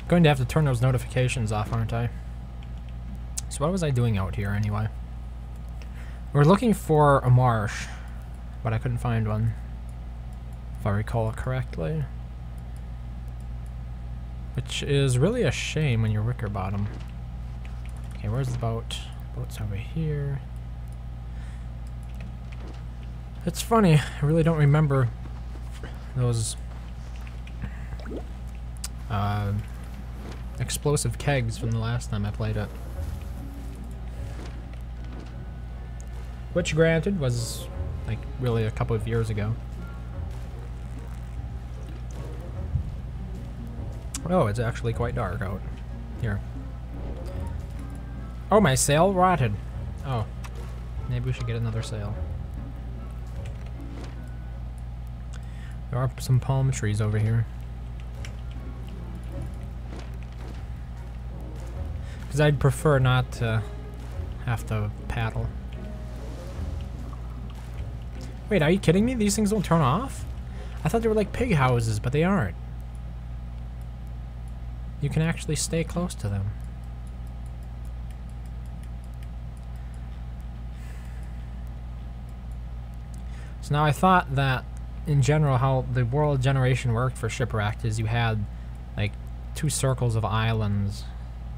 Going to have to turn those notifications off, aren't I? So what was I doing out here anyway? We're looking for a marsh, but I couldn't find one, if I recall correctly. Which is really a shame when you're wicker bottom. Okay, where's the boat? Boat's over here. It's funny, I really don't remember those explosive kegs from the last time I played it. Which, granted, was like really a couple of years ago. Oh, it's actually quite dark out here. Oh, my sail rotted. Oh, maybe we should get another sail. There are some palm trees over here. Because I'd prefer not to have to paddle. Wait, are you kidding me? These things don't turn off? I thought they were like pig houses, but they aren't. You can actually stay close to them. So now I thought that in general how the world generation worked for Shipwrecked is you had like 2 circles of islands.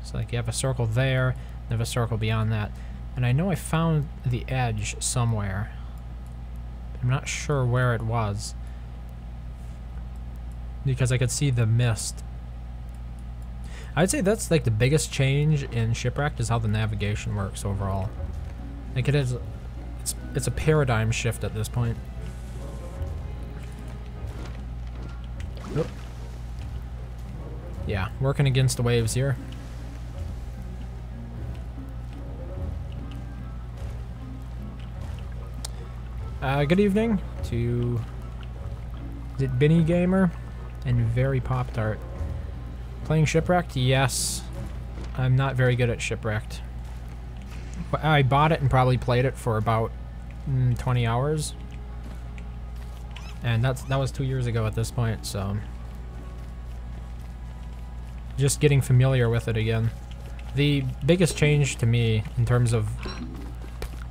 So like you have a circle there, you have a circle beyond that. And I know I found the edge somewhere. I'm not sure where it was, because I could see the mist. I'd say that's like the biggest change in Shipwrecked is how the navigation works overall. Like it is, it's a paradigm shift at this point. Oh. Yeah, working against the waves here. Good evening to Binny Gamer and Very Pop Tart. Playing Shipwrecked? Yes. I'm not very good at Shipwrecked. I bought it and probably played it for about 20 hours. And that was 2 years ago at this point, so just getting familiar with it again. The biggest change to me in terms of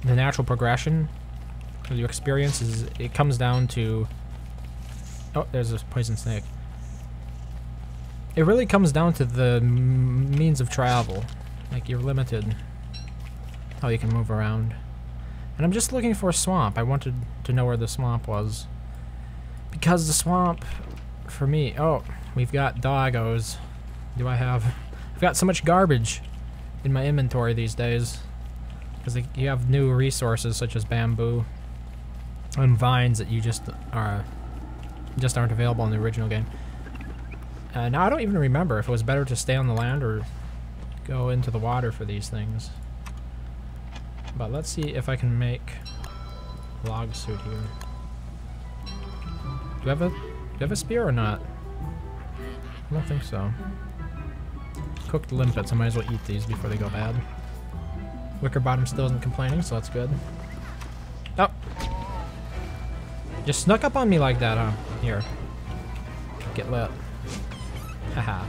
the natural progression of your experience is it comes down to... Oh, there's a poison snake. It really comes down to the means of travel. Like, you're limited how you can move around. And I'm just looking for a swamp. I wanted to know where the swamp was. Because the swamp, for me... Oh, we've got doggos. Do I have... I've got so much garbage in my inventory these days. Because you have new resources such as bamboo and vines that you just aren't available in the original game. Now I don't even remember if it was better to stay on the land or go into the water for these things. But let's see if I can make a log suit here. Do you have a spear or not? I don't think so. Cooked limpets, I might as well eat these before they go bad. Wickerbottom still isn't complaining, so that's good. Oh! Just snuck up on me like that, huh? Here. Get lit. Haha.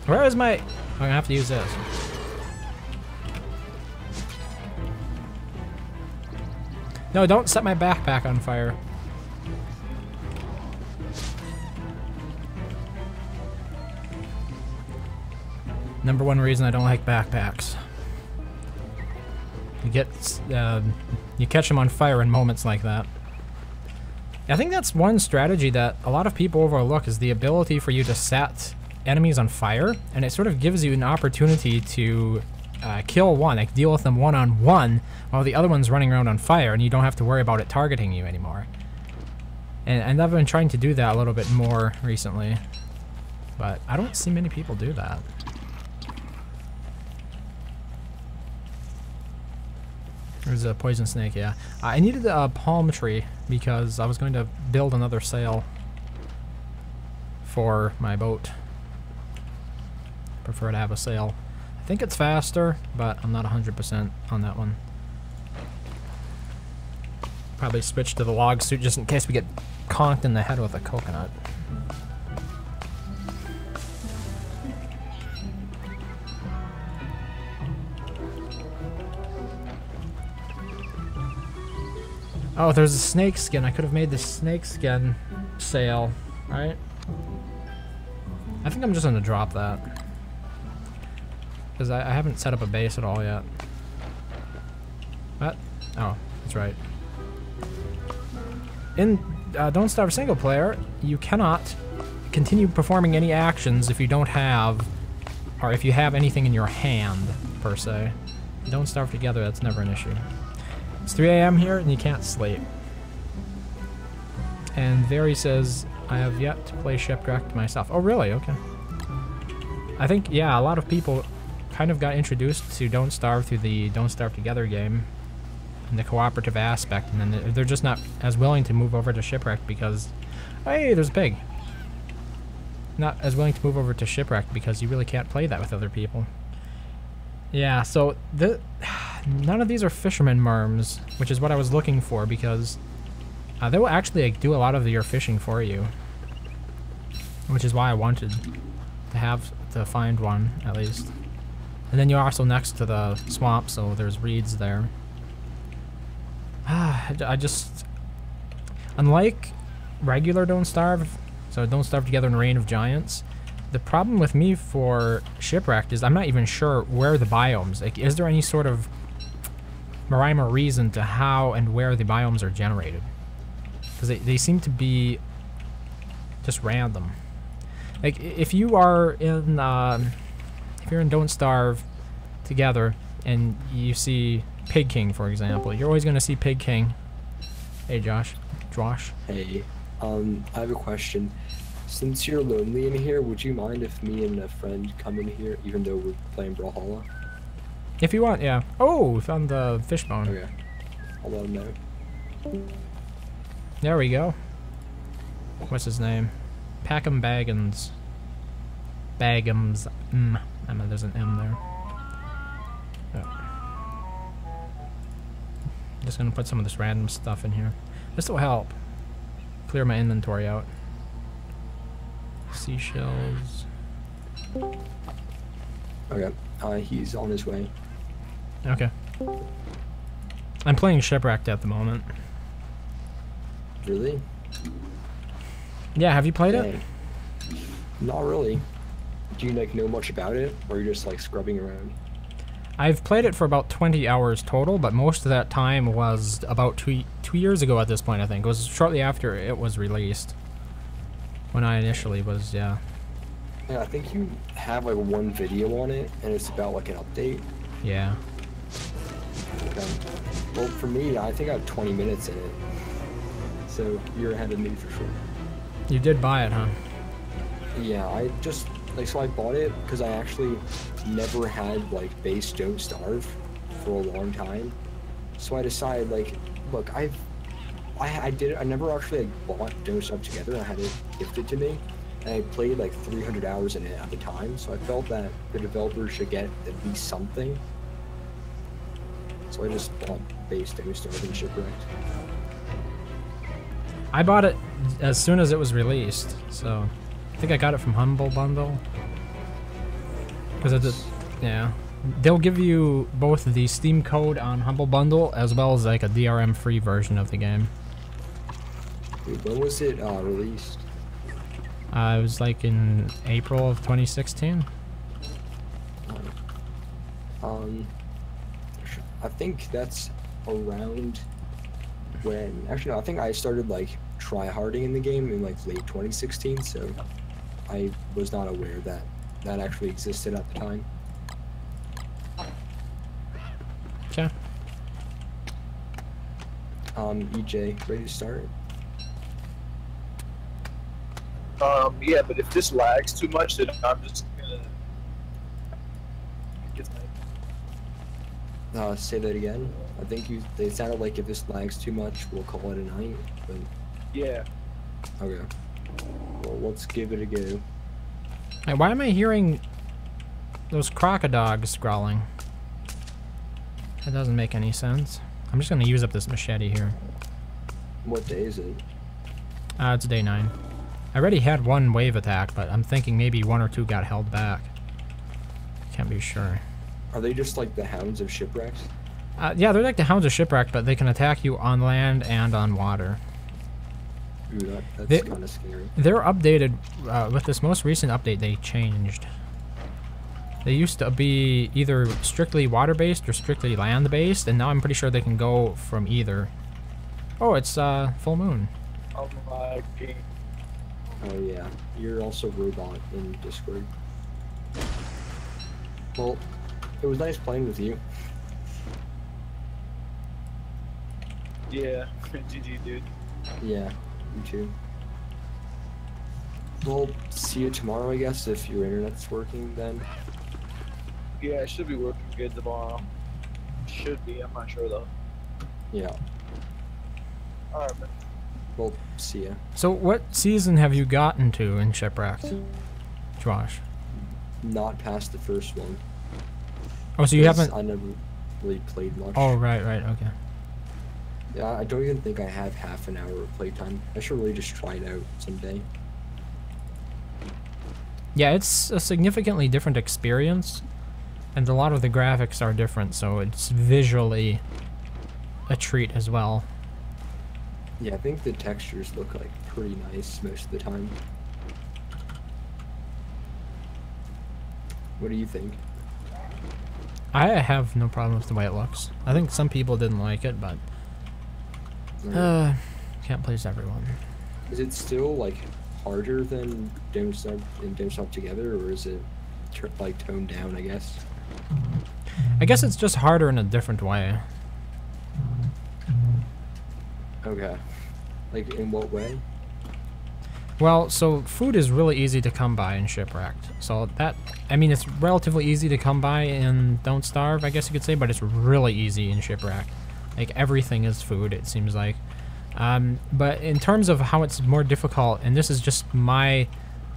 Where is my... I'm gonna have to use this. No, don't set my backpack on fire. Number one reason I don't like backpacks. You catch them on fire in moments like that. I think that's one strategy that a lot of people overlook is the ability for you to set enemies on fire, and it sort of gives you an opportunity to kill one, like deal with them one-on-one, while the other one's running around on fire, and you don't have to worry about it targeting you anymore. And I've been trying to do that a little bit more recently, but I don't see many people do that. There's a poison snake, yeah. I needed a palm tree because I was going to build another sail for my boat. Prefer to have a sail. I think it's faster, but I'm not 100% on that one. Probably switch to the log suit just in case we get conked in the head with a coconut. Oh, there's a snake skin. I could have made the snake skin sail, right? I think I'm just gonna drop that. Because I haven't set up a base at all yet. What? Oh, that's right. In Don't Starve single player, you cannot continue performing any actions if you don't have, or if you have anything in your hand, per se. Don't Starve together, that's never an issue. It's 3 AM here and you can't sleep. And Very says, I have yet to play Shipwrecked myself. Oh really? Okay. I think, yeah, a lot of people kind of got introduced to Don't Starve through the Don't Starve Together game and the cooperative aspect, and then they're just not as willing to move over to Shipwrecked because, hey, there's a pig. Not as willing to move over to Shipwrecked because you really can't play that with other people. Yeah, so none of these are fisherman merms, which is what I was looking for, because they will actually like, do a lot of your fishing for you, which is why I wanted to find one at least. And then you're also next to the swamp, so there's reeds there. I just, unlike regular Don't Starve, so Don't Starve Together in Reign of Giants, the problem with me for Shipwrecked is I'm not even sure where the biomes, like, is there any sort of rhyme or reason to how and where the biomes are generated? Because they seem to be just random. Like, if you are in, if you're in Don't Starve Together and you see Pig King, for example, you're always going to see Pig King. Hey, Josh. Hey, I have a question. Since you're lonely in here, would you mind if me and a friend come in here, even though we're playing Brawlhalla? If you want, yeah. Oh, we found the fish bone. Okay. I'll let him know. There we go. What's his name? Packham Baggins. Baggums. I mean, there's an M there. Oh. Just gonna put some of this random stuff in here. This will help clear my inventory out. Seashells. Okay, he's on his way. Okay. I'm playing Shipwrecked at the moment. Really? Yeah, have you played it? Not really. Do you like know much about it, or are you just like scrubbing around? I've played it for about 20 hours total, but most of that time was about two years ago at this point, I think. It was shortly after it was released. When I initially was, yeah. Yeah, I think you have like one video on it, and it's about like an update. Yeah. Okay. Well, for me, I think I have 20 minutes in it. So you're ahead of me for sure. You did buy it, huh? Yeah, I just, like, so I bought it because I actually never had, like, base Don't Starve for a long time. So I decided, like, look, I never actually, like, bought Don't Starve Together. I had it gifted to me, and I played, like, 300 hours in it at the time, so I felt that the developers should get at least something. So I just bought base Don't Starve and Shipwrecked. I bought it as soon as it was released, so I think I got it from Humble Bundle. Because it's, yeah, they'll give you both the Steam code on Humble Bundle as well as like a DRM free version of the game. Wait, when was it released? It was like in April of 2016. I think that's around when, actually no, I think I started like try-harding in the game in like late 2016, so I was not aware that that actually existed at the time. Okay. EJ, ready to start? Yeah, but if this lags too much, then I'm just gonna Say that again. I think they sounded like if this lags too much, we'll call it a night, but... Yeah. Okay. Well, let's give it a go. Hey, why am I hearing those crocodiles growling? That doesn't make any sense. I'm just gonna use up this machete here. What day is it? It's day 9. I already had one wave attack, but I'm thinking maybe 1 or 2 got held back. Can't be sure. Are they just like the hounds of shipwrecks? Yeah, they're like the hounds of shipwreck, but they can attack you on land and on water. Ooh, that's kind of scary. They're updated with this most recent update. They changed. They used to be either strictly water-based or strictly land-based, and now I'm pretty sure they can go from either. Oh, it's full moon. Oh my god. Oh yeah, you're also robot in Discord. Well, it was nice playing with you. Yeah, GG, dude. Yeah, you too. Well, see you tomorrow, I guess, if your internet's working then. Yeah, it should be working good tomorrow. Should be, I'm not sure though. Yeah. Alright, man. Well, see ya. So what season have you gotten to in Shipwrecked, Josh? Not past the first one. Oh, so you Because haven't... I never really played much. Oh, right, okay. Yeah, I don't even think I have half an hour of playtime. I should really just try it out someday. Yeah, it's a significantly different experience, and a lot of the graphics are different, so it's visually a treat as well. Yeah, I think the textures look like pretty nice most of the time. What do you think? I have no problem with the way it looks. I think some people didn't like it, but can't please everyone. Is it still like harder than Don't Starve Together, or is it like toned down, I guess? I guess it's just harder in a different way. Okay. Like, in what way? Well, so food is really easy to come by in Shipwrecked. So that, I mean, it's relatively easy to come by in Don't Starve, I guess you could say, but it's really easy in Shipwrecked. Like, everything is food, it seems like. But in terms of how it's more difficult, and this is just my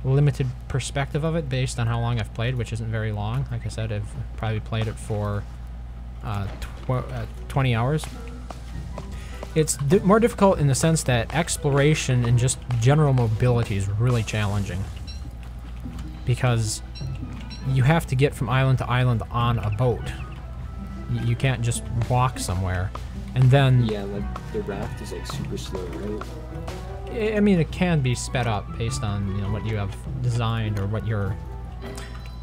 limited perspective of it based on how long I've played, which isn't very long. Like I said, I've probably played it for 20 hours. It's more difficult in the sense that exploration and just general mobility is really challenging. Because you have to get from island to island on a boat. You can't just walk somewhere. And then... Yeah, like, the raft is, like, super slow, right? I mean, it can be sped up based on, you know, what you have designed or what you're...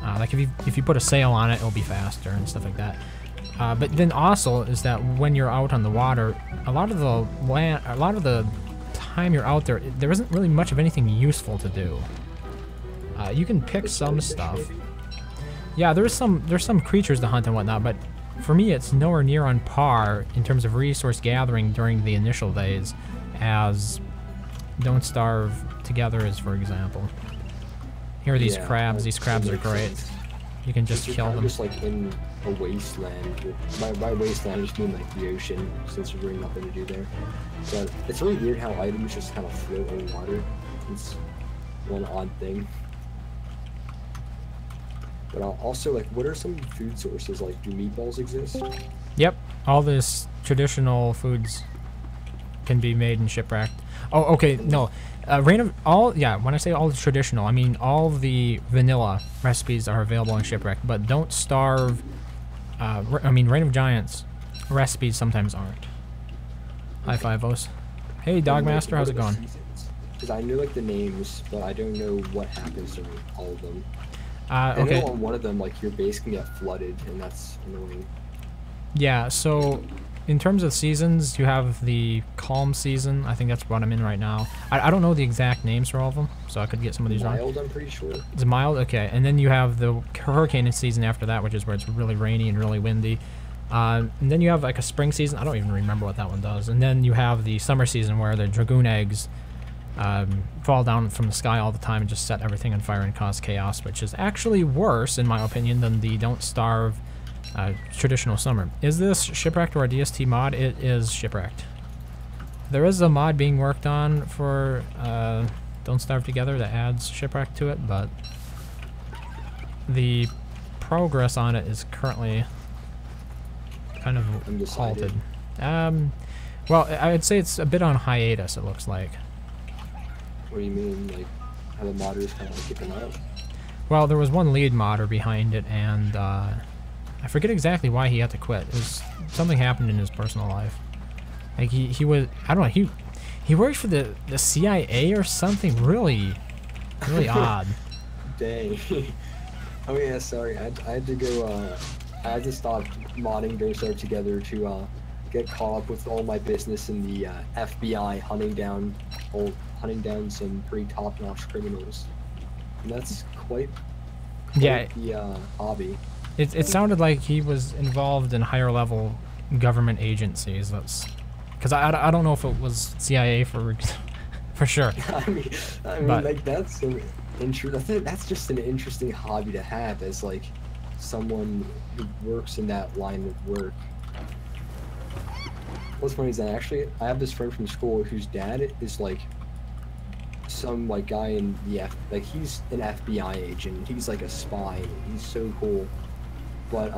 like, if you put a sail on it, it'll be faster and stuff like that. But then also is that when you're out on the water, a lot of the time you're out there, there isn't really much of anything useful to do. You can pick some stuff. Yeah, there's some creatures to hunt and whatnot, but for me, it's nowhere near on par in terms of resource gathering during the initial days as Don't Starve Together is, for example. Here are these crabs. These crabs are great. You can just kill them. Just like in a wasteland. By wasteland, I just mean like the ocean, since there's really nothing to do there. But it's really weird how items just kind of float in water. It's one odd thing. But also, like, what are some food sources? Like, do meatballs exist? Yep, all this traditional foods can be made in Shipwrecked. Oh, okay, no. When I say all the traditional, I mean all the vanilla recipes are available in Shipwrecked, but Don't Starve, Reign of Giants recipes sometimes aren't. High five, Os. Hey, Dogmaster, how's it going? Because I know, like, the names, but I don't know what happens to all of them. Okay. I know on one of them, like, your base can get flooded, and that's annoying. Yeah, so in terms of seasons, you have the calm season. I think that's what I'm in right now. I don't know the exact names for all of them, so I could get some of these wrong. Mild, I'm pretty sure. It's mild? Okay. And then you have the hurricane season after that, which is where it's really rainy and really windy. And then you have, like, a spring season. I don't even remember what that one does. And then you have the summer season where the dragoon eggs fall down from the sky all the time and just set everything on fire and cause chaos, which is actually worse, in my opinion, than the Don't Starve traditional summer. Is this Shipwrecked or a DST mod? It is Shipwrecked. There is a mod being worked on for Don't Starve Together that adds Shipwrecked to it, but the progress on it is currently kind of Undecided. halted. Well, I'd say it's a bit on hiatus, it looks like. What do you mean? Like, how the modders kind of like giving up? Well, there was one lead modder behind it, and I forget exactly why he had to quit. It was something happened in his personal life. Like he was, I don't know, he worked for the CIA or something really odd. Dang. Oh yeah, sorry. I had to go. I had to stop modding Go Together to get caught up with all my business in the FBI hunting down some pretty top-notch criminals. And that's quite Yeah. the hobby. It sounded like he was involved in higher level government agencies. That's because I don't know if it was CIA for sure. I mean, But- like that's an that's just an interesting hobby to have as like someone who works in that line of work. What's funny is that actually I have this friend from school whose dad is like some like guy in the he's an FBI agent. He's like a spy. He's so cool. But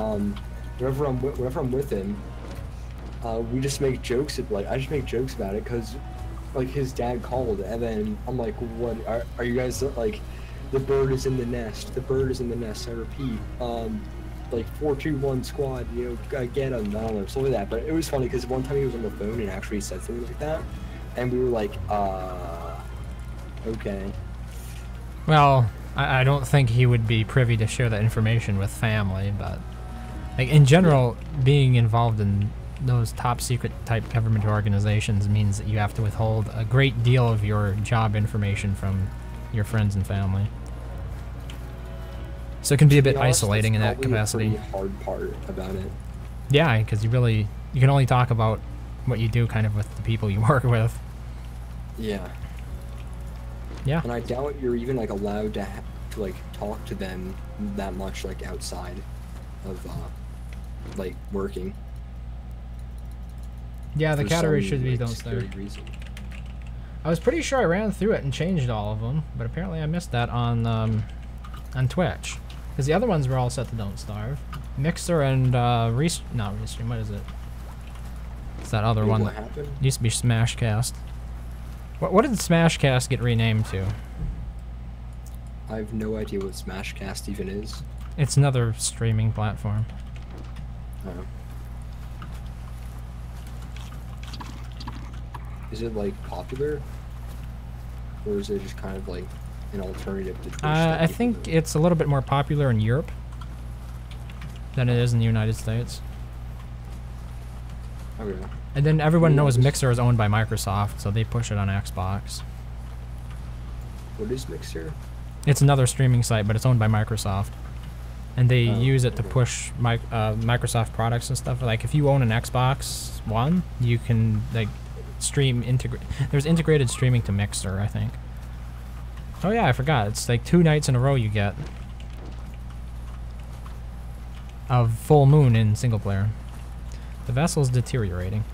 whenever I'm with him, we just make jokes I just make jokes about it because like his dad called and then I'm like, what are you guys like? The bird is in the nest. The bird is in the nest. I repeat. Like 421 squad, you know, get him. I don't know, something like that. But it was funny because one time he was on the phone and actually said something like that, and we were like, okay. Well, I don't think he would be privy to share that information with family, but like in general, being involved in those top secret type government organizations means that you have to withhold a great deal of your job information from your friends and family. So it can be a bit isolating in that capacity. That's probably a pretty hard part about it. Yeah, because you can only talk about what you do kind of with the people you work with. Yeah. Yeah. And I doubt you're even like allowed to like talk to them that much like outside of like working. Yeah, the for category some, should be like, downstairs. security reason. I was pretty sure I ran through it and changed all of them, but apparently I missed that on Twitch. Because the other ones were all set to Don't Starve. Mixer and not Restream, what is it? It's that other one What that happened? used to be Smashcast. What did Smashcast get renamed to? I have no idea what Smashcast even is. It's another streaming platform. Oh. Is it like popular? Or is it just kind of like an alternative to Twitch? that I people think do? it's a little bit more popular in Europe than it is in the United States. Okay. And then everyone Yeah, knows just- Mixer is owned by Microsoft, so they push it on Xbox. What is Mixer? It's another streaming site, but it's owned by Microsoft. And they Oh, use it to okay. push Microsoft products and stuff. Like if you own an Xbox One, you can like stream there's integrated streaming to Mixer, I think. Oh yeah, I forgot. It's like 2 nights in a row you get of full moon in single player. The vessel's deteriorating.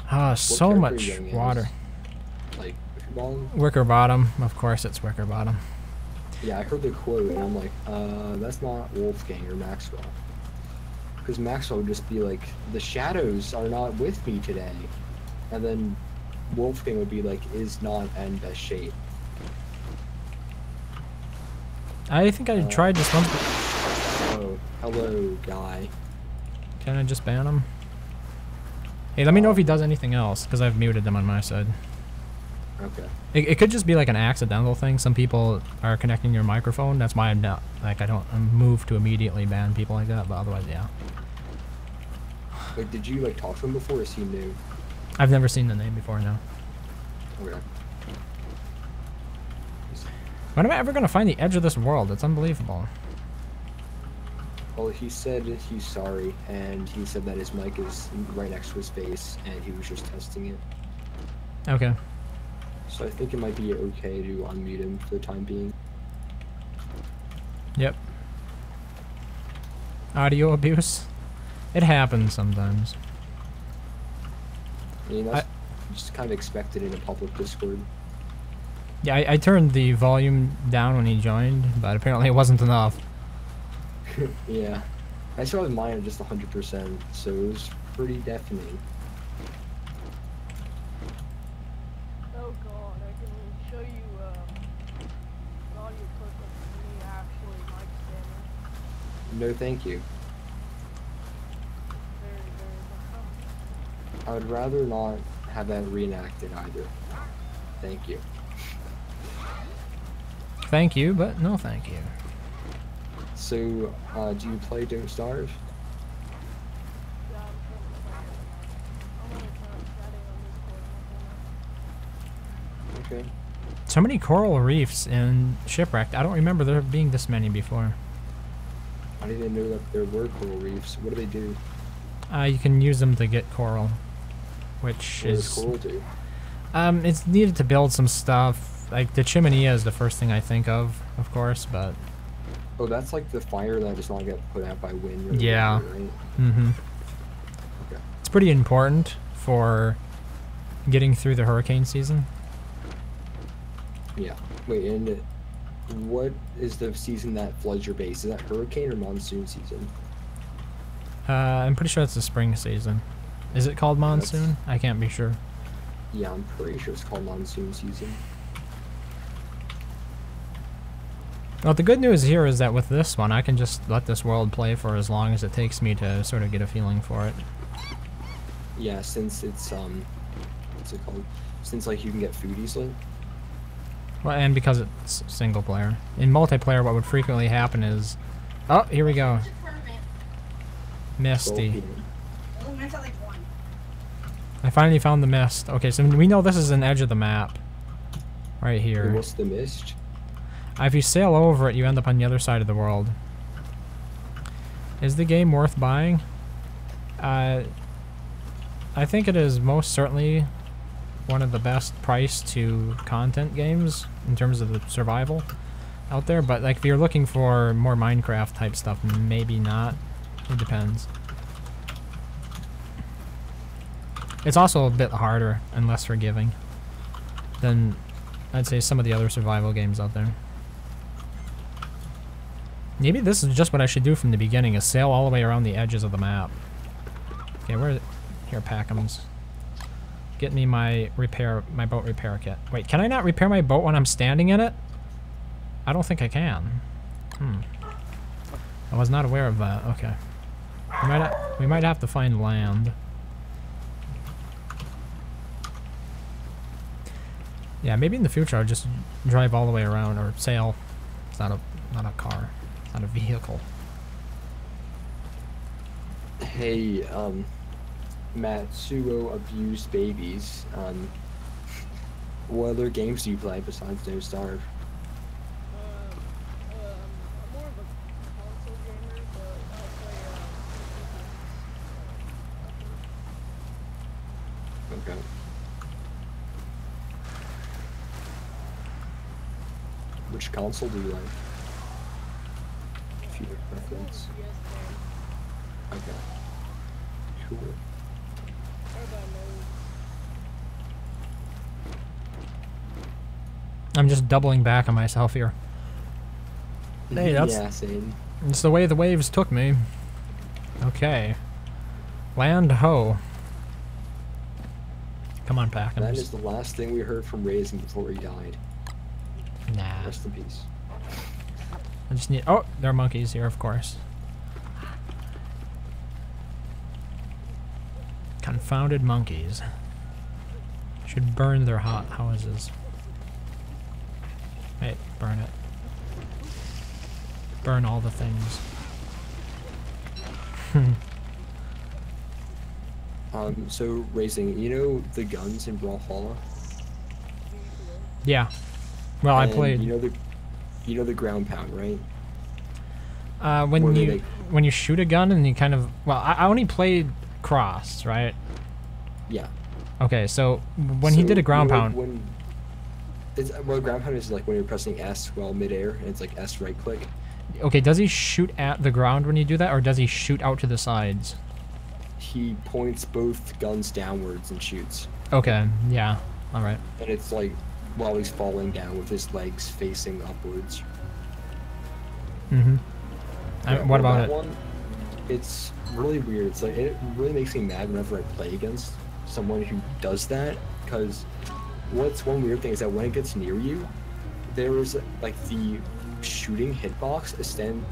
Ah, so character are much you going as? water. Like, long? Wicker Bottom, of course it's Wicker Bottom. Yeah, I heard the quote and I'm like, that's not Wolfgang or Maxwell. Because Maxwell would just be like, the shadows are not with me today. And then Wolfgang would be like, is not in best shape. I think I tried this once, but Oh, hello, guy. can I just ban him? Hey, let me know if he does anything else, because I've muted them on my side. Okay. It could just be like an accidental thing. Some people are connecting your microphone. That's why I'm not, like, I'm moved to immediately ban people like that, but otherwise, yeah. Like, did you like talk to him before or is he new? I've never seen the name before, no. Okay. When am I ever going to find the edge of this world? It's unbelievable. Well, he said he's sorry, and he said that his mic is right next to his face, and he was just testing it. Okay. So I think it might be okay to unmute him for the time being. Yep. Audio abuse? It happens sometimes. I mean, that's just kind of expected in a public Discord. Yeah, I turned the volume down when he joined, but apparently it wasn't enough. Yeah. I still have mine at just 100%, so it was pretty deafening. Oh god, I can show you an audio clip of me actually mic spamming. No, thank you. Very, very much. I would rather not have that reenacted either. Thank you. Thank you, but no thank you. So, do you play Don't Starve? Yeah, I'm only chatting on Discord. Okay. So many coral reefs in Shipwrecked. I don't remember there being this many before. I didn't even know that there were coral reefs. What do they do? You can use them to get coral, which What does is coral do? it's needed to build some stuff. Like the chimney is the first thing I think of course, but Oh, that's like the fire that does not get put out by wind. Or yeah. water, right? Mm-hmm. Okay. It's pretty important for getting through the hurricane season. Yeah. Wait, and what is the season that floods your base? Is that hurricane or monsoon season? I'm pretty sure it's the spring season. Is it called monsoon? I can't be sure. Yeah, I'm pretty sure it's called monsoon season. Well, the good news here is that with this one, I can just let this world play for as long as it takes me to sort of get a feeling for it. Yeah, since it's what's it called? Since like you can get food easily. Well, and because it's single player. In multiplayer, what would frequently happen is... Oh, here we go. Misty. I finally found the mist. Okay, so we know this is an edge of the map. Right here. What's the mist? If you sail over it, you end up on the other side of the world. Is the game worth buying? I think it is most certainly one of the best price to content games in terms of the survival out there, but like if you're looking for more Minecraft type stuff, maybe not. It depends. It's also a bit harder and less forgiving than I'd say some of the other survival games out there. Maybe this is just what I should do from the beginning, is sail all the way around the edges of the map. Okay, where... Here, Packums. Get me my boat repair kit. Wait, can I not repair my boat when I'm standing in it? I don't think I can. I was not aware of that. Okay. We might have to find land. Yeah, maybe in the future I'll just drive all the way around, or sail. It's not a car. It's not a vehicle. Hey, Matsuo abused babies. What other games do you play besides Don't Starve? I'm more of a console gamer, but I'll play Okay. Which console do you like? If you have preference. Okay. Cool. I'm just doubling back on myself here. Hey, that's... Yeah, same. It's the way the waves took me. Okay. Land ho. Come on, Packums. That is the last thing we heard from Raisin before he died. Nah. Rest in peace. I just need... Oh, there are monkeys here, of course. Confounded monkeys. Should burn their hot houses. Wait, burn it. Burn all the things. So Racing, you know the guns in Brawlhalla? Yeah. Well, I And played. You know the ground pound, right? When you shoot a gun and you kind of... Well, I only played cross, right? Yeah. Okay, so when he did a ground pound... Well, ground pound is like when you're pressing S while midair, and it's like S right click. Okay, does he shoot at the ground when you do that, or does he shoot out to the sides? He points both guns downwards and shoots. Okay, yeah, alright. And it's like while he's falling down with his legs facing upwards. Mm-hmm. What about that it? one, it's really weird. It's like it really makes me mad whenever I play against someone who does that, because what's one weird thing is that when it gets near you, there is like the shooting hitbox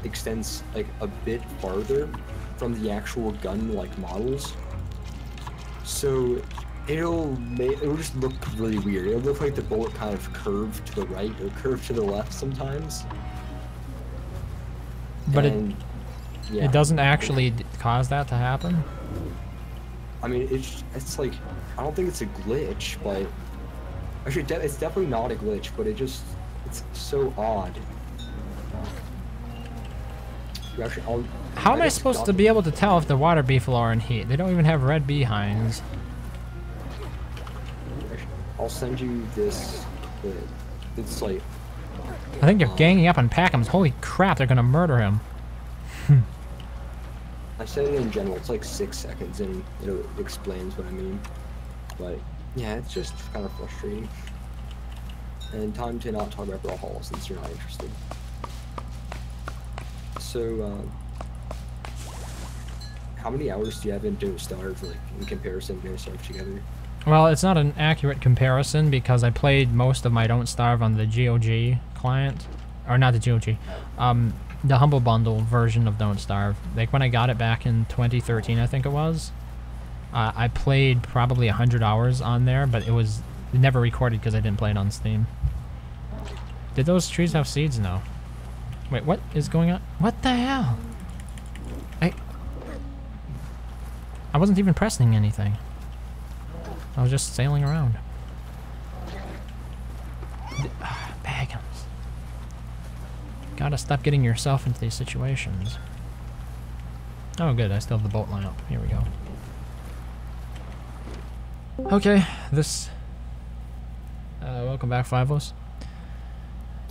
extends like a bit farther from the actual gun like models, so it'll just look really weird. It'll look like the bullet kind of curved to the right or curved to the left sometimes. But and, yeah. it doesn't actually cause that to happen? I mean, it's like, I don't think it's a glitch, but actually it's definitely not a glitch, but it's so odd. Actually, How am I supposed to be able to tell if the water beefalo are in heat? They don't even have red behinds. I'll send you this clip. It's like, I think they're ganging up on Packham's. Holy crap, they're gonna murder him. I said it in general, it's like 6 seconds and it explains what I mean. But yeah, it's just kind of frustrating. And time to not talk about Brawlhalla since you're not interested. So, how many hours do you have in Don't Starve, like, in comparison to Don't Starve together? Well, it's not an accurate comparison because I played most of my Don't Starve on the GOG client. Or not the GOG. The Humble Bundle version of Don't Starve. Like, when I got it back in 2013, I think it was, I played probably 100 hours on there, but it was never recorded because I didn't play it on Steam. Did those trees have seeds? No. Wait, what is going on? What the hell? I wasn't even pressing anything. I was just sailing around. Bagums. Gotta stop getting yourself into these situations. Oh good, I still have the boat line up. Here we go. Okay, this... welcome back, Fivos.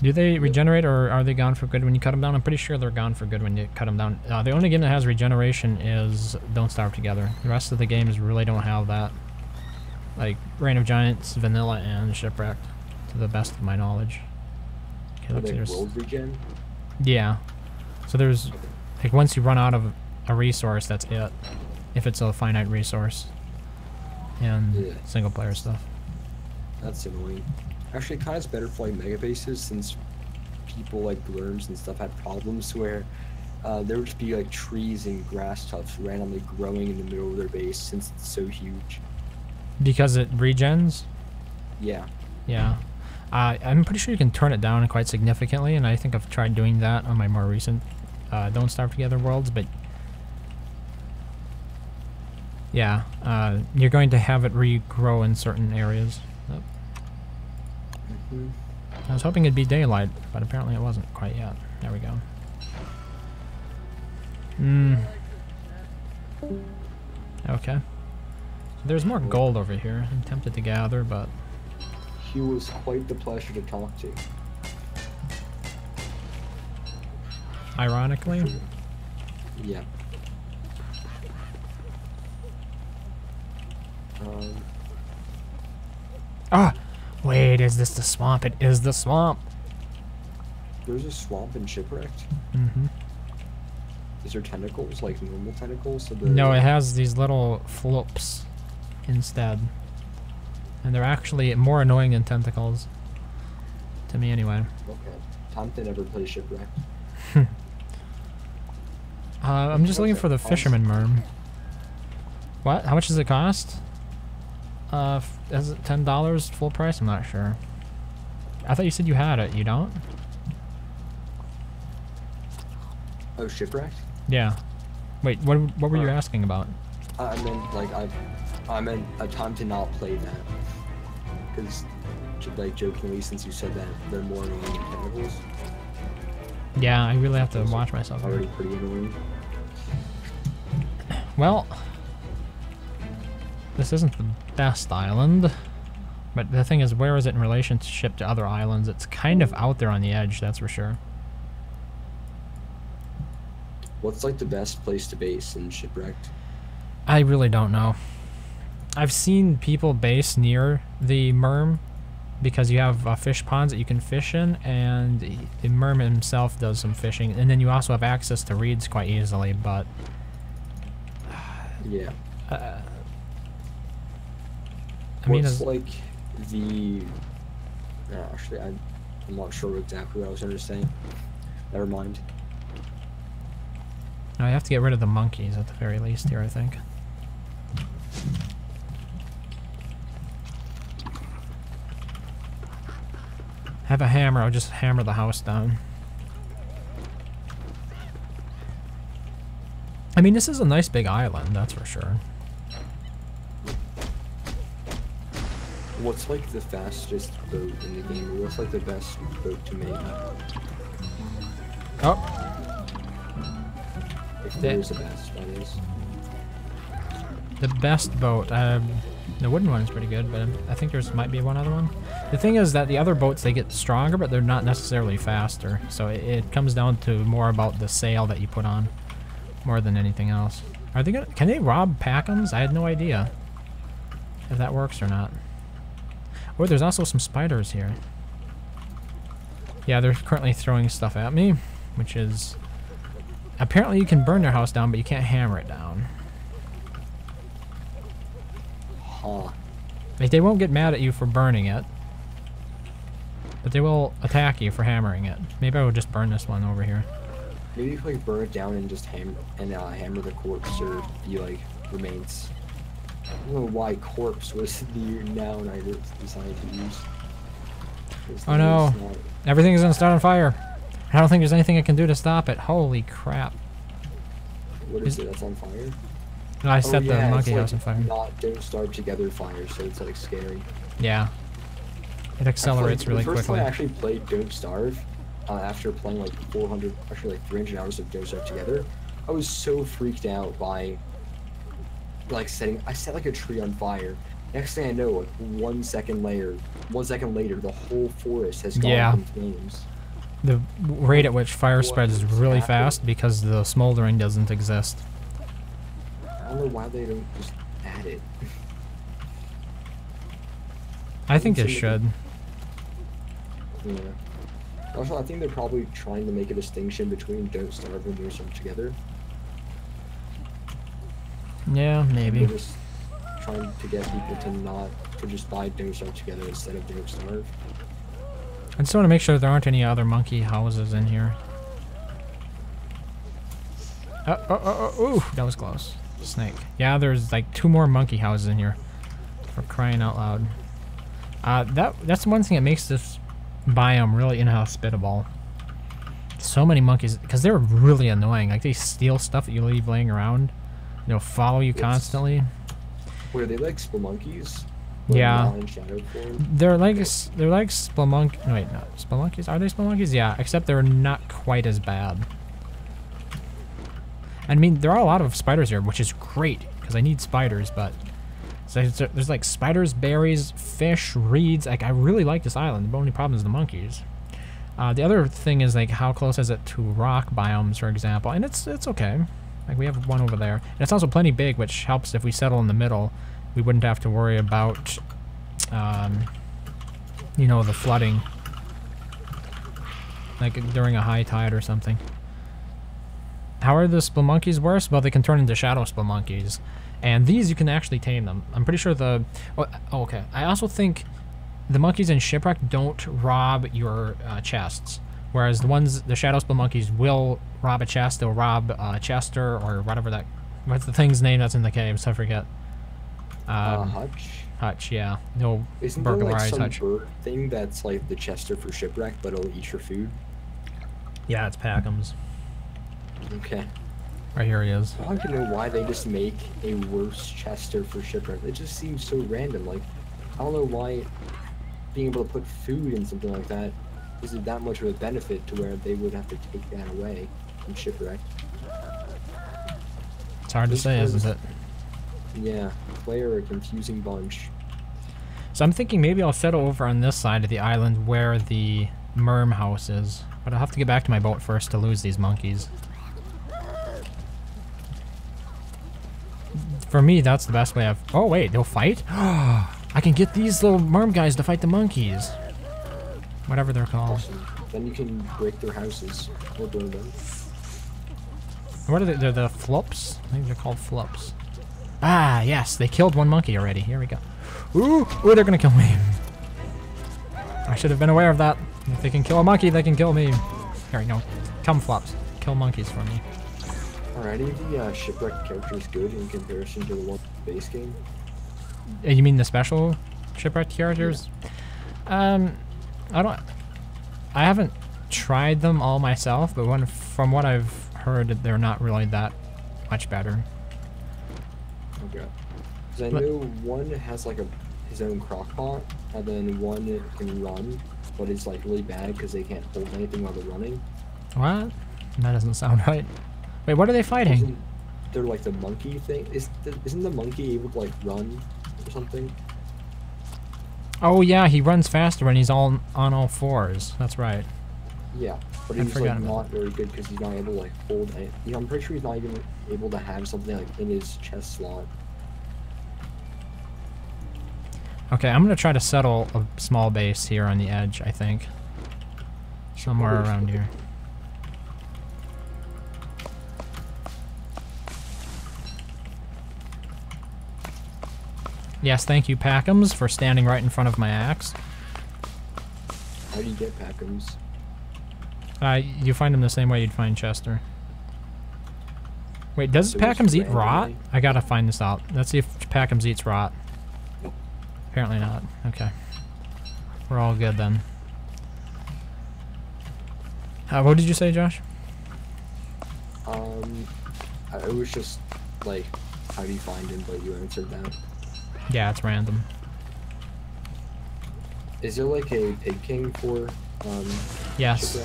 Do they regenerate or are they gone for good when you cut them down? I'm pretty sure they're gone for good when you cut them down. The only game that has regeneration is Don't Starve Together. The rest of the games really don't have that. Like Reign of Giants, Vanilla, and Shipwrecked, to the best of my knowledge. Okay, looks like world regen? Yeah. So there's, like, once you run out of a resource, that's it. If it's a finite resource. And yeah. Single player stuff. That's annoying. Actually, it kind of is better for like mega bases since people like Blurms and stuff had problems where there would just be like trees and grass tufts randomly growing in the middle of their base since it's so huge. Because it regens? Yeah. Yeah. I'm pretty sure you can turn it down quite significantly, and I think I've tried doing that on my more recent Don't Starve Together worlds, but yeah, you're going to have it regrow in certain areas. Oh. I was hoping it'd be daylight, but apparently it wasn't quite yet. There we go. Okay. So there's more gold over here. I'm tempted to gather, but... He was quite the pleasure to talk to. Ironically? Yeah. Ah! Wait, is this the swamp? It is the swamp! There's a swamp in Shipwrecked? Mm-hmm. Is there tentacles, like normal tentacles? No, it has these little flops instead. And they're actually more annoying than tentacles. To me, anyway. Okay. Time to never play Shipwrecked. I'm just looking for the fisherman merm. What? How much does it cost? Is it $10 full price? I'm not sure. I thought you said you had it. You don't? Oh, Shipwrecked? Yeah. Wait, what were you asking about? I meant, like, I meant a time to not play that. Because, like, jokingly, since you said that, they're more annoying than tentacles. Yeah, I really have to watch myself. Already pretty annoying. Well, this isn't the best island, but the thing is, where is it in relationship to other islands? It's kind of out there on the edge, that's for sure. What's, like, the best place to base in Shipwrecked? I really don't know. I've seen people base near the merm, because you have fish ponds that you can fish in, and the merman himself does some fishing, and then you also have access to reeds quite easily, but Yeah. I mean, What's like the... No, actually, I'm not sure exactly what I was going to say. Never mind. I have to get rid of the monkeys at the very least here, I think. Have a hammer, I'll just hammer the house down. I mean, this is a nice big island, that's for sure. What's like the fastest boat in the game? Or what's like the best boat to make? Oh, If there is a best, that is. the best boat. The wooden one is pretty good, but I think there's might be one other one. The thing is that the other boats, they get stronger, but they're not necessarily faster. So it comes down to more about the sail that you put on, more than anything else. Are they gonna? Can they rob Packhams? I had no idea if that works or not. Oh, there's also some spiders here. Yeah, they're currently throwing stuff at me, which is... Apparently you can burn their house down, but you can't hammer it down. Huh. Like, they won't get mad at you for burning it, but they will attack you for hammering it. Maybe I would just burn this one over here. Maybe you could like burn it down and just hammer the corpse or the like remains. I don't know why corpse was the noun I decided to use. Oh no, everything is gonna start on fire. I don't think there's anything I can do to stop it. Holy crap. What is it that's on fire? No, I set the yeah, monkey it's house on like fire. Not don't starve together fire, so it's like scary. Yeah. It accelerates really the first quickly. time I actually played Don't Starve, after playing like 300 hours of Don't Starve together, I was so freaked out by like I set like a tree on fire. Next thing I know, like 1 second later, the whole forest has gone Yeah. in flames. The rate at which fire What spreads is is really happening? fast because the smoldering doesn't exist. I don't know why they don't just add it. I think they Seems like- should. Yeah. Also, I think they're probably trying to make a distinction between Don't Starve and Don't Starve Together. Yeah, maybe. They're just trying to get people to just buy Don't Starve Together instead of Don't Starve. I just want to make sure there aren't any other monkey houses in here. Ooh, that was close. Snake. Yeah, there's like 2 more monkey houses in here. For crying out loud. That's one thing that makes this biome really inhospitable. So many monkeys, because they're really annoying. Like, they steal stuff that you leave laying around. They'll follow you constantly. Wait, are they like spelunkies? Yeah. Not in shadow form? They're like spelunk. No, wait, no, spelunkies. Are they spelunkies? Yeah, except they're not quite as bad. I mean, there are a lot of spiders here, which is great because I need spiders. But so there's like spiders, berries, fish, reeds. Like, I really like this island. The only problem is the monkeys. The other thing is like how close is it to rock biomes, for example, and it's okay. Like, we have one over there, and it's also plenty big, which helps if we settle in the middle. We wouldn't have to worry about, you know, the flooding, like during a high tide or something. How are the spelunkies worse? Well, they can turn into shadow spelunkies, and these you can actually tame them. I'm pretty sure the. Oh, okay. I also think the monkeys in Shipwrecked don't rob your chests, whereas the shadow spelunkies will rob a chest. They'll rob Chester or whatever that. What's the thing's name that's in the caves? I forget. Hutch? Hutch, yeah. They'll Isn't there like burglarize some Hutch. bird thing that's like the Chester for Shipwreck, but it'll eat your food? Yeah, it's Packhams. Okay. Right here he is. I want to know why they just make a worse Chester for Shipwreck. It just seems so random. Like, I don't know why being able to put food in something like that isn't that much of a benefit to where they would have to take that away from Shipwreck. It's hard to say, isn't it? Yeah, player a confusing bunch. So I'm thinking maybe I'll settle over on this side of the island where the Merm house is. But I'll have to get back to my boat first to lose these monkeys. For me, that's the best way of... Oh, wait, they'll fight? I can get these little merm guys to fight the monkeys. Whatever they're called. Awesome. Then you can break their houses or burn them. What are they? They're the flops? I think they're called flops. Ah, yes. They killed one monkey already. Here we go. Ooh, they're gonna kill me. I should have been aware of that. If they can kill a monkey, they can kill me. Here we go. Come flops. Kill monkeys for me. Are any of the Shipwrecked characters good in comparison to the one base game? You mean the special Shipwrecked characters? I haven't tried them all myself, but from what I've heard, they're not really that much better. Okay. Because I know one has like his own crockpot, and then one can run, but it's like really bad because they can't hold anything while they're running. What? That doesn't sound right. Wait, what are they fighting? They're like the monkey thing. Isn't the monkey able to like run or something? Oh yeah, he runs faster when he's on all fours. That's right. Yeah, but he's like not very good because he's not able to like hold any. You know, I'm pretty sure he's not even able to have something like in his chest slot. Okay, I'm gonna try to settle a small base here on the edge, I think. Somewhere around here. Yes, thank you, Packums, for standing right in front of my axe. How do you get Packums? You find them the same way you'd find Chester. Wait, does Packums eat rot? I gotta find this out. Let's see if Packums eats rot. Nope. Apparently not. Okay. We're all good then. What did you say, Josh? It was just like, how do you find him? But you answered that. Yeah, it's random. Is there like a pig king for yes.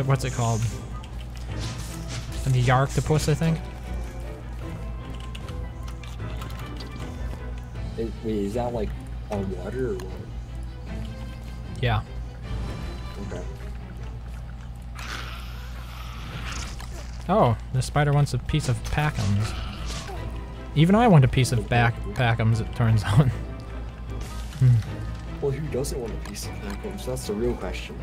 What's it called? The Yarctopus, I think. Wait, is that like on water or what? Yeah. Okay. Oh, the spider wants a piece of Packums. Even I want a piece of Packums, it turns out. Well, who doesn't want a piece of Packums? That's the real question.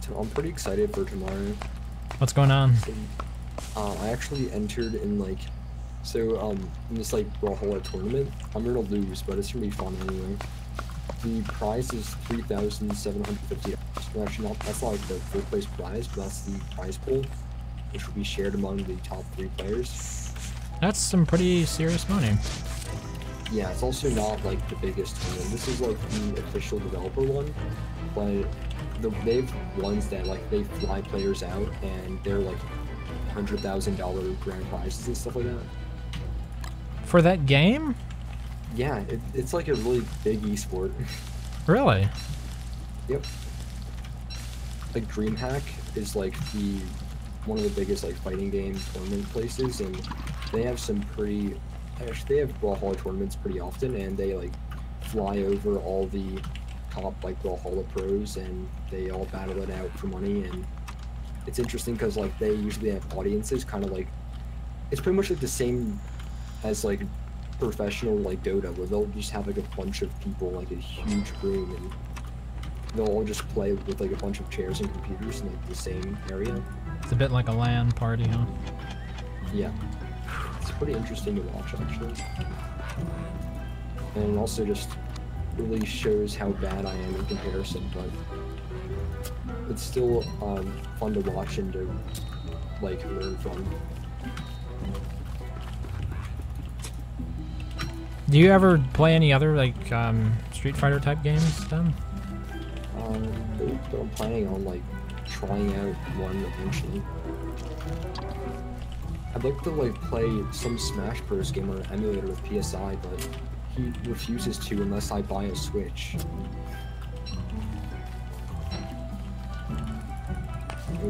So I'm pretty excited for tomorrow. What's going on? So, I actually entered in like, in this like Brawlhalla tournament. I'm gonna lose, but it's gonna be fun anyway. The prize is $3,750. Well, actually, that's not like the full place prize, but that's the prize pool, which will be shared among the top 3 players. That's some pretty serious money. Yeah, it's also not like the biggest tournament. This is like the official developer one, but they've ones that like they fly players out and they're like $100,000 grand prizes and stuff like that. For that game? Yeah, it's like a really big esport. Really? Yep. Like DreamHack is like one of the biggest like fighting game tournament places, and they have some pretty. Actually, they have Brawlhalla tournaments pretty often, and they like fly over all the top like Brawlhalla pros, and they all battle it out for money. And it's interesting because like they usually have audiences, kind of like it's pretty much like the same as like professional like Dota, where they'll just have like a bunch of people, like a huge room, and they'll all just play with like a bunch of chairs and computers in like the same area. It's a bit like a LAN party, huh? Yeah. It's pretty interesting to watch, actually. And it also just really shows how bad I am in comparison, but it's still fun to watch and to like learn from. Do you ever play any other like Street Fighter type games then? Nope, but I'm planning on like trying out one eventually. I'd like to like play some Smash Bros game on an emulator with PSI, but he refuses to unless I buy a Switch.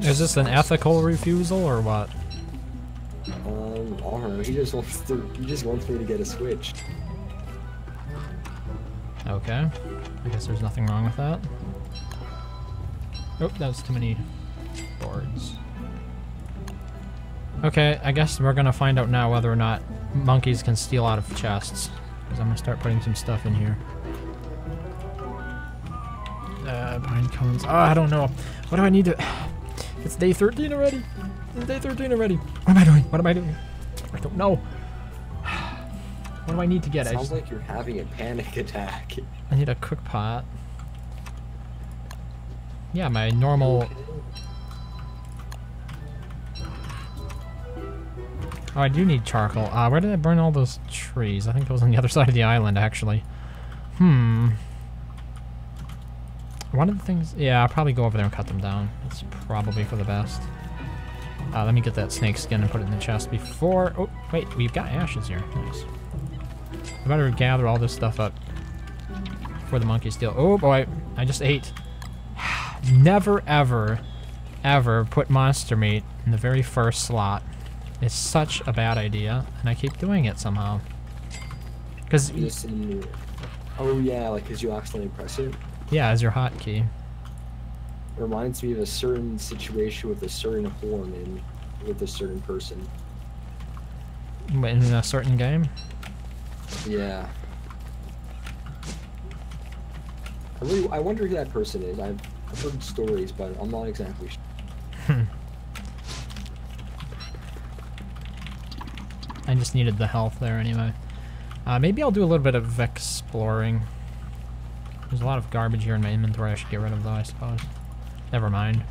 Is this an ethical refusal or what? I don't know. He just wants me to get a Switch. Okay. I guess there's nothing wrong with that. Oh, that's too many boards. Okay, I guess we're gonna find out now whether or not monkeys can steal out of chests. Because I'm gonna start putting some stuff in here. Pine cones. Oh, I don't know. What do I need to... It's day 13 already. It's day 13 already. What am I doing? What am I doing? I don't know. What do I need to get? Sounds like you're having a panic attack. I need a cook pot. Yeah, my normal... Oh, I do need charcoal. Where did I burn all those trees? I think it was on the other side of the island, actually. One of the things... Yeah, I'll probably go over there and cut them down. It's probably for the best. Let me get that snake skin and put it in the chest before... Oh, wait, we've got ashes here. Nice. I better gather all this stuff up before the monkeys steal. Oh, boy. I just ate. Never, ever, ever put monster meat in the very first slot. It's such a bad idea, and I keep doing it somehow. Because... Oh, yeah, like, because you accidentally press it? Yeah, as your hotkey. It reminds me of a certain situation with a certain horn and with a certain person. In a certain game? Yeah. I wonder who that person is. I've heard stories, but I'm not exactly sure. I just needed the health there anyway. Maybe I'll do a little bit of exploring. There's a lot of garbage here in my inventory I should get rid of though, I suppose. Never mind.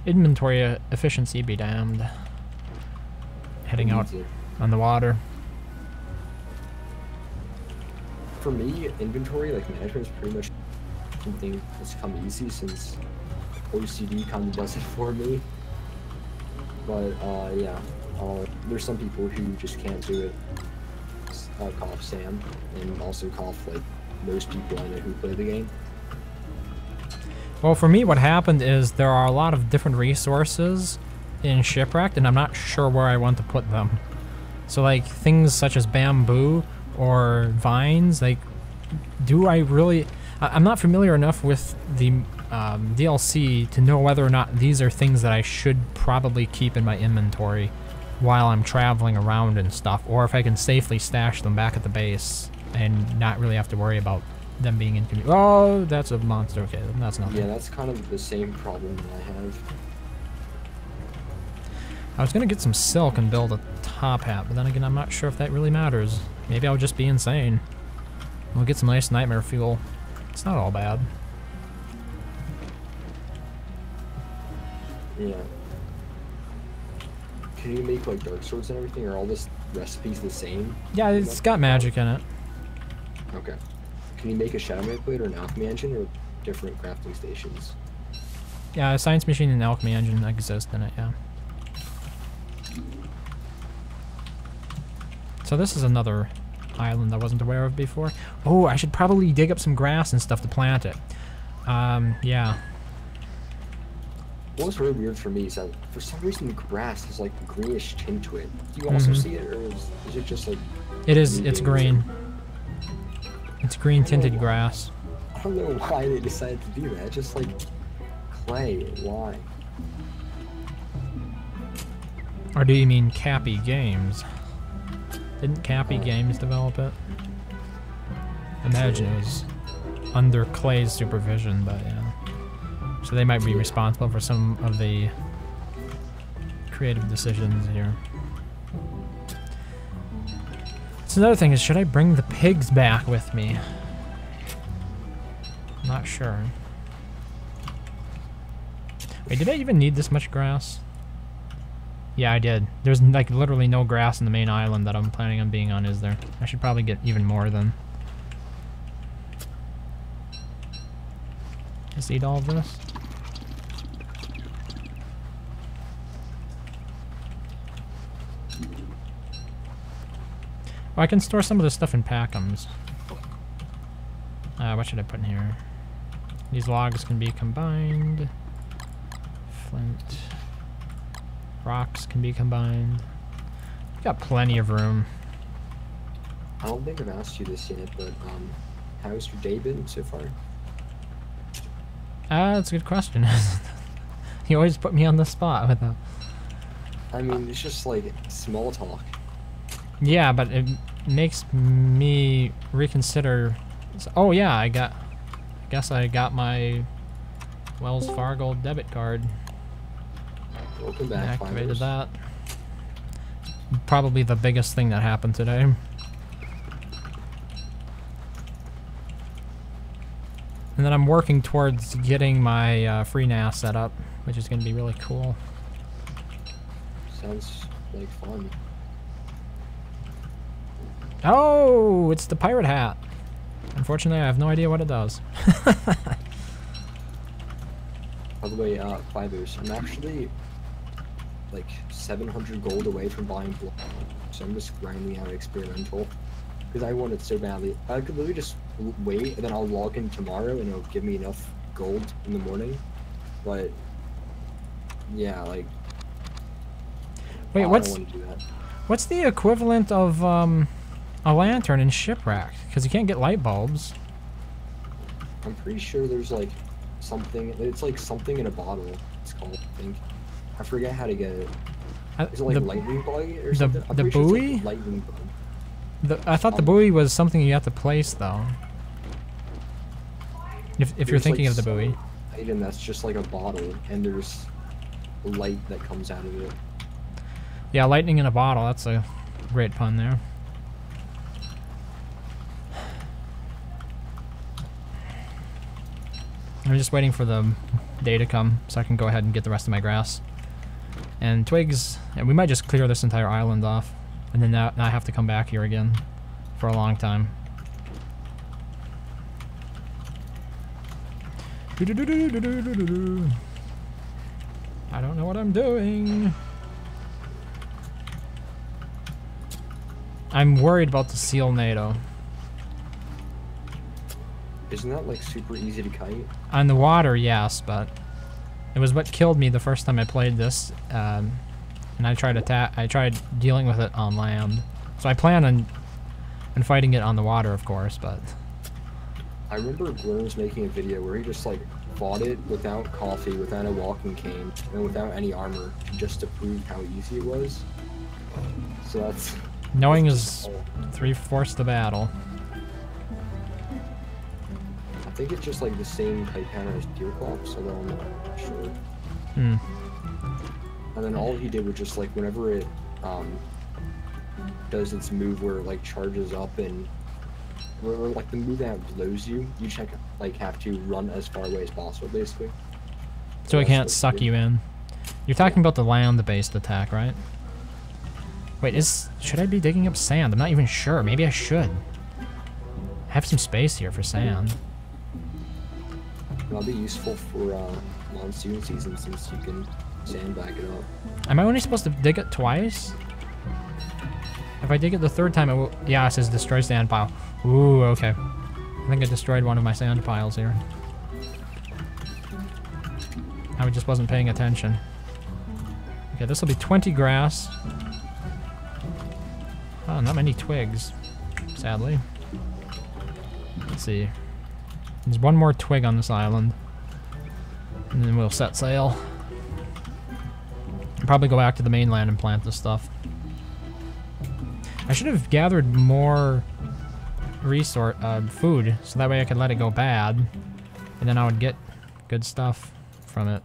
Inventory efficiency be damned. Heading out on the water. For me, inventory, like management, is pretty much something that's come easy since OCD kind of does it for me. But yeah, there's some people who just can't do it. Cough Sam, and also cough like most people I know who play the game. Well, for me, what happened is there are a lot of different resources in Shipwrecked, and I'm not sure where I want to put them. So, like, things such as bamboo or vines, like, do I really... I'm not familiar enough with the DLC to know whether or not these are things that I should probably keep in my inventory while I'm traveling around and stuff, or if I can safely stash them back at the base and not really have to worry about them being inconvenient. Oh, that's a monster. Okay, that's nothing. Yeah, that's kind of the same problem that I have. I was gonna get some silk and build a top hat, but then again, I'm not sure if that really matters. Maybe I'll just be insane. We'll get some nice nightmare fuel. It's not all bad. Yeah. Can you make like dark swords and everything? Are all this recipes the same? Yeah, it's got magic in it. Okay. Can you make a shadow blade or an alchemy engine or different crafting stations? Yeah, a science machine and alchemy engine exist in it, yeah. So this is another island I wasn't aware of before. Oh, I should probably dig up some grass and stuff to plant it. Yeah. What was really weird for me is that for some reason the grass has like a greenish tint to it. Do you also see it, or is it just like... It is, it's green. It's green tinted grass. I don't know why they decided to do that. It's just like clay. Why? Or do you mean Cappy Games? Didn't Cappy Games develop it? Imagine it was under Clay's supervision, but yeah. So they might be responsible for some of the creative decisions here. So another thing is, should I bring the pigs back with me? Not sure. Wait, did I even need this much grass? Yeah, I did. There's like literally no grass in the main island that I'm planning on being on, is there? I should probably get even more then. Just eat all of this. Oh, I can store some of this stuff in Packums. What should I put in here? These logs can be combined. Flint. Rocks can be combined. We've got plenty of room. I don't think I've asked you this yet, but how's your day been so far? That's a good question. You always put me on the spot with that. I mean, it's just like small talk. Yeah, but it makes me reconsider. Oh yeah, I guess I got my Wells Fargo debit card. Welcome back, Activated finders. that. Probably the biggest thing that happened today. And then I'm working towards getting my free NAS set up, which is going to be really cool. Sounds like fun. Oh, it's the pirate hat. Unfortunately, I have no idea what it does. By the way, Fivers, I'm actually like 700 gold away from buying block, so I'm just grinding out experimental because I want it so badly. I could literally just wait and then I'll log in tomorrow and it'll give me enough gold in the morning. But yeah, like Wait, I what's don't want to do that. what's the equivalent of a lantern in Shipwrecked? Because you can't get light bulbs. I'm pretty sure there's like something. It's like something in a bottle. It's called, I think. I forget how to get it. Is it like lightning bug or something? I'm the pretty sure it's, buoy? like, lightning bug. I thought the buoy was something you have to place though. If you're There's, thinking like, of the buoy. some item that's just like a bottle, and there's light that comes out of it. Yeah, lightning in a bottle. That's a great pun there. I'm just waiting for the day to come so I can go ahead and get the rest of my grass. And twigs, and we might just clear this entire island off. And then now I have to come back here again for a long time. I don't know what I'm doing. I'm worried about the seal NATO. Isn't that like super easy to kite? On the water, yes, but it was what killed me the first time I played this, and I tried dealing with it on land. So I plan on fighting it on the water, of course, but I remember Worms making a video where he just like fought it without coffee, without a walking cane, and without any armor, just to prove how easy it was. So that's knowing is 3/4 the battle. I think it's just like the same kite pattern as Deerclops, although I'm not sure. Hmm. And then all he did was just like whenever it does its move where it like charges up and or like the move that blows you, you check like have to run as far away as possible basically. So it That's can't what suck did. you in. You're talking about the land-based attack, right? Wait, should I be digging up sand? I'm not even sure. Maybe I should. I have some space here for sand. That'll be useful for monsoon season since you can sandbag it up. Am I only supposed to dig it twice? If I dig it the third time, it will. Yeah, it says destroy sand pile. Ooh, okay. I think I destroyed one of my sand piles here. I just wasn't paying attention. Okay, this will be 20 grass. Oh, not many twigs, sadly. Let's see. There's one more twig on this island. And then we'll set sail. And probably go back to the mainland and plant this stuff. I should have gathered more food, so that way I could let it go bad. And then I would get good stuff from it.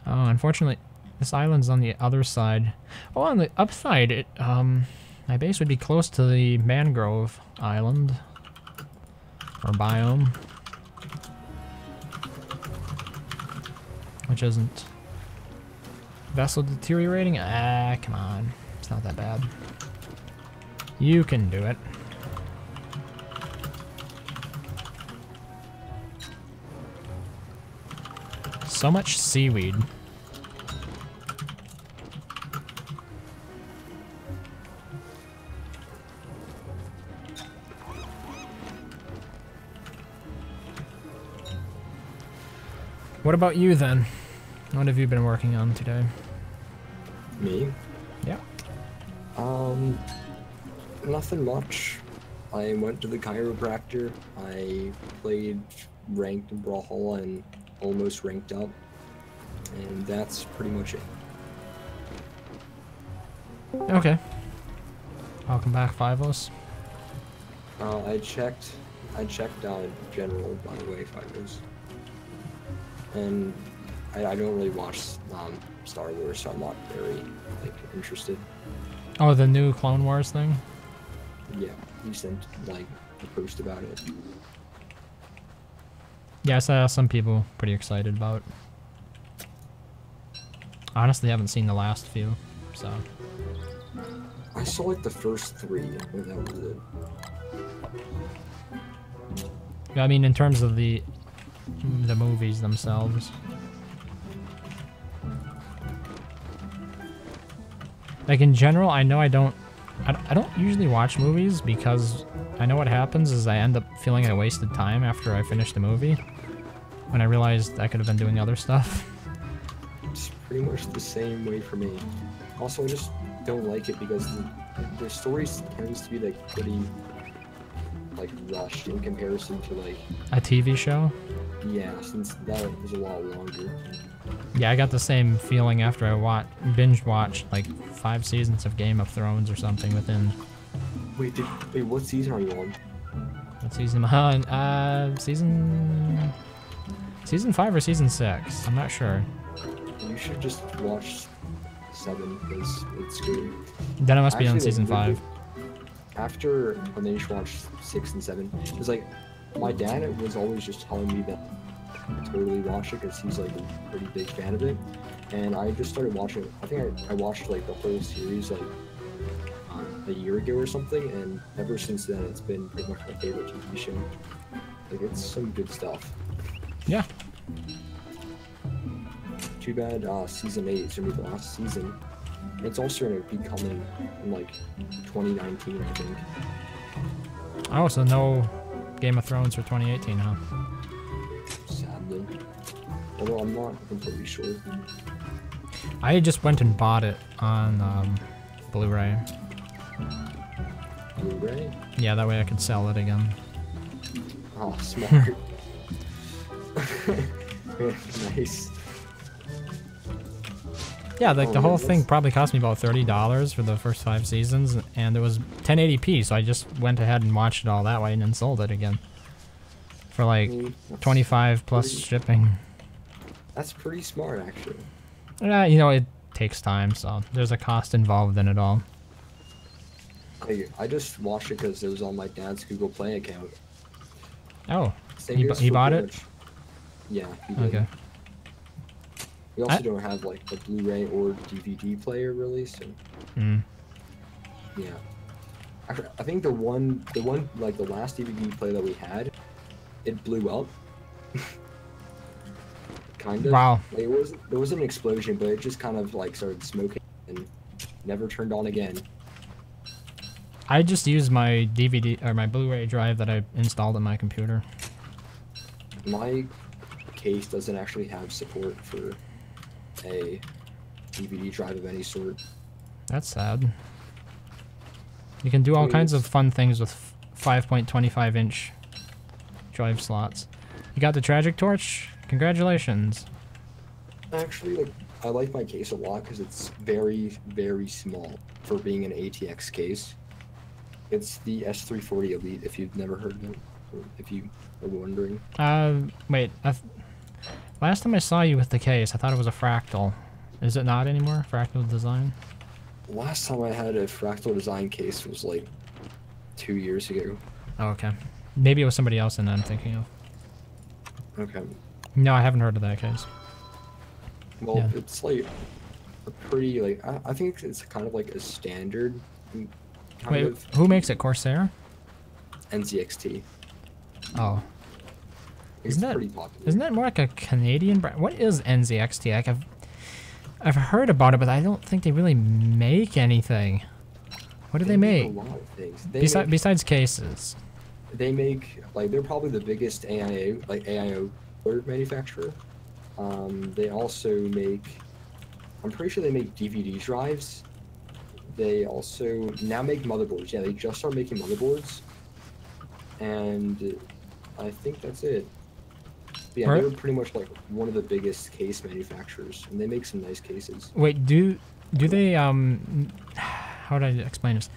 Oh, unfortunately, this island's on the other side. Oh, on the upside, my base would be close to the mangrove island. Or biome. Which isn't. Vessel deteriorating? Ah, come on. It's not that bad. You can do it. So much seaweed. What about you then? What have you been working on today? Me? Yeah. Nothing much. I went to the chiropractor. I played ranked in Brawlhalla and almost ranked up. And that's pretty much it. Okay. Welcome back, Fivos. I checked general, by the way, Fivos. And I don't really watch Star Wars, so I'm not very like interested. Oh, the new Clone Wars thing? Yeah, he sent like a post about it. Yeah, I saw some people pretty excited about it. Honestly, I haven't seen the last few, so. I saw like the first 3, and that was it. Yeah, I mean, in terms of the movies themselves. Like in general, I know I don't usually watch movies because I know what happens is I end up feeling I wasted time after I finish the movie when I realized I could have been doing other stuff. It's pretty much the same way for me. Also, I just don't like it because the stories tends to be like pretty like rushed in comparison to like A TV show? yeah, since that was a lot longer. Yeah, I got the same feeling after I binge watched like 5 seasons of Game of Thrones or something within. Wait, what season are you on? What season? Season 5 or season 6? I'm not sure. You should just watch 7 because it's good. Then it must be on Actually, season 5. After when they watched 6 and 7, it's like my dad was always just telling me that I totally watch it because he's like a pretty big fan of it, and I just started watching it. I think I watched like the whole series like a year ago or something, and ever since then it's been pretty much my favorite TV show. Like it's some good stuff. Yeah. Too bad season 8 is gonna be the last season. It's also gonna be coming in like 2019, I think. Oh, so no Game of Thrones for 2018, huh? Sadly. Although I'm not completely sure. I just went and bought it on Blu-ray. Blu-ray? Yeah, that way I could sell it again. Oh, smart. Nice. Yeah, like the Oh, whole yeah, thing that's- probably cost me about $30 for the first 5 seasons, and it was 1080p, so I just went ahead and watched it all that way and then sold it again. For like That's 25 plus pretty- shipping. That's pretty smart, actually. You know, it takes time, so there's a cost involved in it all. I just watched it because it was on my dad's Google Play account. Oh, Same he goes he for bought pretty it? much- Yeah, he did. Okay. We also I- don't have like a Blu-ray or DVD player really, so Hmm. yeah. Actually, I think the one like the last DVD player that we had, it blew up. Kind of. Wow. Like, there wasn't an explosion, but it just kind of like started smoking and never turned on again. I just used my DVD or my Blu-ray drive that I installed on my computer. My case doesn't actually have support for a DVD drive of any sort. That's sad. You can do all kinds of fun things with 5.25-inch drive slots. You got the Tragic Torch? Congratulations. Actually, like I like my case a lot because it's very, very small for being an ATX case. It's the S340 Elite. If you've never heard of it, or if you are wondering. Wait. Last time I saw you with the case, I thought it was a Fractal. Is it not anymore? Fractal design? Last time I had a Fractal design case was like 2 years ago. Oh, okay. Maybe it was somebody else and I'm thinking of. Okay. No, I haven't heard of that case. Well, Yeah. it's like a pretty like I think it's kind of like a standard kind Wait, of who makes it? Corsair? NZXT. Oh. It's pretty popular. Isn't that more like a Canadian brand? What is NZXT? Like I've heard about it, but I don't think they really make anything. What do they make? A lot of things. Besides cases. They make like they're probably the biggest AIO manufacturer. They also make. I'm pretty sure they make DVD drives. They also now make motherboards. Yeah, they just started making motherboards. and I think that's it. Yeah, Alright. they're pretty much like one of the biggest case manufacturers, and they make some nice cases. Wait, do they how would I explain this?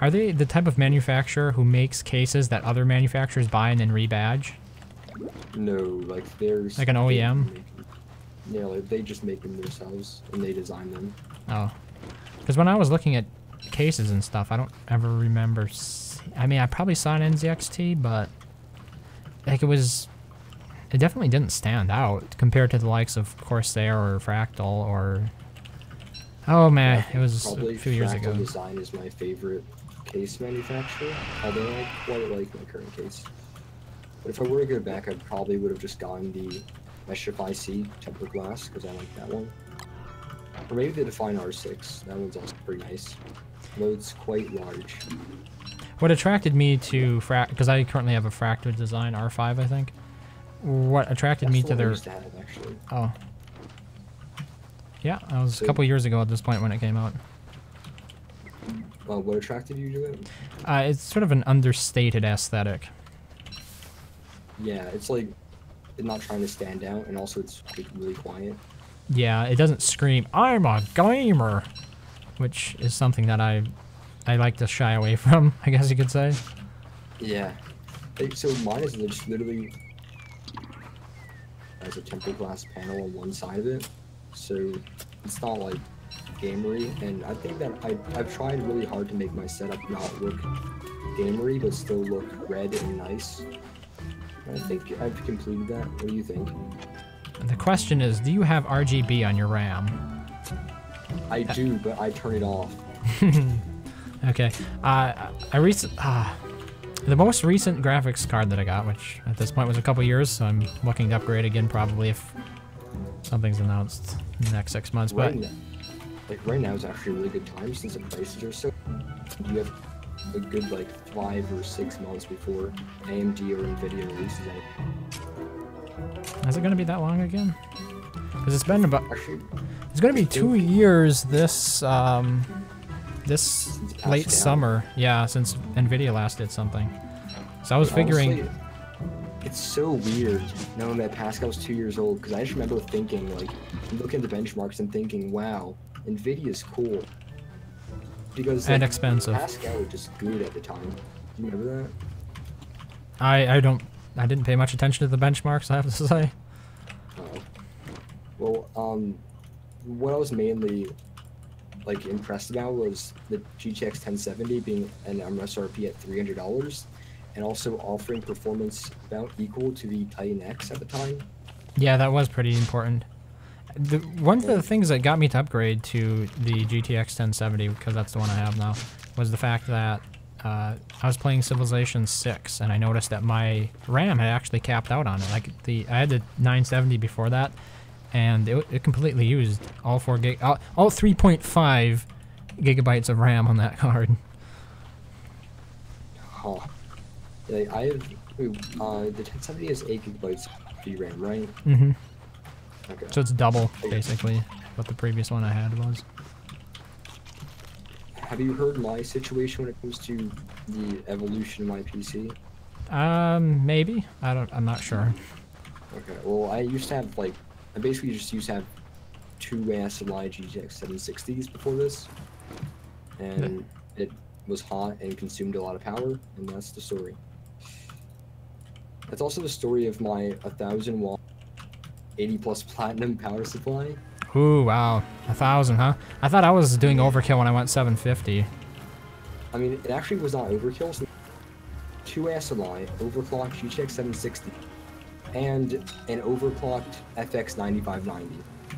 Are they the type of manufacturer who makes cases that other manufacturers buy and then rebadge? No, like there's Like an OEM? Yeah, like they just make them themselves and they design them. Oh, because when I was looking at cases and stuff, I don't ever remember. I mean, I probably saw an NZXT, but like it definitely didn't stand out compared to the likes of Corsair or Fractal or. Oh man, it was Probably a few years Fractal ago. Design is my favorite case manufacturer, although I quite like my current case. But if I were to go back, I probably would have just gotten the Meshify C tempered glass because I like that one. Or maybe the Define R6. That one's also pretty nice. Though it's quite large. What attracted me to because I currently have a Fractal Design R5, I think. What attracted That's me the to one I their used to have, actually. oh. Yeah, that was a So- couple years ago at this point when it came out. What attracted you to it? It's sort of an understated aesthetic. Yeah, it's like it's not trying to stand out, and also it's like, really quiet. Yeah, it doesn't scream, "I'm a gamer," which is something that I like to shy away from, I guess you could say. Yeah. So mine is just literally has a tempered glass panel on one side of it, so it's not like gamery. And I think that I've tried really hard to make my setup not look gamery, but still look red and nice. And I think I've completed that. What do you think? The question is, do you have RGB on your RAM? I do, but I turn it off. Okay. The most recent graphics card that I got, which at this point was a couple years, so I'm looking to upgrade again probably if something's announced in the next 6 months. But Right now is actually a really good time since the prices are so. You have a good like 5 or 6 months before AMD or Nvidia releases it. is it going to be that long again? Because it's been about. Actually, It's going to be 2 years this Since late Pascal. summer. Yeah, since Nvidia last did something. So I was figuring. Honestly, it's so weird knowing that Pascal's 2 years old, because I just remember thinking, like, looking at the benchmarks and thinking, wow, Nvidia's cool. Because And like, expensive. Pascal was just good at the time. Do you remember that? I didn't pay much attention to the benchmarks, I have to say. Well, what I was mainly like impressed about was the GTX 1070 being an MSRP at $300, and also offering performance about equal to the Titan X at the time. Yeah, that was pretty important. One of the things that got me to upgrade to the GTX 1070, because that's the one I have now, was the fact that I was playing Civilization 6, and I noticed that my RAM had actually capped out on it. Like I had the 970 before that, and it completely used all 3.5 gigabytes of RAM on that card. Huh. Yeah, I have the 1070 has 8 gigabytes VRAM, right? Mm-hmm. Okay. So it's double, basically, what the previous one I had was. Have you heard my situation when it comes to the evolution of my PC? Maybe. I'm not sure. Okay. Well, I used to have like, I basically just used to have 2 ASMI GTX 760s before this, and it was hot and consumed a lot of power, and that's the story. That's also the story of my 1000 watt 80+ platinum power supply. Ooh, wow. 1,000, huh? I thought I was doing overkill when I went 750. I mean, it actually was not overkill. So 2 ASMI, overclocked GTX 760, and an overclocked FX 9590.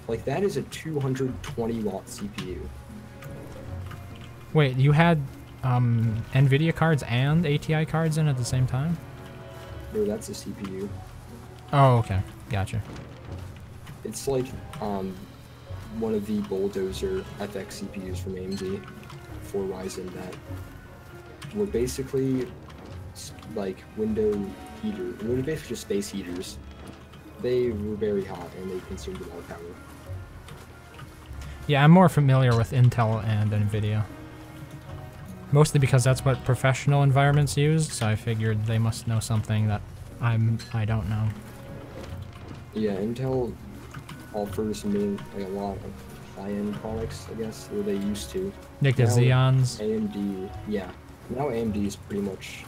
Like, that is a 220 watt CPU. Wait, you had NVIDIA cards and ATI cards in at the same time? No, that's a CPU. Oh, okay. Gotcha. It's like one of the Bulldozer FX CPUs from AMD for Ryzen that were basically like window heater. They were basically just space heaters. They were very hot and they consumed a lot of power. Yeah, I'm more familiar with Intel and NVIDIA. Mostly because that's what professional environments use, so I figured they must know something that I don't know. Yeah, Intel offers me like a lot of high-end products, I guess, or they used to. Like the Now Xeons. AMD, yeah. Now AMD is pretty much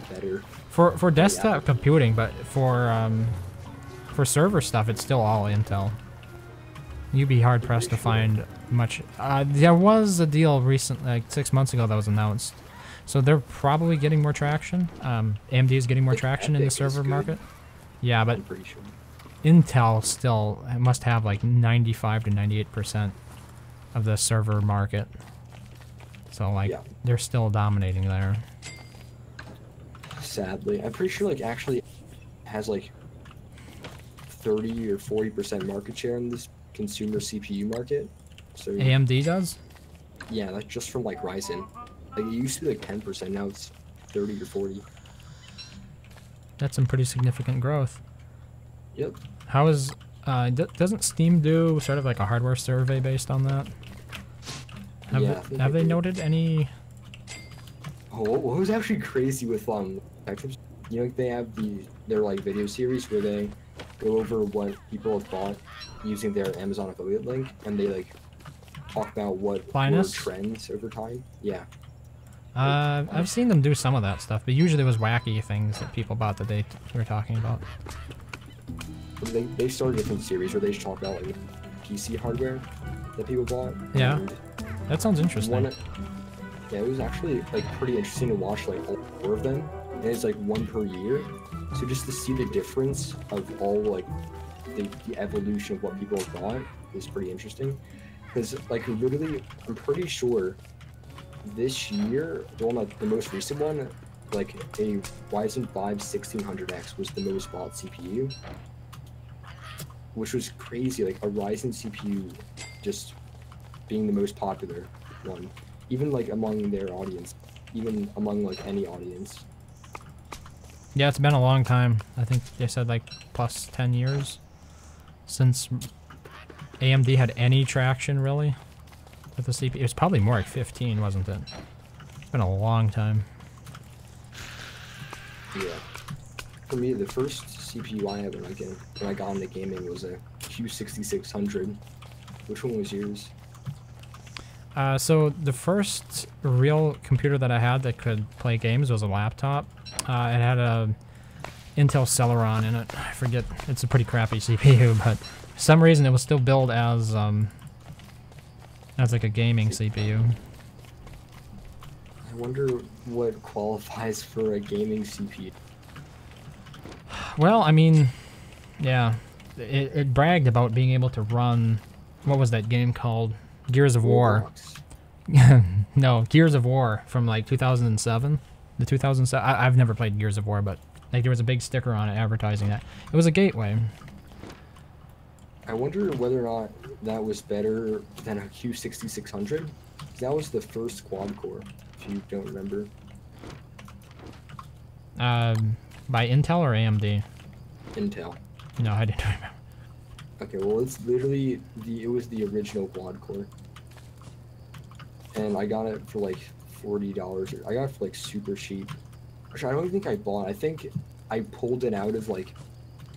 better. For desktop computing, but for server stuff, it's still all Intel. You'd be hard pressed to find much. There was a deal recent, like 6 months ago, that was announced. So they're probably getting more traction. AMD is getting more traction in the server market. Yeah, but I'm pretty sure. Intel still must have like 95 to 98% of the server market. So like they're still dominating there. Sadly, I'm pretty sure like actually has like 30 or 40% market share in this consumer CPU market. So AMD does? Yeah, like just from like Ryzen. Like it used to be like 10%, now it's 30 or 40. That's some pretty significant growth. Yep. How is doesn't Steam do sort of like a hardware survey based on that? Have they noted any? Oh, what was actually crazy with Spectrum? You know, like they have their like video series where they go over what people have bought using their Amazon affiliate link, and they like talk about what were trends over time. Yeah. I've seen them do some of that stuff, but usually it was wacky things that people bought that they were talking about. They started a different series where they just talk about like PC hardware that people bought. Yeah, that sounds interesting. Yeah, it was actually like pretty interesting to watch like all 4 of them, and it's like 1 per year. So just to see the difference of all like the evolution of what people have bought is pretty interesting. Because like literally, I'm pretty sure this year, the most recent one, like a Ryzen 5 1600X was the most bought CPU, which was crazy. Like a Ryzen CPU just being the most popular one, even like among their audience, even among like any audience. Yeah, it's been a long time. I think they said like plus 10 years since AMD had any traction really with the CPU. It was probably more like 15, wasn't it? It's been a long time. Yeah. For me, the first CPU I had when I got into gaming was a Q6600. Which one was yours? So the first real computer that I had that could play games was a laptop. It had a Intel Celeron in it. I forget, it's a pretty crappy CPU, but for some reason it was still billed as like a gaming CPU. I wonder what qualifies for a gaming CPU. Well, I mean, yeah, it bragged about being able to run, what was that game called? Gears of War. No, Gears of War from like 2007. The 2007. I've never played Gears of War, but like there was a big sticker on it advertising that. It was a gateway. I wonder whether or not that was better than a Q6600. That was the first quad core, if you don't remember. By Intel or AMD? Intel. No, I didn't remember. Okay, well it's literally it was the original quad core. And I got it for like $40. I got it for like super cheap. Which I don't even think I bought. I think I pulled it out of like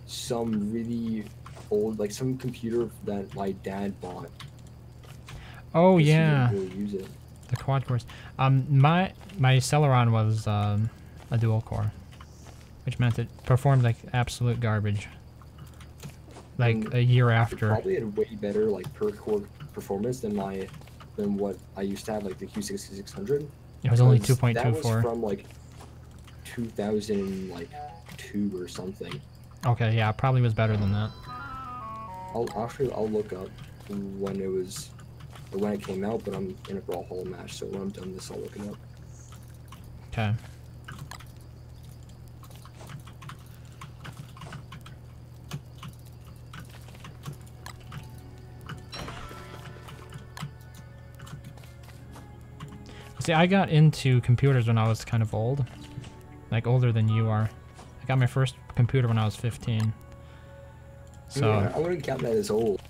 some really old, like some computer that my dad bought. Oh yeah. He didn't really use it. The quad cores. My Celeron was a dual core, which meant it performed like absolute garbage. Like a year after. It probably had way better like per core performance than what I used to have, like the Q6600. It was only 2.24. That was from like 2002 or something. Okay, yeah, it probably was better than that. I'll look up when it came out, but I'm in a Brawlhalla match, so when I'm done this, I'll look it up. Okay. See, I got into computers when I was kind of old. Like, older than you are. I got my first computer when I was 15. So... Yeah, I wouldn't count that as old.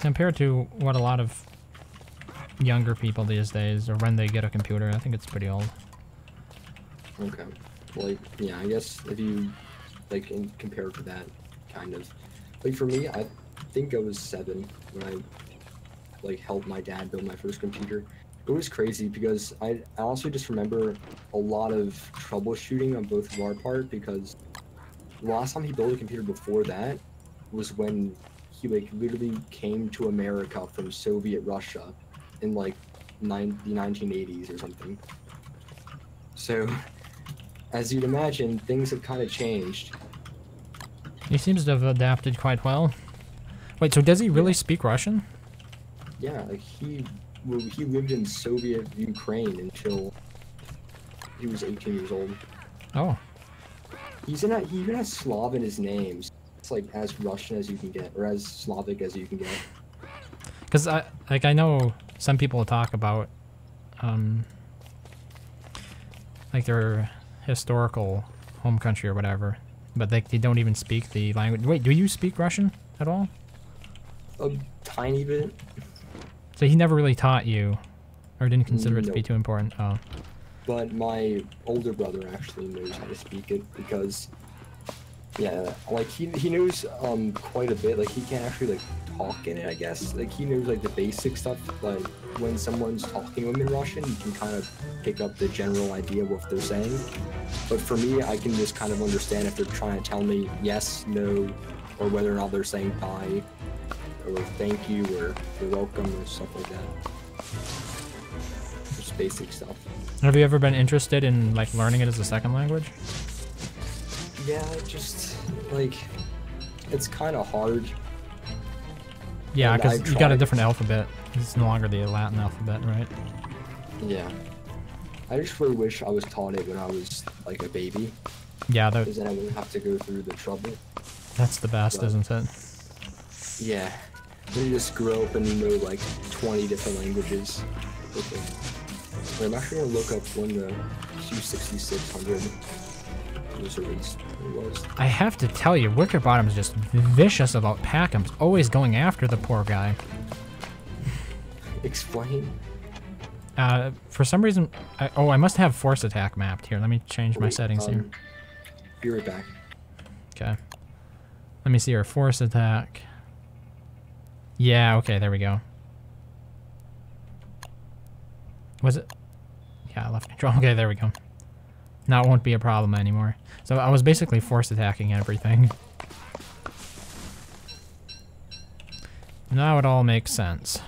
compared to what a lot of younger people these days, or when they get a computer, I think it's pretty old. Okay. Like, yeah, I guess if you, like, compare to that, kind of. Like, for me, I think I was 7 when I, like, helped my dad build my first computer. It was crazy because I also just remember a lot of troubleshooting on both of our part, because the last time he built a computer before that was when he, like, literally came to America from Soviet Russia in, like, the 1980s or something. So, as you'd imagine, things have kind of changed. He seems to have adapted quite well. Wait, so does he really speak Russian? Yeah, like, he lived in Soviet Ukraine until he was 18 years old. Oh. He even has Slav in his name. It's like as Russian as you can get, or as Slavic as you can get. Because I know some people talk about like their historical home country or whatever, but they don't even speak the language. Wait, do you speak Russian at all? A tiny bit. So he never really taught you, or didn't consider it to be Nope. too important. Oh. But my older brother actually knows how to speak it, because, yeah, like, he knows quite a bit. Like, he can't actually, like, talk in it, I guess. Like, he knows, like, the basic stuff. Like, when someone's talking to him in Russian, you can kind of pick up the general idea of what they're saying. But for me, I can just kind of understand if they're trying to tell me yes, no, or whether or not they're saying bye, or thank you, or you're welcome, or stuff like that. Just basic stuff. Have you ever been interested in like learning it as a second language? Yeah, just, like, it's kind of hard. Yeah, And because I've you got a tried. different alphabet. It's no longer the Latin alphabet, right? Yeah. I just really wish I was taught it when I was, like, a baby, Yeah, because then I wouldn't have to go through the trouble. that's the best, But- isn't it? Yeah. Then you just grow up and you know, like, 20 different languages. Okay. Wait, I'm actually gonna look up when the Q6600 was released. It was. I have to tell you, Wickerbottom's just vicious about Packham's, always going after the poor guy. Explain. For some reason, I must have force attack mapped here. Let me change my Wait, settings here. Be right back. Okay. Let me see here. Force attack. Yeah, okay, there we go. Was it? Yeah, left control. Okay, there we go. Now it won't be a problem anymore. So I was basically force attacking everything. Now it all makes sense.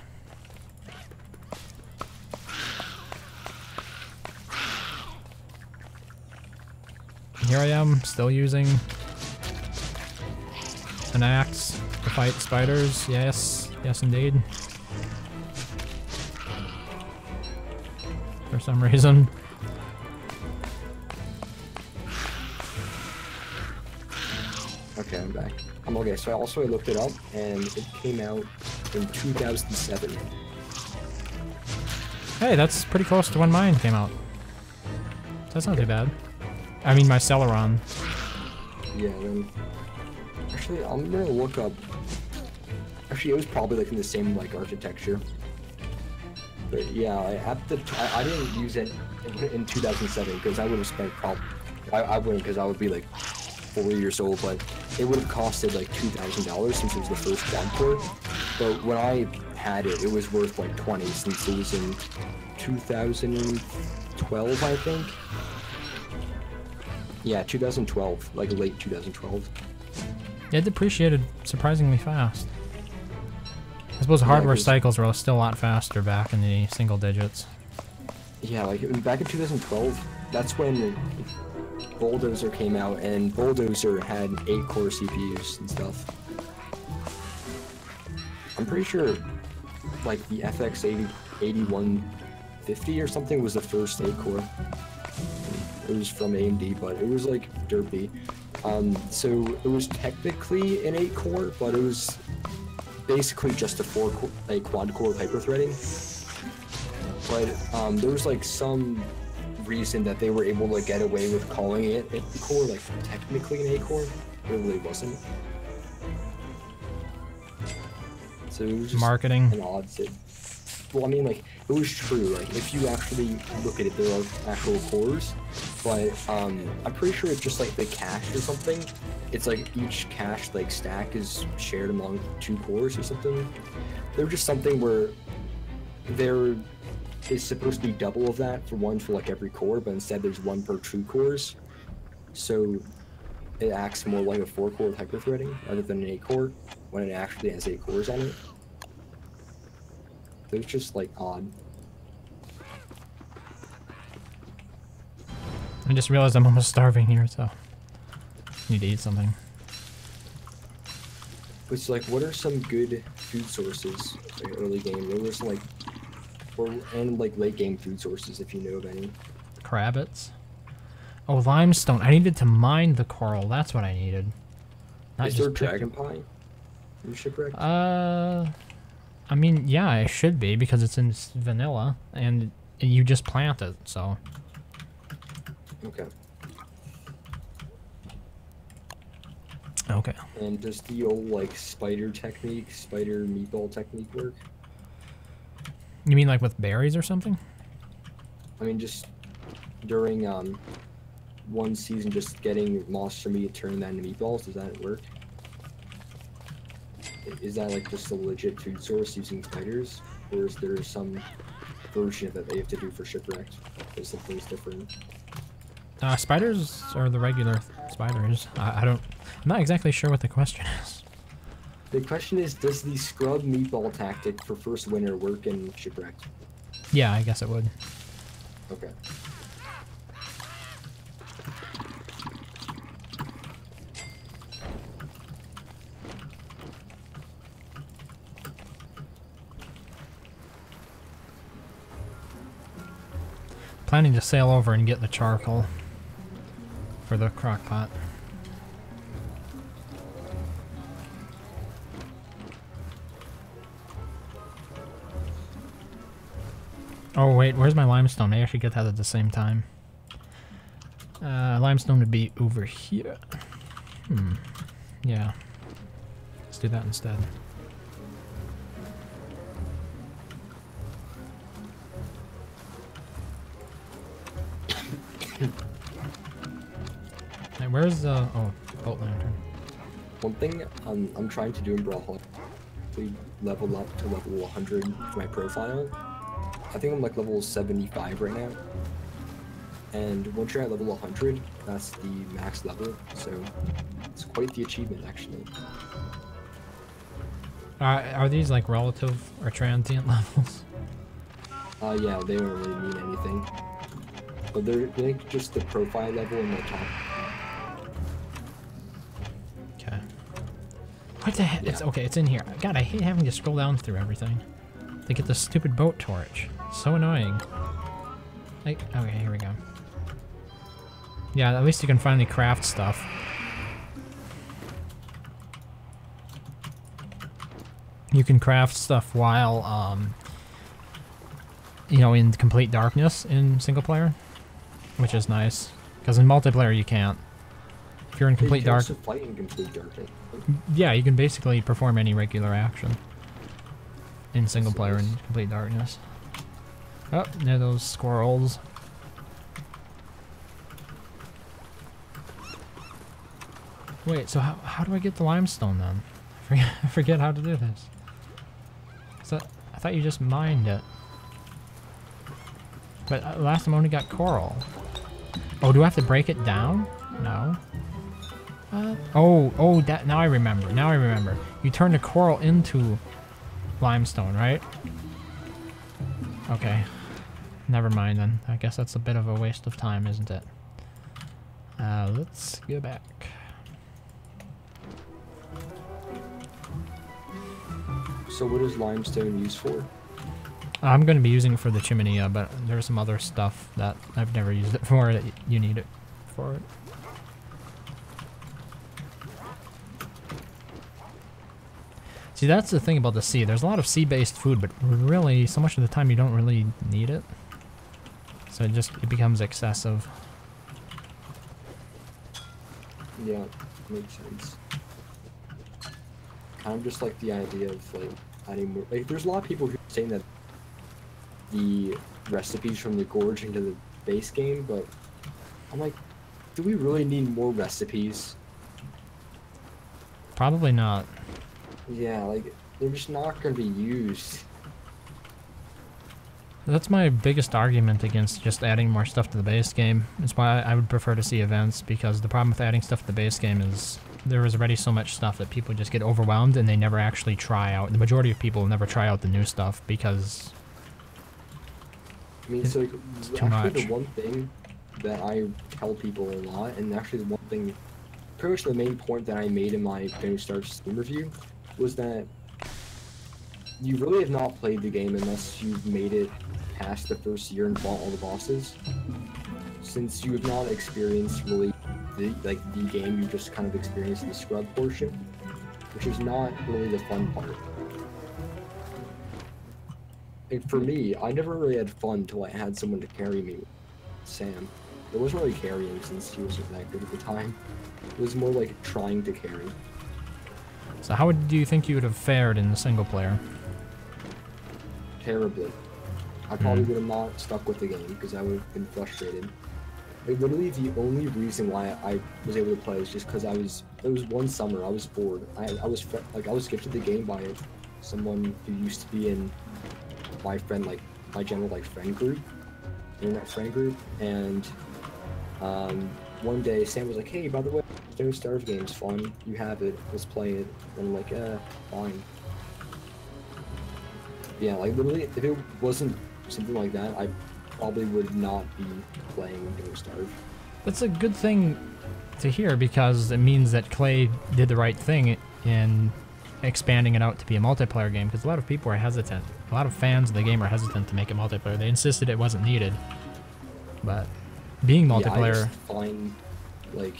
Here I am, still using an axe to fight spiders. Yes, yes indeed. For some reason. Okay, I'm back. I'm okay, so I looked it up, and it came out in 2007. Hey, that's pretty close to when mine came out. That's not too bad. I mean, my Celeron. Yeah, then... Actually, I'm gonna look up... Actually, it was probably, like, in the same, like, architecture. But, yeah, I didn't use it in 2007, because I would have spent I wouldn't, because I would be, like, 4 years old, but it would have costed, like, $2,000 since it was the first quad port. But when I had it, it was worth, like, 20, since it was in 2012, I think. Yeah, 2012, like late 2012. It depreciated surprisingly fast. I suppose hardware 'cause- cycles were still a lot faster back in the single digits. Yeah, like back in 2012, that's when Bulldozer came out, and Bulldozer had 8-core CPUs and stuff. I'm pretty sure, like the FX 8150 or something was the first 8-core. It was from AMD, but it was like derpy. So it was technically an 8-core, but it was basically just a quad-core hyper-threading. But there was like some reason that they were able to get away with calling it an 8-core, like technically an 8-core. It really wasn't. So it was just Marketing. an odd sit. Well, I mean, like, it was true. Like, if you actually look at it, there are actual cores. But I'm pretty sure it's just like the cache or something. It's like each cache like stack is shared among 2 cores or something. They're just something where there is supposed to be double of that for like every core, but instead there's 1 per 2 cores. So it acts more like a 4-core with hyperthreading rather than an 8-core when it actually has 8 cores on it. So it's just like odd. I just realized I'm almost starving here, so need to eat something. It's like, what are some good food sources like early game? What are some like, and like late game food sources if you know of any? Crabbits. Oh, limestone. I needed to mine the coral. That's what I needed. Not Is just there pick- dragon pie in Shipwrecked? I mean, yeah, it should be because it's in vanilla and you just plant it, so. Okay. Okay. And does the old like spider meatball technique work? You mean like with berries or something? I mean, just during one season, just getting monster meat, turning that into meatballs. Does that work? Is that like just a legit food source using spiders, or is there some version that they have to do for Shipwrecked? Is something's different? Spiders are the regular spiders. I'm not exactly sure what the question is. The question is, does the scrub meatball tactic for first winter work in Shipwrecked? Yeah, I guess it would. Okay. Planning to sail over and get the charcoal for the crock pot. Oh wait, where's my limestone? I actually get that at the same time. Limestone would be over here. Yeah. Let's do that instead. Hey, where's the boat lantern? One thing I'm trying to do in Brawlhalla, we leveled up to level 100 for my profile. I think I'm like level 75 right now. And once you're at level 100, that's the max level, so it's quite the achievement actually. Are these like relative or transient levels? Yeah, they don't really mean anything. But they're like just the profile level in the top. Okay. What the heck? Yeah. It's okay, it's in here. God, I hate having to scroll down through everything to get the stupid boat torch. So annoying. Like, okay, here we go. Yeah, at least you can finally craft stuff. You can craft stuff while, you know, in complete darkness in single player, which is nice. Because in multiplayer you can't. If you're in complete dark, You can also fight in complete darkness. yeah, you can basically perform any regular action in single player in nice. complete darkness. Oh, there are those squirrels. Wait, so how do I get the limestone then? I forget how to do this. So I thought you just mined it. But last time I only got coral. Oh, do I have to break it down? No. Oh, that, now I remember. Now I remember. You turn the coral into limestone, right? Okay. Never mind then. I guess that's a bit of a waste of time, isn't it? Let's go back. So what is limestone used for? I'm going to be using it for the chimney, but there's some other stuff that I've never used it for that you need it for. See, that's the thing about the sea. There's a lot of sea-based food, but really, so much of the time you don't really need it. So it becomes excessive. Yeah, makes sense. Kind of just like the idea of like adding more. Like, there's a lot of people who are saying that the recipes from the gorge into the base game, but I'm like, do we really need more recipes? Probably not. Yeah, like, they're just not gonna be used. That's my biggest argument against just adding more stuff to the base game. It's why I would prefer to see events, because the problem with adding stuff to the base game is there is already so much stuff that people just get overwhelmed and they never actually try out. The majority of people never try out the new stuff because I mean, so like, too actually much. the one thing that I tell people a lot, and actually the one thing, pretty much the main point that I made in my Don't Starve Steam review, was that you really have not played the game unless you've made it past the first year and fought all the bosses. Since you have not experienced really the game, you just kind of experienced the scrub portion, which is not really the fun part. And for me, I never really had fun until I had someone to carry me. Sam. It wasn't really carrying since he wasn't that good at the time. It was more like trying to carry. So how do you think you would have fared in the single player? Terribly. I probably would have not stuck with the game because I would have been frustrated. Like, literally, the only reason why I was able to play is just because it was one summer, I was bored. I was gifted the game by someone who used to be in my general friend group, internet friend group, and one day Sam was like, hey, by the way, Don't Starve game's fun, you have it, let's play it. And I'm like, fine. Yeah, like, literally, if it wasn't something like that, I probably would not be playing Don't Starve. That's a good thing to hear, because it means that Clay did the right thing in expanding it out to be a multiplayer game, because a lot of people are hesitant. A lot of fans of the game are hesitant to make it multiplayer. They insisted it wasn't needed. But being multiplayer... Yeah, I just find, like...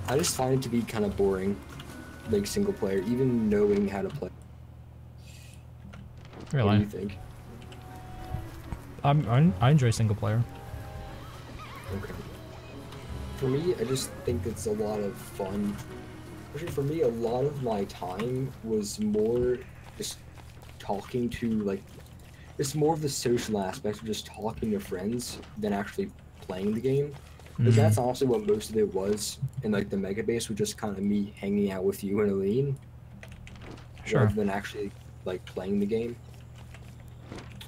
I just find it to be kind of boring, like, single player, even knowing how to play. Really? What do you think? I enjoy single player. Okay. For me, I just think it's a lot of fun. Actually, for me, a lot of my time was more just talking to, like, it's more of the social aspect of just talking to friends than actually playing the game. Because that's also what most of it was in, like, the mega base, was just kind of me hanging out with you and Aline. Sure. Rather than actually, like, playing the game.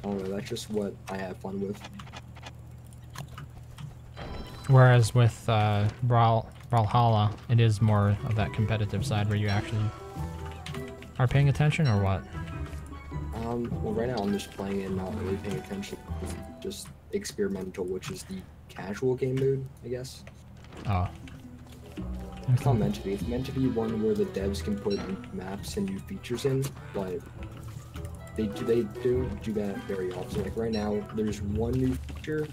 I don't know, that's just what I have fun with. Whereas with Brawlhalla, it is more of that competitive side where you actually are paying attention, or what? Well, right now I'm just playing it and not really paying attention. It's just experimental, which is the casual game mode, I guess. Oh. It's not meant to be. It's meant to be one where the devs can put new maps and new features in, but they don't do that very often. Like right now, there's one new feature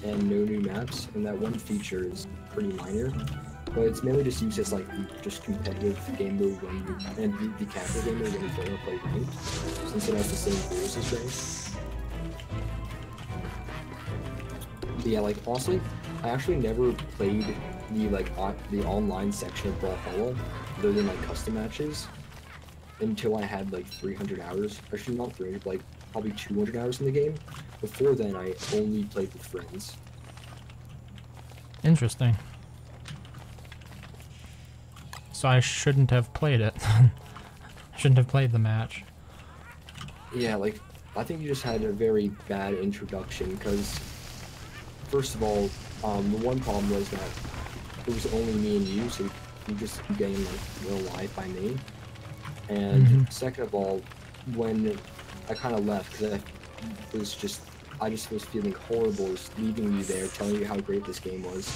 and no new maps, and that one feature is pretty minor. But it's mainly just used as like just competitive game mode when you, and the casual game mode when you don't play ranked, since it has the same rules as ranked. But yeah, like honestly, I actually never played the online section of Brawlhalla, other than like custom matches, until I had like 300 hours. Actually, not 300, like probably 200 hours in the game. Before then, I only played with friends. Interesting. So I shouldn't have played it. I shouldn't have played the match. Yeah, like, I think you just had a very bad introduction, because, first of all, the one problem was that it was only me and you, so you just getting like real live by me. And second of all, when I kind of left, because I just was feeling horrible just leaving you there, telling you how great this game was,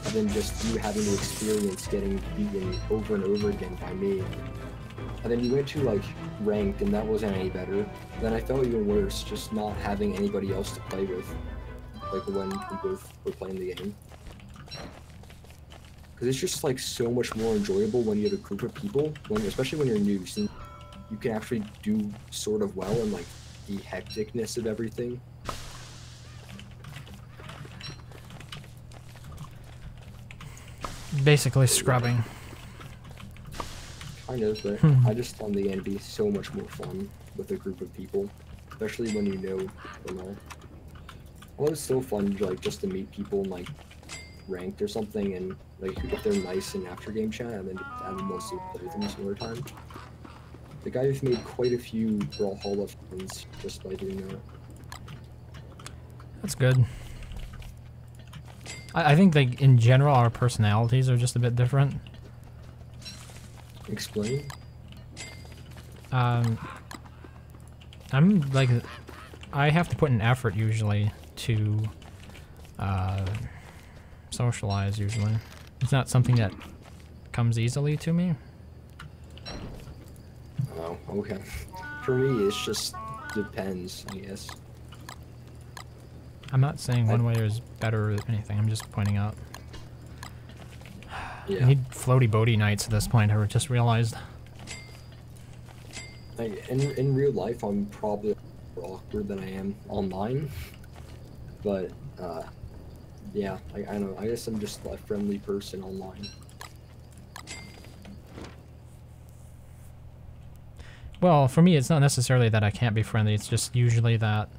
and then just you having to experience getting beaten over and over again by me. And then you went to like ranked, and that wasn't any better. Then I felt even worse, just not having anybody else to play with, like when we both were playing the game. Because it's just like so much more enjoyable when you have a group of people, especially when you're new, since you can actually do sort of well in like the hecticness of everything. Basically scrubbing. kind of, but I just found the game to be so much more fun with a group of people, especially when you know them all. Well, it's so fun, like, just to meet people in, like, ranked or something, and, like, if they're nice in after-game chat, and then I would mostly play with them some other time. Like, I've made quite a few Brawlhalla friends just by doing that. That's good. I think, like, in general, our personalities are just a bit different. Explain? I'm, like, I have to put an effort, usually, to, socialize, usually. It's not something that comes easily to me. Oh, okay. For me, it's just depends, I guess. I'm not saying one way is better or anything, I'm just pointing out. Yeah. I need floaty boaty nights at this point, I just realized. Like, in real life, I'm probably more awkward than I am online. But, yeah, I don't know. I guess I'm just a friendly person online. Well, for me, it's not necessarily that I can't be friendly, it's just usually that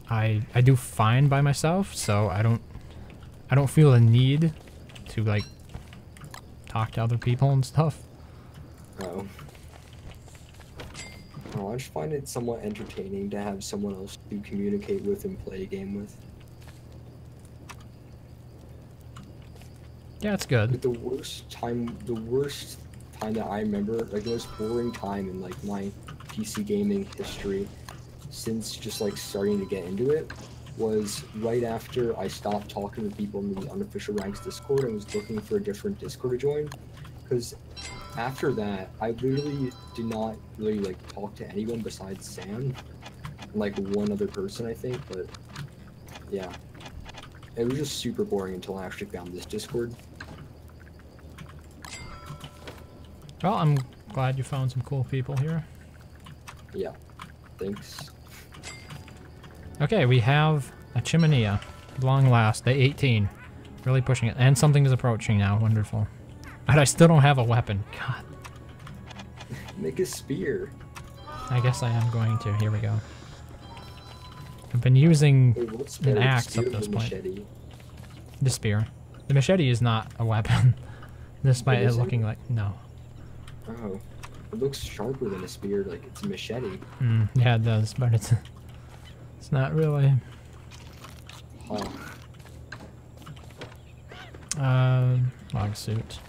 I do fine by myself, so I don't feel a need to, like, talk to other people and stuff. Oh. Oh, I just find it somewhat entertaining to have someone else to communicate with and play a game with. Yeah, it's good. Like, the worst time that I remember, like, the most boring time in, like, my PC gaming history since just, like, starting to get into it was right after I stopped talking to people in the unofficial ranks Discord and was looking for a different Discord to join. Because after that, I literally did not really, like, talk to anyone besides Sam and, like, one other person, I think, but yeah. It was just super boring until I actually found this Discord. Well, I'm glad you found some cool people here. Yeah, thanks. Okay, we have a Chimenea. Long last, day 18. Really pushing it. And something is approaching now, wonderful. But I still don't have a weapon, god. Make a spear. I guess I am going to, here we go. I've been using Wait, what's an better, axe spear up or this point. machete? The spear. The machete is not a weapon. Despite it isn't? looking like, no. Oh, it looks sharper than a spear, like it's a machete. Yeah, it does, but it's not really. Huh. Log suit.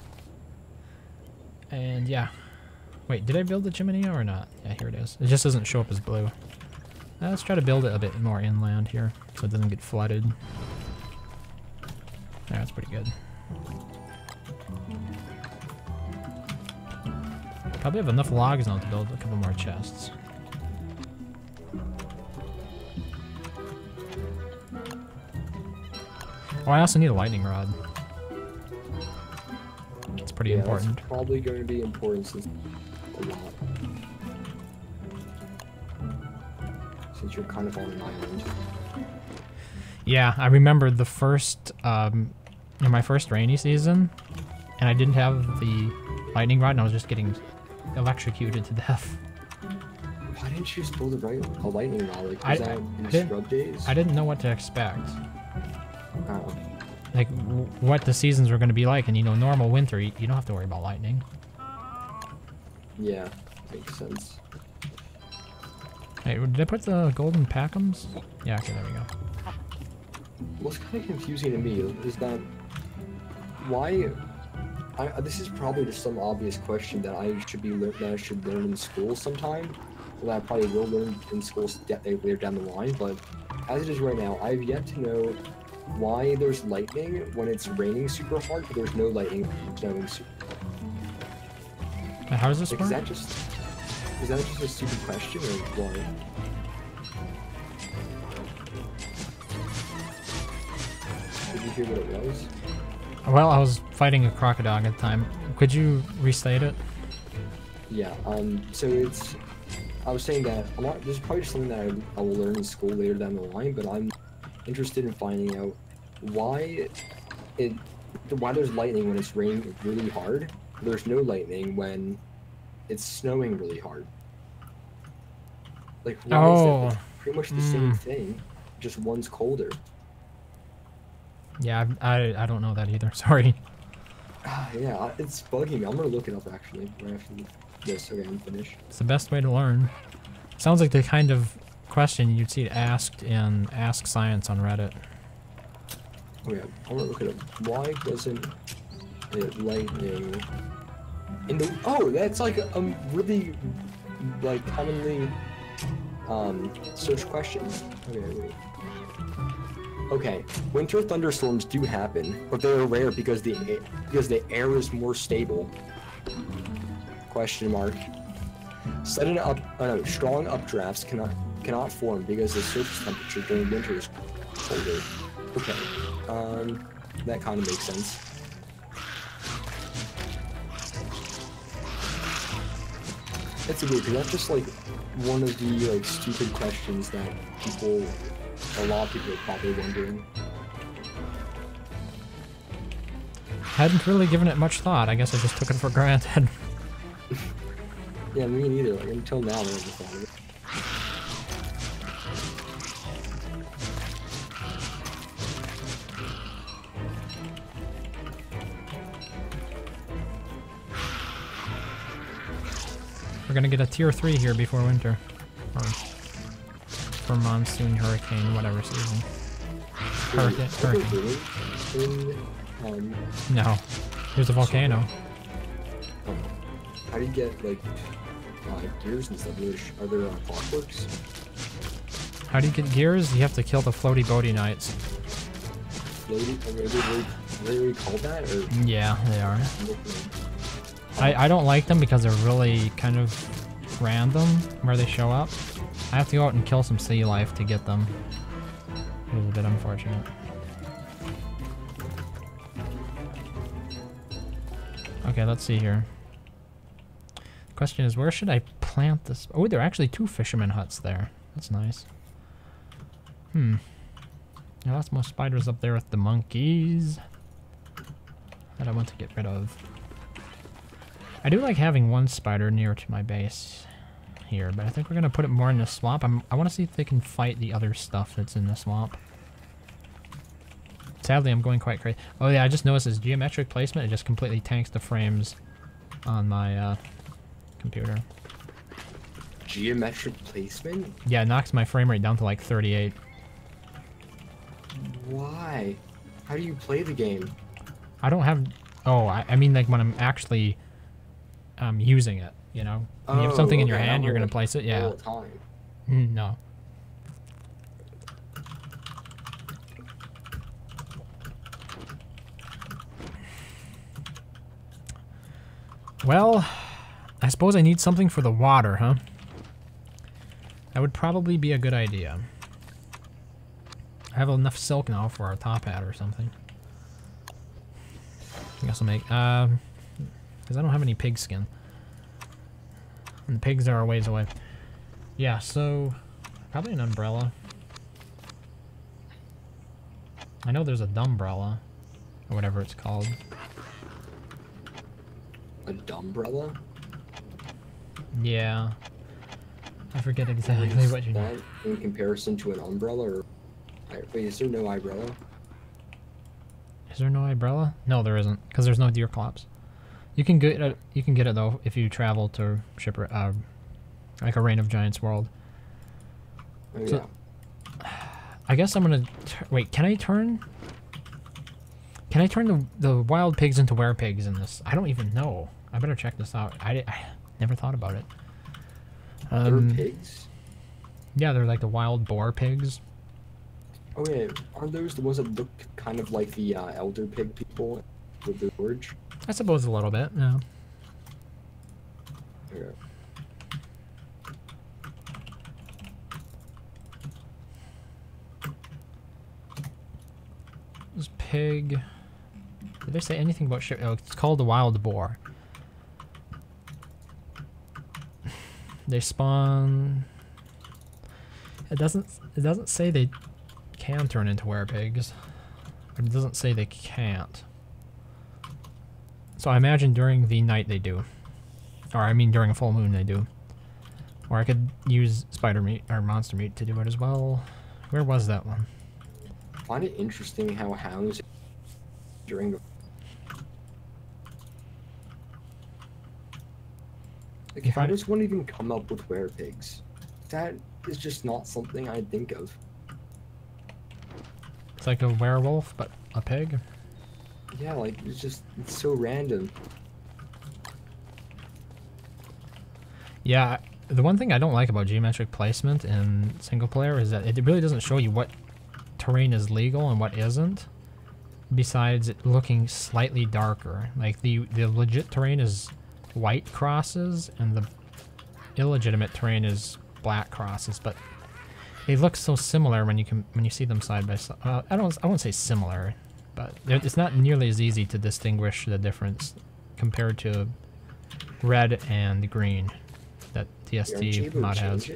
And yeah. Wait, did I build the Chimenea or not? Yeah, here it is. It just doesn't show up as blue. Let's try to build it a bit more inland here, so it doesn't get flooded. Yeah, that's pretty good. Probably have enough logs now to build a couple more chests. Oh, I also need a lightning rod. It's pretty important. That's probably going to be important since a lot. Since you're kind of on an island. Yeah, I remember the first, in my first rainy season, and I didn't have the lightning rod, and I was just getting electrocuted to death. Why didn't you just build a lightning rod? Like, was that in scrub days? I didn't know what to expect. Oh. Like, what the seasons were going to be like, and you know, normal winter, you don't have to worry about lightning. Yeah, makes sense. Hey, did I put the golden packums? Yeah, okay, there we go. What's kind of confusing to me is that why. This is probably just some obvious question that I should learn in school sometime. That I probably will learn in school later down the line. But as it is right now, I've yet to know why there's lightning when it's raining super hard, but there's no lightning when it's snowing super hard. How does this Like, work? is that just a stupid question or what? Did you hear what it was? Well, I was fighting a crocodile at the time. Could you restate it? Yeah, so it's, I was saying that, this is probably just something that I will learn in school later down the line, but I'm interested in finding out why there's lightning when it's raining really hard, but there's no lightning when it's snowing really hard. Like, why is Oh. it pretty much the same thing? Just one's colder. Yeah, I don't know that either. Sorry. Yeah, it's bugging me. I'm gonna look it up actually. Right after this. Okay, I'm finished. It's the best way to learn. Sounds like the kind of question you'd see asked in Ask Science on Reddit. Okay, I'm gonna look it up. Why doesn't it lightning in the? Oh, that's like a really like commonly searched question. Okay, wait. Okay, winter thunderstorms do happen, but they are rare because the air is more stable. Question mark. Sudden strong updrafts cannot form because the surface temperature during winter is colder. Okay, that kind of makes sense. It's weird because that's just like one of the like stupid questions that a lot of people are probably wondering. Hadn't really given it much thought. I guess I just took it for granted. Yeah, me neither. Like until now, I never thought of it. We're gonna get a tier 3 here before winter. Or for monsoon, hurricane, whatever season. Hurricane. No. There's a volcano. How do you get like gears and stuff? Are there clockworks? How do you get gears? You have to kill the floaty boaty knights. Floaty? Are they really called that? Or? Yeah, they are. I don't like them because they're really kind of random where they show up. I have to go out and kill some sea life to get them. It was a bit unfortunate. Okay, let's see here. Question is, where should I plant this? Oh, there are actually 2 fisherman huts there. That's nice. Yeah, lots more spiders up there with the monkeys that I want to get rid of. I do like having one spider near to my base here, but I think we're going to put it more in the swamp. I want to see if they can fight the other stuff that's in the swamp. Sadly, I'm going quite crazy. Oh yeah, I just noticed this geometric placement. It just completely tanks the frames on my computer. Geometric placement? Yeah, it knocks my frame rate down to like 38. Why? How do you play the game? I don't have... Oh, I mean like when I'm actually using it, you know? When you have something in your hand, you're going to place it? Yeah. All the time. No. Well, I suppose I need something for the water, huh? That would probably be a good idea. I have enough silk now for our top hat or something. I guess I'll make, because I don't have any pig skin. And the pigs are a ways away. Yeah, so, probably an umbrella. I know there's a dumbrella, or whatever it's called. A dumbrella? Yeah. I forget exactly what you that need. in comparison to an umbrella, or wait, is there no umbrella? Is there no umbrella? No, there isn't, because there's no deer clops. You can get it. You can get it though if you travel to Shipwrecked, like a Reign of Giants world. Oh, So- yeah. I guess I'm gonna wait. Can I turn? Can I turn the wild pigs into werepigs in this? I don't even know. I better check this out. I never thought about it. They're pigs? Yeah, they're like the wild boar pigs. Oh yeah, aren't those the ones that look kind of like the elder pig people with the gorge? I suppose a little bit. Yeah. Okay. This pig. Did they say anything about ship? Oh, it's called the wild boar. They spawn. It doesn't say they can turn into werepigs, but it doesn't say they can't. So I imagine during the night they do. Or I mean during a full moon they do. Or I could use spider meat or monster meat to do it as well. Where was that one? I find it interesting how hounds during the like, how does one even come up with werepigs? That is just not something I think of. It's like a werewolf, but a pig. Yeah, like it's so random. Yeah, the one thing I don't like about geometric placement in single player is that it really doesn't show you what terrain is legal and what isn't, besides it looking slightly darker. Like the legit terrain is white crosses and the illegitimate terrain is black crosses, but they look so similar when you see them side by side. I won't say similar, but it's not nearly as easy to distinguish the difference compared to red and green that TST mod has.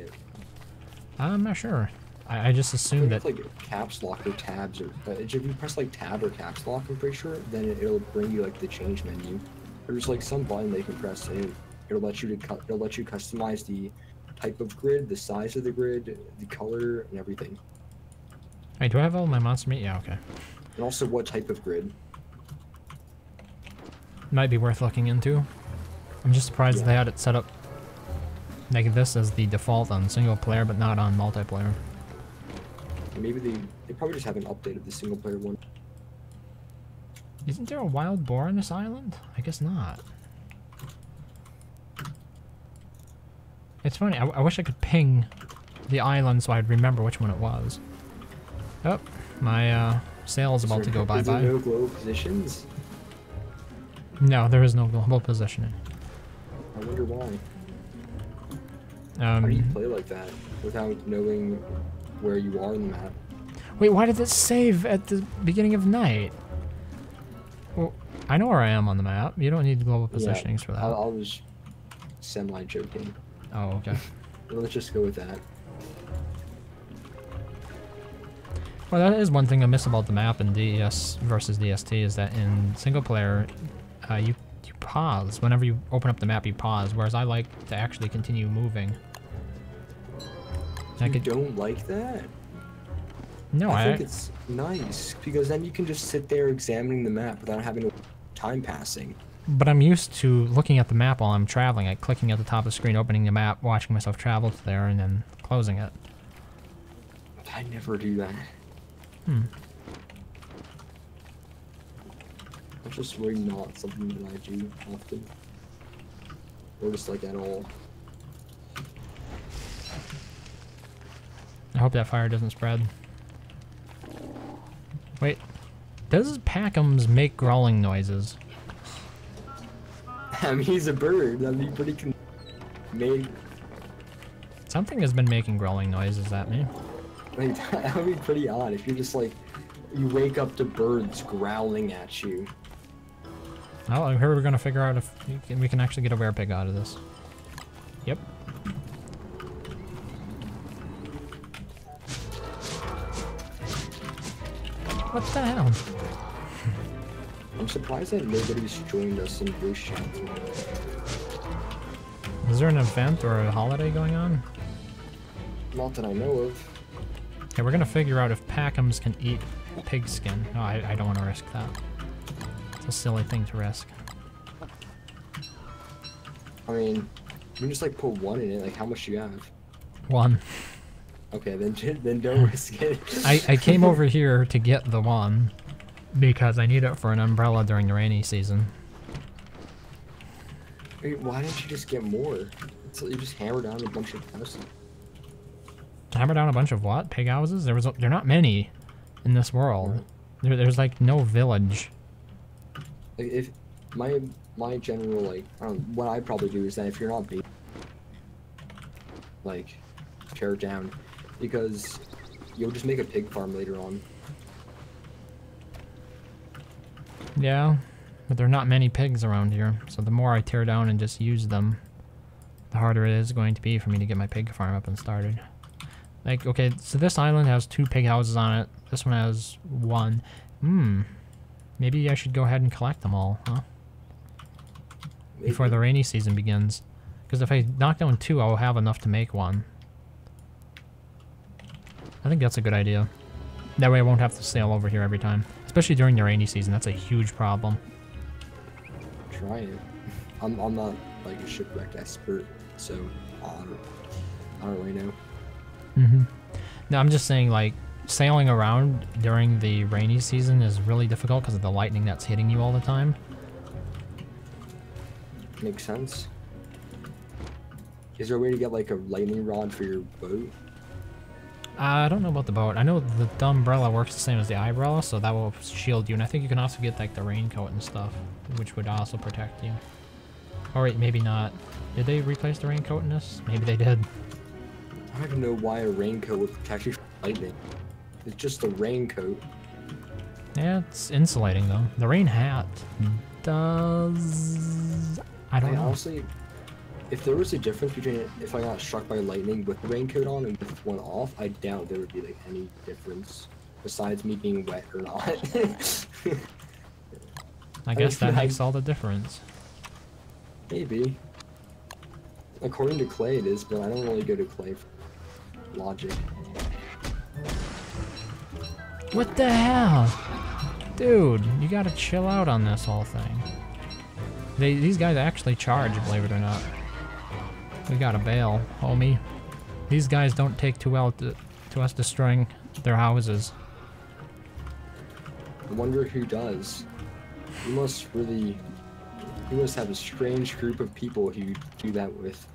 I'm not sure. I just assumed that like caps lock or tabs, or if you press like tab or caps lock, I'm pretty sure, then it'll bring you like the change menu. There's like some button they can press, and it'll let you customize the type of grid, the size of the grid, the color, and everything. Hey, do I have all my monster meat? Yeah, okay. And also what type of grid. Might be worth looking into. I'm just surprised they had it set up like this as the default on single player, but not on multiplayer. Maybe they probably just haven't updated the single player one. Isn't there a wild boar on this island? I guess not. It's funny, I wish I could ping the island so I'd remember which one it was. Oh, my sail's about to go bye-bye. Is there no global positions? No, there is no global positioning. I wonder why. How do you play like that without knowing where you are in the map? Wait, why did this save at the beginning of night? Well, I know where I am on the map. You don't need global positionings for that. I was semi-joking. Oh, okay. Let's just go with that. Well, that is one thing I miss about the map in DES versus DST, is that in single player, you pause. Whenever you open up the map, you pause, whereas I like to actually continue moving. You don't like that? No, I think it's nice, because then you can just sit there examining the map without having time passing. But I'm used to looking at the map while I'm traveling, like clicking at the top of the screen, opening the map, watching myself travel to there, and then closing it. I never do that. That's just really not something that I do often. Or just like at all. I hope that fire doesn't spread. Wait, does Packums make growling noises? I mean, he's a bird. That'd be pretty Something has been making growling noises at me. Like, that would be pretty odd if you're just like, you wake up to birds growling at you. Well, I heard we're gonna figure out if we can actually get a werepig out of this. Yep. What the hell? I'm surprised that nobody's joined us in voice chat. Is there an event or a holiday going on? Not that I know of. Okay, we're gonna figure out if Packums can eat pig skin. No, I don't want to risk that. It's a silly thing to risk. I mean, you can just like put one in it. Like, how much do you have? One. Okay, then don't risk it. I came over here to get the one because I need it for an umbrella during the rainy season. Wait, why didn't you just get more? So you just hammer down a bunch of houses. Hammer down a bunch of what? Pig houses? There are not many in this world. There's like no village. Like, if my general, like, I don't know, what I'd probably do is that if you're not being, like, tear it down, because you'll just make a pig farm later on. Yeah, but there are not many pigs around here, so the more I tear down and just use them, the harder it is going to be for me to get my pig farm up and started. Like, okay, so this island has 2 pig houses on it. This one has 1. Maybe I should go ahead and collect them all, huh? before the rainy season begins. Because if I knock down 2, I'll have enough to make 1. I think that's a good idea. That way I won't have to sail over here every time. Especially during the rainy season, that's a huge problem. Try it. I'm not like a shipwrecked expert, so I don't really know. Mm-hmm. No, I'm just saying, like, sailing around during the rainy season is really difficult because of the lightning that's hitting you all the time. Makes sense. Is there a way to get like a lightning rod for your boat? I don't know about the boat. I know the umbrella works the same as the umbrella, so that will shield you. And I think you can also get like the raincoat and stuff, which would also protect you. Or wait, maybe not. Did they replace the raincoat in this? Maybe they did. I don't even know why a raincoat would protect you from lightning. It's just a raincoat. Yeah, it's insulating though. The rain hat does... I don't know. Honestly, if there was a difference between if I got struck by lightning with the raincoat on and with one off, I doubt there would be like any difference besides me being wet or not. I guess that makes all the difference. Maybe. According to Clay it is, but I don't really go to Clay for logic. What the hell? Dude, you gotta chill out on this whole thing. These guys actually charge, believe it or not. We gotta bail, homie. These guys don't take too well to us destroying their houses. I wonder who does. You must have a strange group of people who you do that with.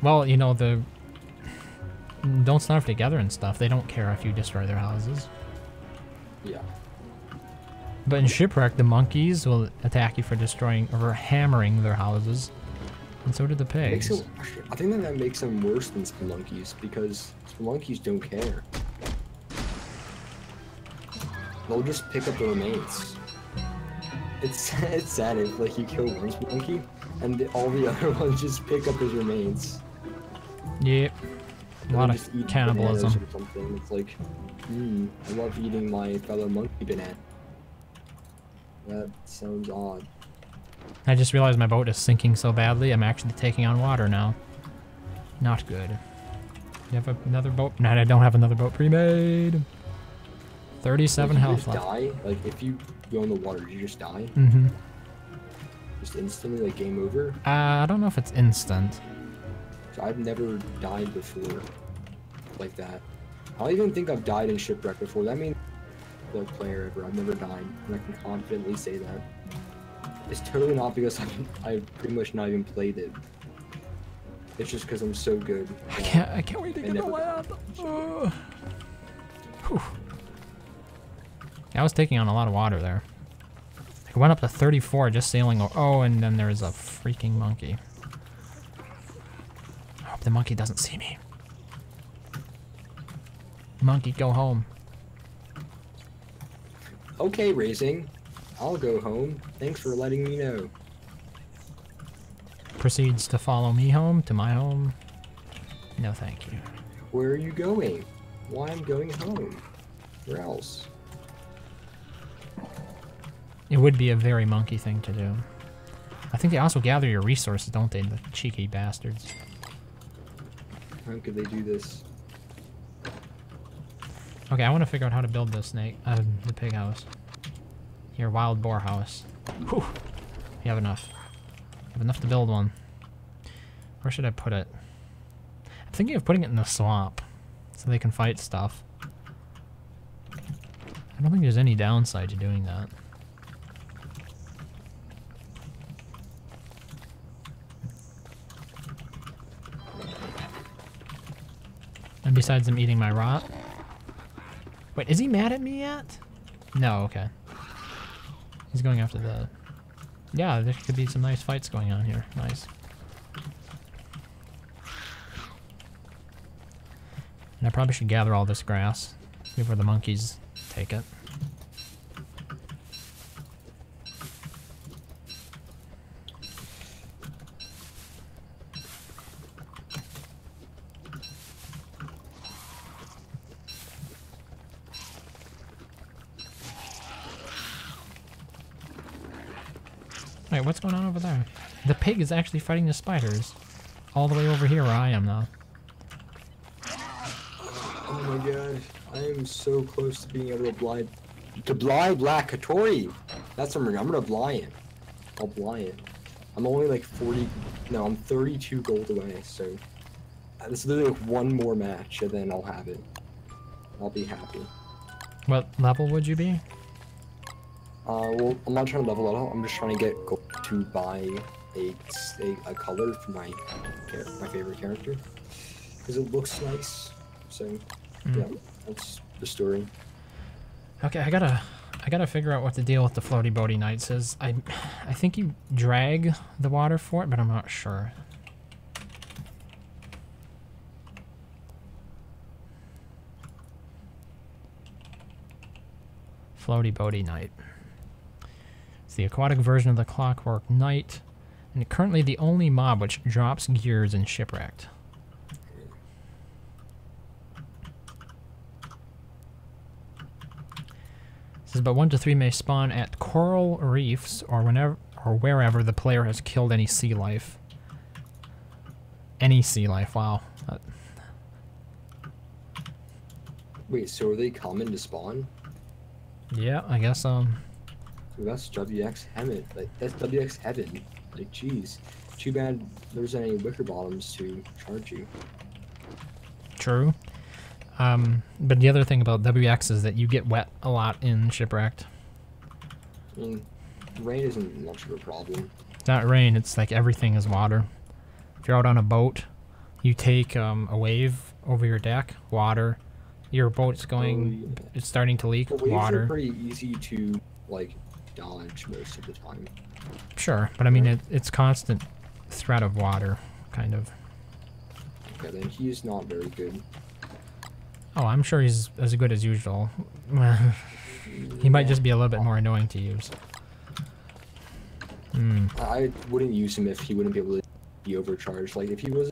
Well, you know, the don't starve together and stuff. They don't care if you destroy their houses. Yeah. But in Shipwrecked, the monkeys will attack you for destroying or hammering their houses. And so do the pigs. I think that makes them worse than spelunkies because spelunkies don't care. They'll just pick up the remains. It's sad if like you kill one spelunky and all the other ones just pick up his remains. Yep. A lot of cannibalism. Or something. It's like, I love eating my fellow monkey banana. That sounds odd. I just realized my boat is sinking so badly, I'm actually taking on water now. Not good. You have another boat? No, I don't have another boat pre-made. 37 health left. Die? Like, if you go in the water, you just die? Mm-hmm. Just instantly, like, game over? I don't know if it's instant. So I've never died before. Like that. I don't even think I've died in Shipwreck before. That means the player ever. I've never died. And I can confidently say that. It's totally not because I've pretty much not even played it. It's just because I'm so good. I can't wait to get to land. I was taking on a lot of water there. I went up to 34 just sailing. Oh, and then there's a freaking monkey. I hope the monkey doesn't see me. Monkey, go home. Okay, Racing. I'll go home. Thanks for letting me know. Proceeds to follow me home, to my home. No, thank you. Where are you going? Why I'm going home? Where else? It would be a very monkey thing to do. I think they also gather your resources, don't they? The cheeky bastards. How could they do this? Okay, I want to figure out how to build the the pig house. Your wild boar house. Whew. You have enough. You have enough to build one. Where should I put it? I'm thinking of putting it in the swamp, so they can fight stuff. I don't think there's any downside to doing that. And besides them eating my rot. Wait, is he mad at me yet? No, okay. He's going after the... Yeah, there could be some nice fights going on here. Nice. And I probably should gather all this grass before the monkeys take it. Wait, what's going on over there? The pig is actually fighting the spiders. All the way over here where I am now. Oh my god. I am so close to being able to blind. To blind Black Katori! That's what I'm gonna blind. I'll blind. I'm only like 40. No, I'm 32 gold away, so. This is literally like one more match and then I'll have it. I'll be happy. What level would you be? Well, I'm not trying to level it up. I'm just trying to get gold to buy a color for my favorite character because it looks nice. So yeah, that's the story. Okay, I gotta figure out what the deal with the floaty boaty knights is. I think you drag the water for it, but I'm not sure. Floaty boaty knight. It's the aquatic version of the clockwork knight, and currently the only mob which drops gears in Shipwrecked. It says, but 1 to 3 may spawn at coral reefs or wherever the player has killed any sea life. Any sea life, wow. Wait, so are they common to spawn? Yeah, I guess So that's WX heaven. Like that's WX heaven. Like jeez. Too bad there's any wicker bottoms to charge you. True. But the other thing about WX is that you get wet a lot in Shipwrecked. I mean, rain isn't much of a problem. It's not rain, it's like everything is water. If you're out on a boat, you take a wave over your deck, water. Your boat's going, it's starting to leak, The waves water. are pretty easy to like dodge most of the time. Sure, but I mean, it's constant threat of water, kind of. Okay, then he's not very good. Oh, I'm sure he's as good as usual. He might just be a little bit more annoying to use. I wouldn't use him if he wouldn't be able to be overcharged. Like if he was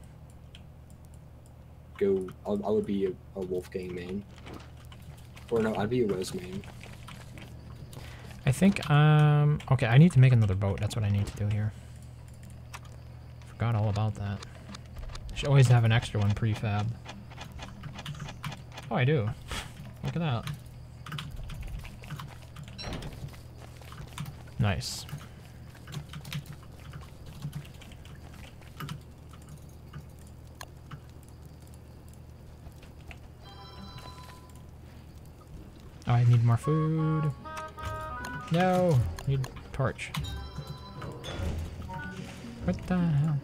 I would be a Wolfgang main. Or no, I'd be a Wes main. I think, okay, I need to make another boat. That's what I need to do here. Forgot all about that. Should always have an extra one prefab. Oh, I do. Look at that. Nice. Oh, I need more food. No, need torch. What the hell?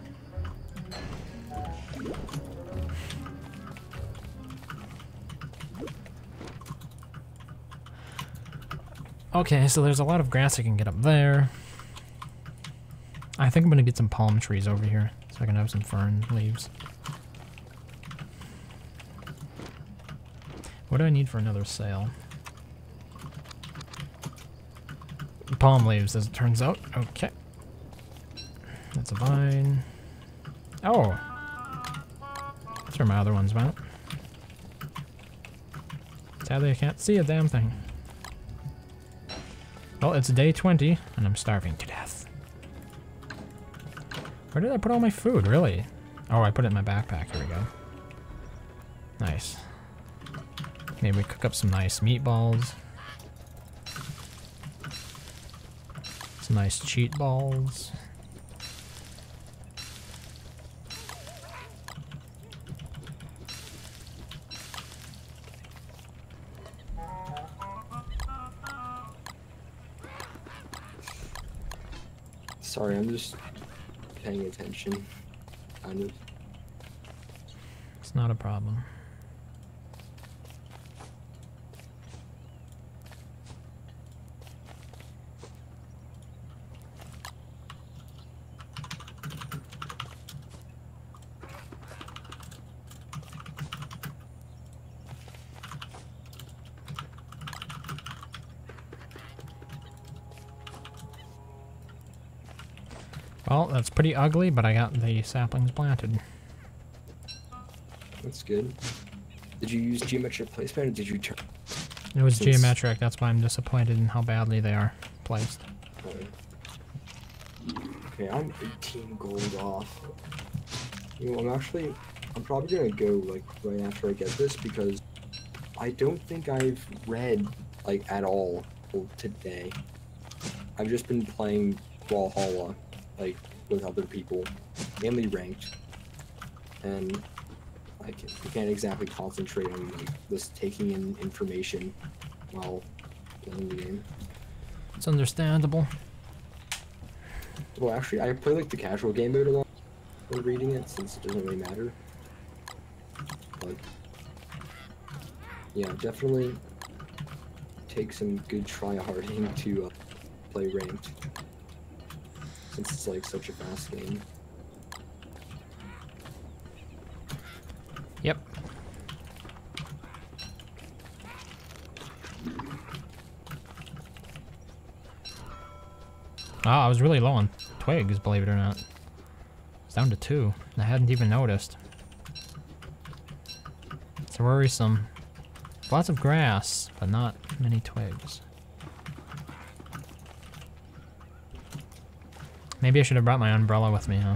Okay, so there's a lot of grass I can get up there. I think I'm gonna get some palm trees over here so I can have some fern leaves. What do I need for another sail? Palm leaves, as it turns out. Okay. That's a vine. Oh! That's where my other ones went. Sadly, I can't see a damn thing. Well, it's day 20, and I'm starving to death. Where did I put all my food, really? Oh, I put it in my backpack. Here we go. Nice. Maybe we cook up some nice meatballs. Some nice cheat balls. Sorry, I'm just paying attention. Kind of. It's not a problem. Well, that's pretty ugly, but I got the saplings planted. That's good. Did you use geometric placement or did you turn? It was geometric, that's why I'm disappointed in how badly they are placed. Okay, I'm 18 gold off. You know, I'm probably gonna go like right after I get this because I don't think I've read like at all today. I've just been playing Valhalla, like with other people, mainly ranked, and I can't exactly concentrate on like just taking in information while playing the game. It's understandable. Well, actually, I play like the casual game mode a lot when reading it, since it doesn't really matter. But yeah, definitely take some good try-harding to play ranked, since it's like such a fast game. Yep. Oh, I was really low on twigs, believe it or not. It's down to 2. I hadn't even noticed. It's worrisome. Lots of grass, but not many twigs. Maybe I should have brought my umbrella with me, huh?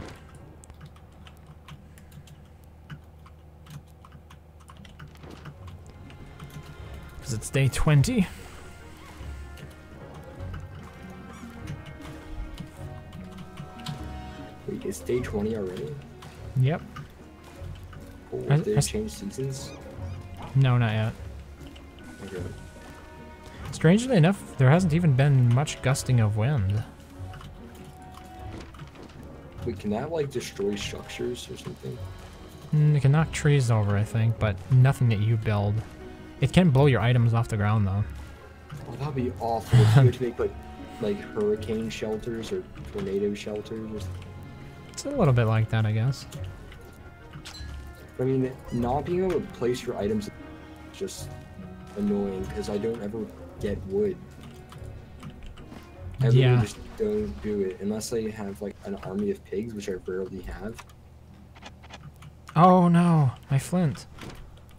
Because it's day 20. Wait, it's day 20 already? Yep. Oh, did they change seasons? No, not yet. Okay. Strangely enough, there hasn't even been much gusting of wind. Wait, can that like destroy structures or something? It can knock trees over, I think, but nothing that you build. It can blow your items off the ground, though. Oh, that'd be awful if you had to make like hurricane shelters or tornado shelters or something. It's a little bit like that, I guess. I mean, not being able to place your items is just annoying because I don't ever get wood. I literally Yeah. just don't do it unless I have like an army of pigs, which I rarely have. Oh no, my flint.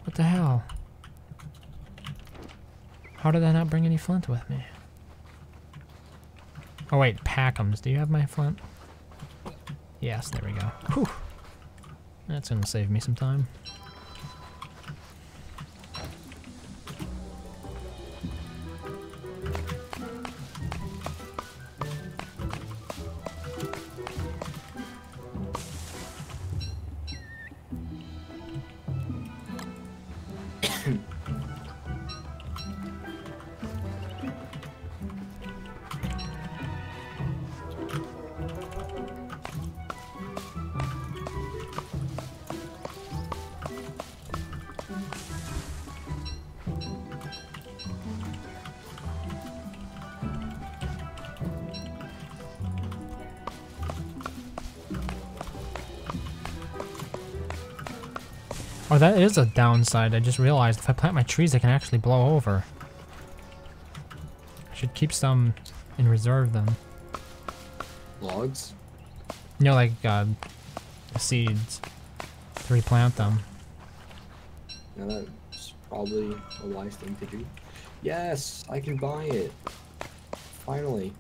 What the hell? How did I not bring any flint with me? Oh wait, Packums. Do you have my flint? Yes, there we go. Whew. That's gonna save me some time. Oh, that is a downside. I just realized if I plant my trees, they can actually blow over. I should keep some in reserve then. Logs? You know, like seeds to replant them. Yeah, that's probably a wise thing to do. Yes, I can buy it. Finally.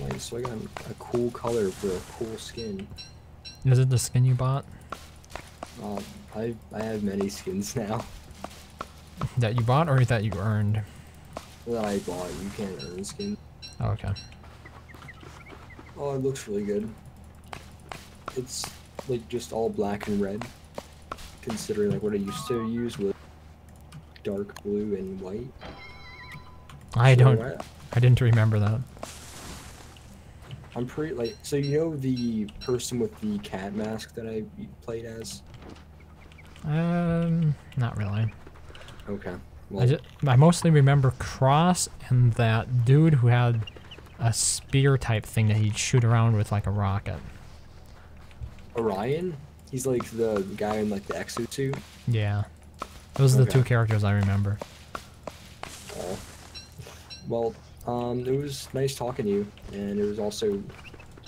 Nice, so I got a cool color for a cool skin. Is it the skin you bought? I have many skins now That you bought or that you earned? that I bought. You can't earn skin. Oh, okay. Oh, it looks really good. It's like just all black and red, considering like what I used to use with dark blue and white. I So don't. I didn't remember that. I'm pretty like, so you know the person with the cat mask that I played as? Not really. Okay. Well, I mostly remember Cross and that dude who had a spear type thing that he'd shoot around with like a rocket. Orion? He's like the guy in like the exosuit. Yeah. Those are the Okay. two characters I remember. Oh. Well, it was nice talking to you, and it was also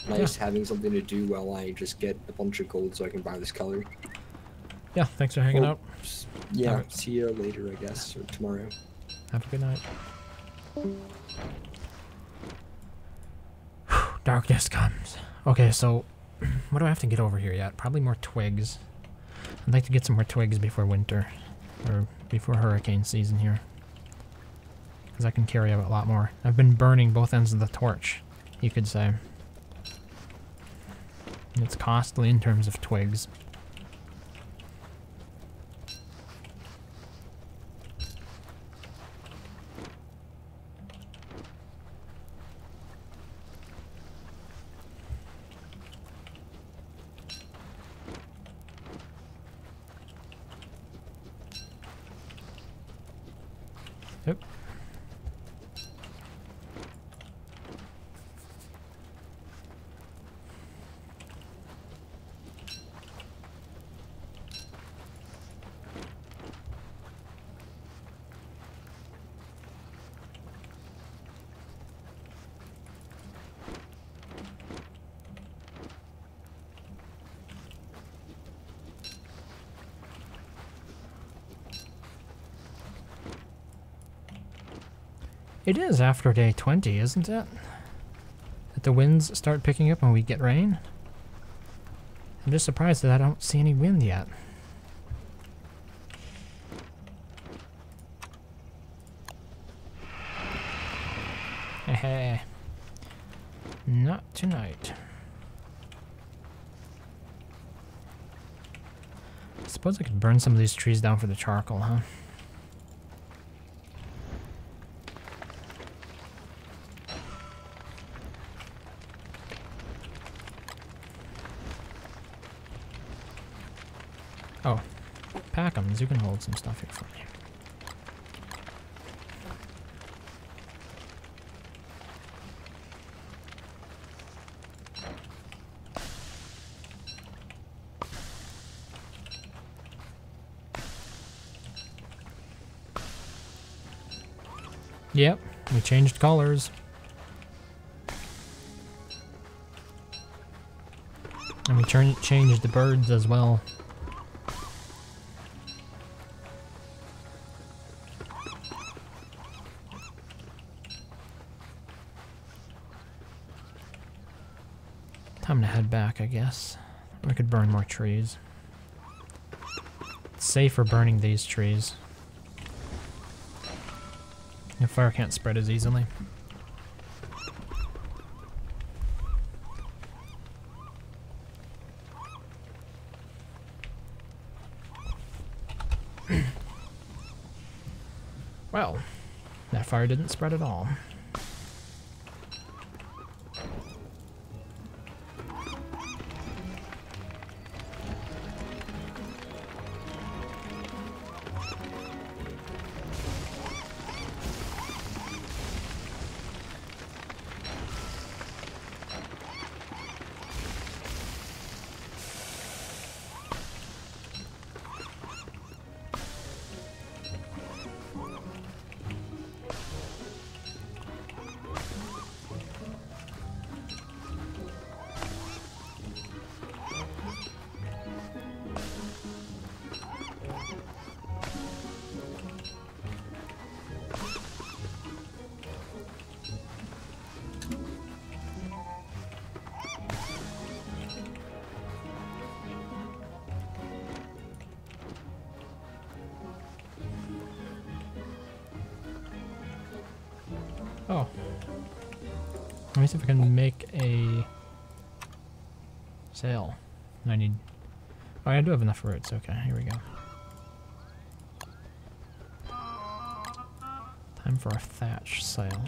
nice having something to do while I just get a bunch of gold so I can buy this color. Yeah, thanks for hanging Well, out. Yeah, Alright. see you later, I guess, or tomorrow. Have a good night. Darkness comes. Okay, so what do I have to get over here yet? Probably more twigs. I'd like to get some more twigs before winter. Or before hurricane season here. Because I can carry a lot more. I've been burning both ends of the torch, you could say. And it's costly in terms of twigs. Yep. It is after day 20, isn't it? That the winds start picking up and we get rain? I'm just surprised that I don't see any wind yet. Hey, not tonight. I suppose I could burn some of these trees down for the charcoal, huh? Oh, Packums, you can hold some stuff here for me. Yep, we changed colors. And we changed the birds as well. Time to head back, I guess. We could burn more trees. It's safer burning these trees. The fire can't spread as easily. Well, that fire didn't spread at all. Oh. Let me see if I can make a sail. I need... Oh, I do have enough roots. Okay, here we go. Time for a thatch sail.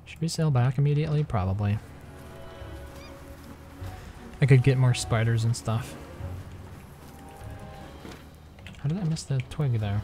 Should we sail back immediately? Probably. I could get more spiders and stuff. How did I miss the twig there?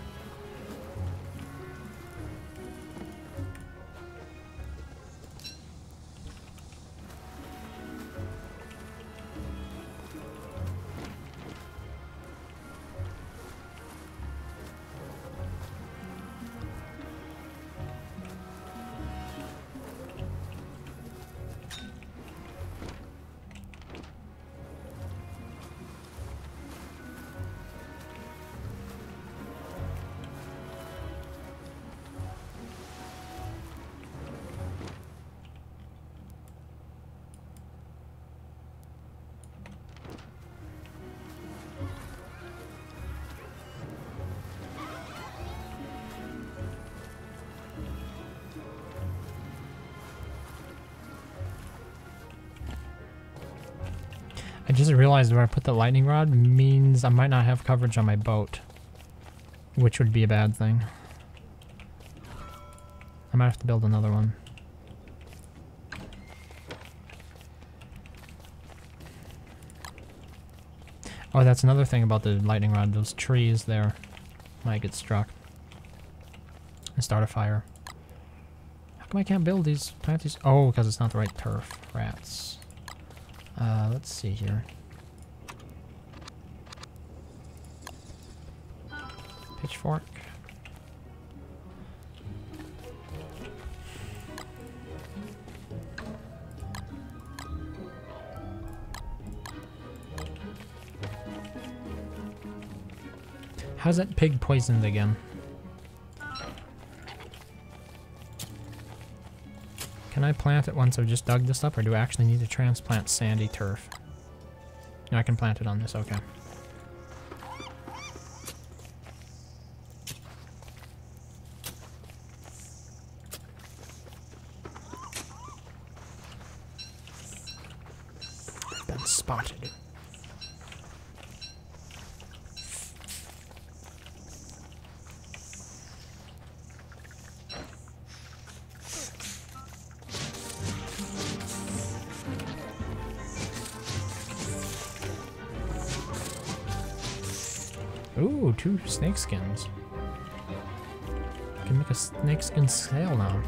just realized where I put the lightning rod means I might not have coverage on my boat, which would be a bad thing. I might have to build another one. Oh, that's another thing about the lightning rod. Those trees there might get struck and start a fire. How come I can't build these, plant these? Oh, because it's not the right turf. Rats. Let's see here. Pitchfork. How's that pig poisoned again? Can I plant it once I've just dug this up, or do I actually need to transplant sandy turf? No, I can plant it on this, okay. Been spotted. Ooh, 2 snake skins. I can make a snake skin sail now.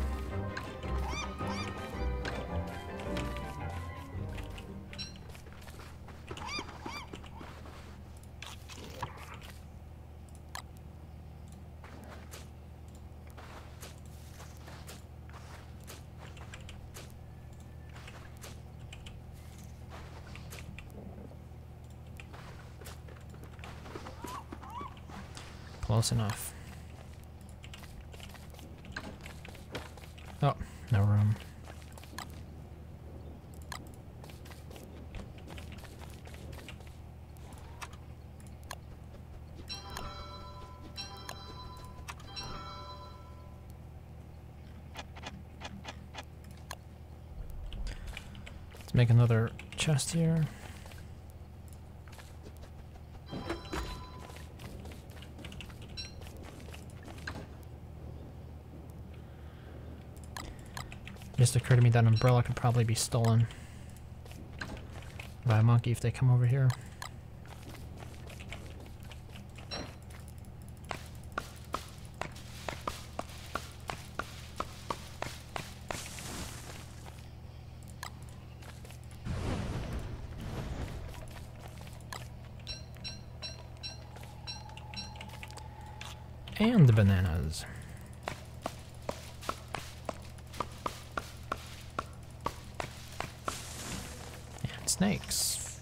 Close enough. Oh, no room. Let's make another chest here. Just occurred to me that umbrella could probably be stolen by a monkey if they come over here. And the bananas. Snakes.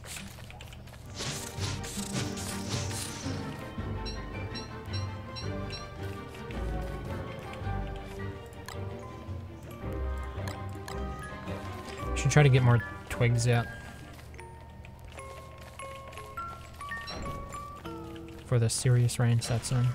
Should try to get more twigs yet before the serious rain sets in.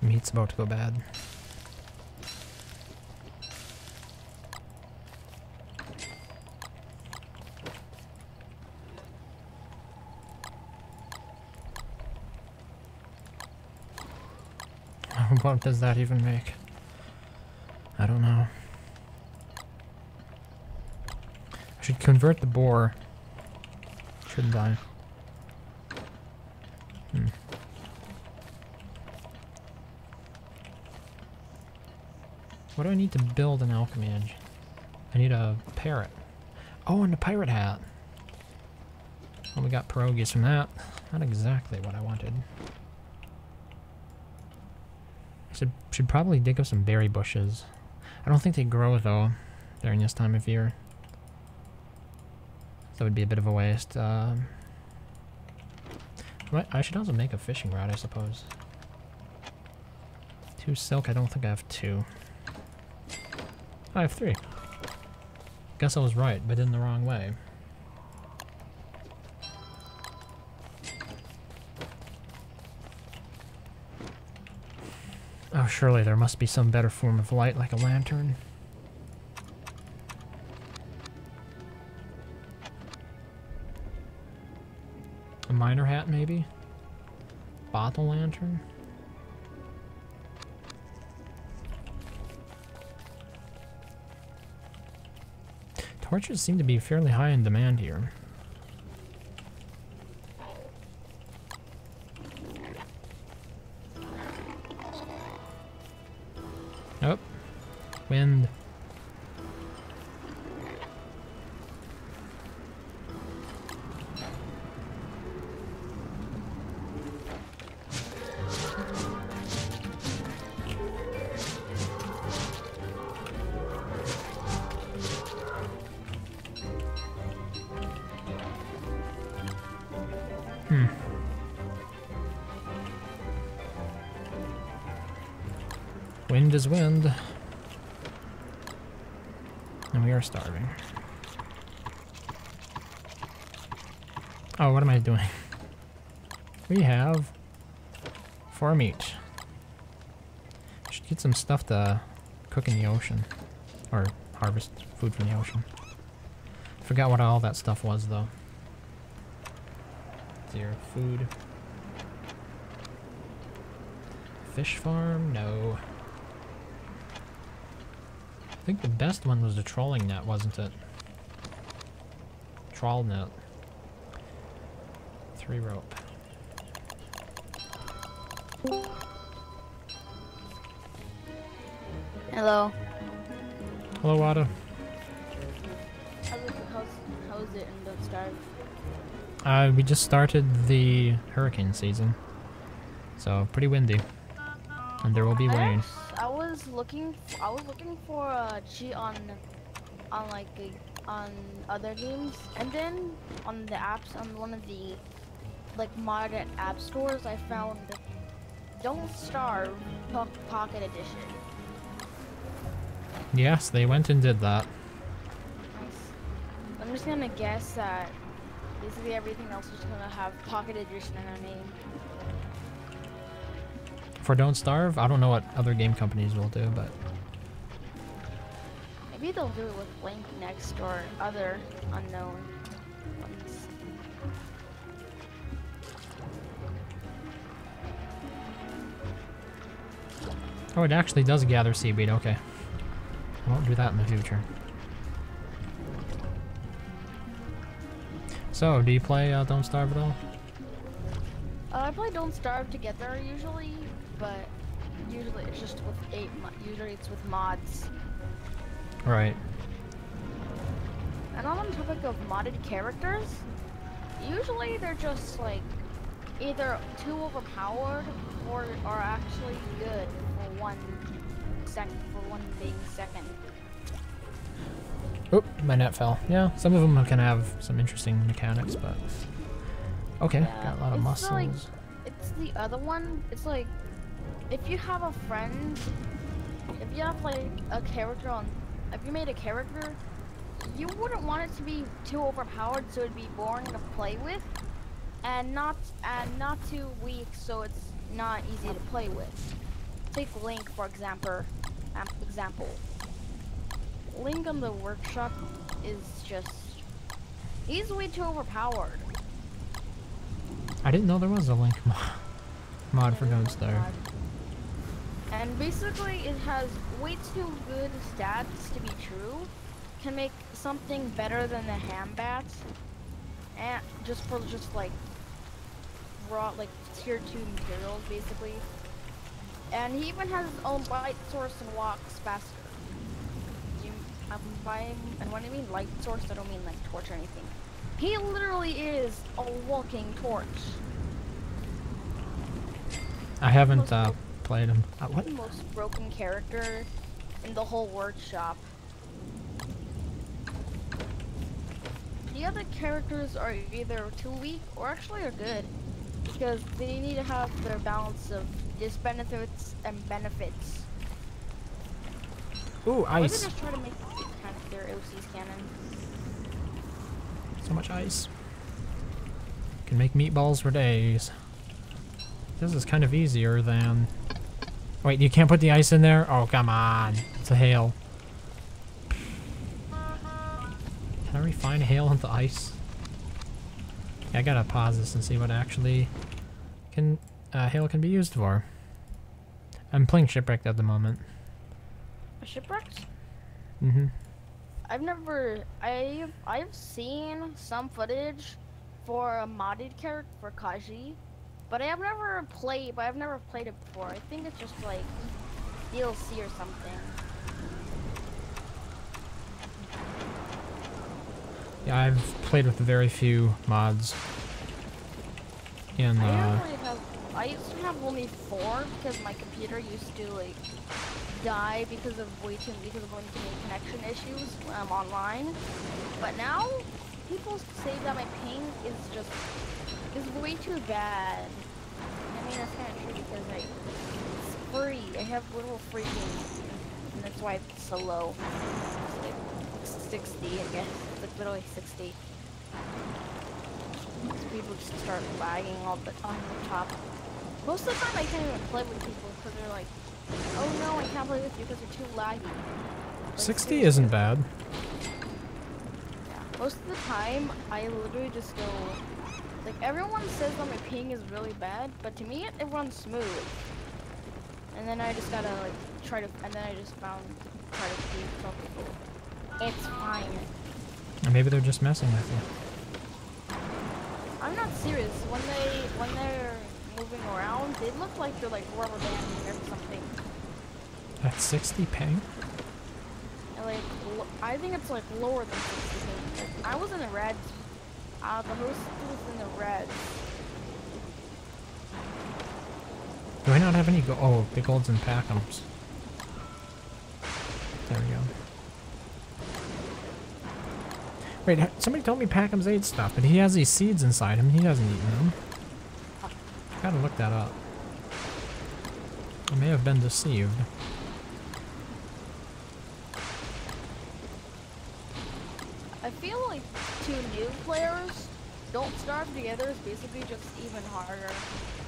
Meat's about to go bad. What does that even make? I don't know. I should convert the boar. Shouldn't I? What do I need to build an alchemy edge? I need a parrot. Oh, and a pirate hat. Well, we got pierogies from that. Not exactly what I wanted. I should probably dig up some berry bushes. I don't think they grow, though, during this time of year. That would be a bit of a waste. I should also make a fishing rod, I suppose. 2 silk, I don't think I have 2. I have 3. Guess I was right, but in the wrong way. surely there must be some better form of light, like a lantern. A miner hat, maybe? Bottle lantern? Torches seem to be fairly high in demand here. Oh, wind. Wind is wind. And we are starving. Oh, what am I doing? We have 4 meat. Should get some stuff to cook in the ocean. Or harvest food from the ocean. Forgot what all that stuff was, though. Zero food. Fish farm? No. I think the best one was the trolling net, wasn't it? Trawl net. 3 rope. Hello. Hello, Wada. How's it in Don't Starve? We just started the hurricane season. So, pretty windy. And there will be rain. I was looking for a cheat on other games, and then on the apps, on one of the like modded app stores, I found Don't Starve Pocket Edition. Yes, they went and did that. Nice. I'm just gonna guess that basically everything else is gonna have Pocket Edition in their name. For Don't Starve, I don't know what other game companies will do, but Maybe they'll do it with Blink next or other unknown ones. oh, it actually does gather seaweed. Okay, I won't do that in the future. So, do you play Don't Starve at all? I play Don't Starve together usually, but usually it's just with usually it's with mods. Right. And on the topic of modded characters, usually they're just like either too overpowered or are actually good for one being second. Oop, my net fell. Yeah, some of them can have some interesting mechanics, but okay, Yeah, got a lot of it's muscles. like- It's the other one. It's like if you have a friend, if you have like a character if you made a character, you wouldn't want it to be too overpowered so it'd be boring to play with, and not too weak so it's not easy to play with. Take Link for example. Link on the workshop is he's way too overpowered. I didn't know there was a Link mod for Don't Starve. And basically it has way too good stats to be true. Can make something better than the Hambat. And just like raw like tier 2 materials basically. And he even has his own light source and walks faster. And when I mean light source, I don't mean like torch or anything. He literally is a walking torch. I haven't played him. What? The most broken character in the whole workshop. The other characters are either too weak or actually are good, because they need to have their balance of disbenefits and benefits. Ooh, Or they ice. just try to make kind of their OC's canon. So much ice. Can make meatballs for days. This is kind of easier than Wait, you can't put the ice in there? Oh, come on. It's a hail. Can I refine hail into ice? Yeah, I gotta pause this and see what actually hail can be used for. I'm playing Shipwrecked at the moment. Shipwrecked? Mm-hmm. I've seen some footage for a modded character for Kaji, but I've never played it before. I think it's just like DLC or something. Yeah, I've played with very few mods. In I used to have only 4 because my computer used to like die because of way too many connection issues when I'm online. But now people say that my ping is way too bad. I mean, that's kind of true because it's free. I have little free games, and that's why it's so low. It's like 60, I guess. It's like literally 60. People just start lagging on the top. Most of the time I can't even play with people because they're like, oh no, I can't play with you because you're too laggy. Like, 60 isn't bad. Yeah, most of the time I literally just go, like everyone says that my ping is really bad, but to me it runs smooth. And then I just gotta like try to keep people. It's fine. Or maybe they're just messing with you. I'm not serious. When they're moving around, they look like they're like rubber banding or something. That's 60 ping? And like, I think it's like lower than 60 ping. Like, I was in the reds. The host was in the reds. Do I not have any oh, the golds and Packums. There we go. Wait, somebody told me Packums ate stuff, but he has these seeds inside him. He hasn't eaten them. Gotta look that up. I may have been deceived. I feel like 2 new players don't starve together is basically just even harder.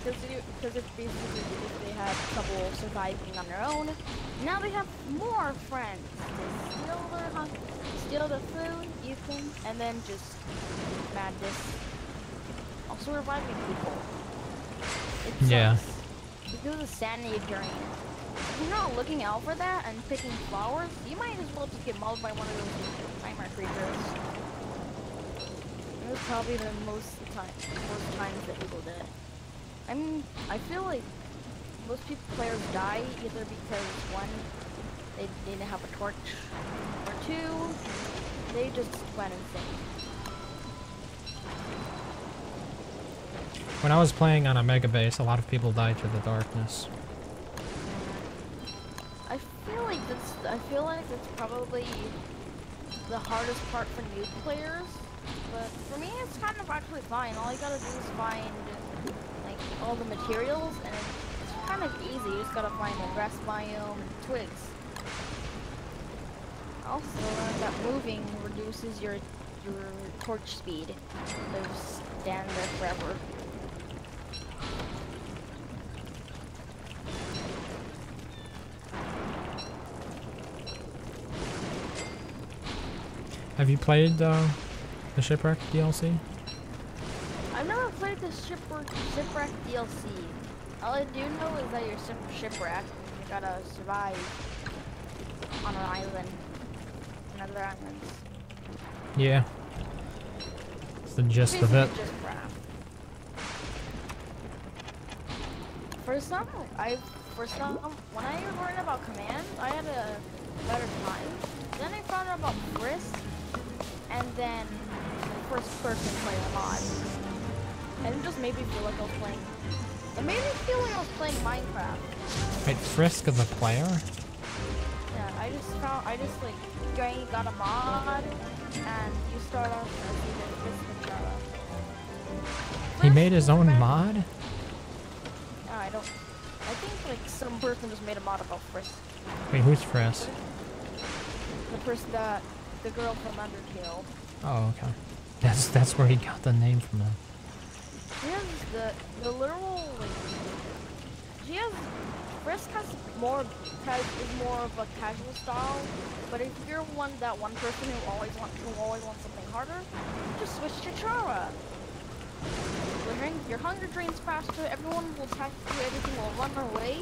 Because it's basically if they had trouble surviving on their own, now they have more friends. They steal their food, eat them, and then just madness. Also reviving people. It Yeah. sucks. Because the sanity drain. If you're not looking out for that and picking flowers, you might as well just get mauled by one of those nightmare creatures. It was probably the worst times that people did. I mean, I feel like most players die either because 1, they didn't have a torch, or 2, they just went insane. When I was playing on a mega base, a lot of people died to the darkness. I feel like that's probably the hardest part for new players, but for me it's kind of actually fine. All you gotta do is find like all the materials, and it's kind of easy. You just gotta find a grass biome and twigs. Also learn that moving reduces your torch speed. So just stand there forever. Have you played the Shipwreck DLC? I've never played the Shipwreck DLC. All I do know is that you're shipwrecked and you gotta survive on an island and other islands. Yeah. That's the gist of it. Just craft. First time, when I learned about commands, I had a better time. Then I found out about Frisk, and then the first person playing a mod. And it just made me feel like I was playing. It made me feel like I was playing Minecraft. Wait, Frisk of the player? Yeah, I just like got a mod, and you start off as either Frisk or Charlotte. He made his own mod? No, I think like some person just made a mod about Frisk. Wait, who's Frisk? The person the girl from Undertale. Oh, okay. That's where he got the name from then. She has the literal, like, she has Frisk is more of a casual style, but if you're that one person who always wants something harder, just switch to Chara. Your hunger drains faster, everyone will attack you, everything will run away,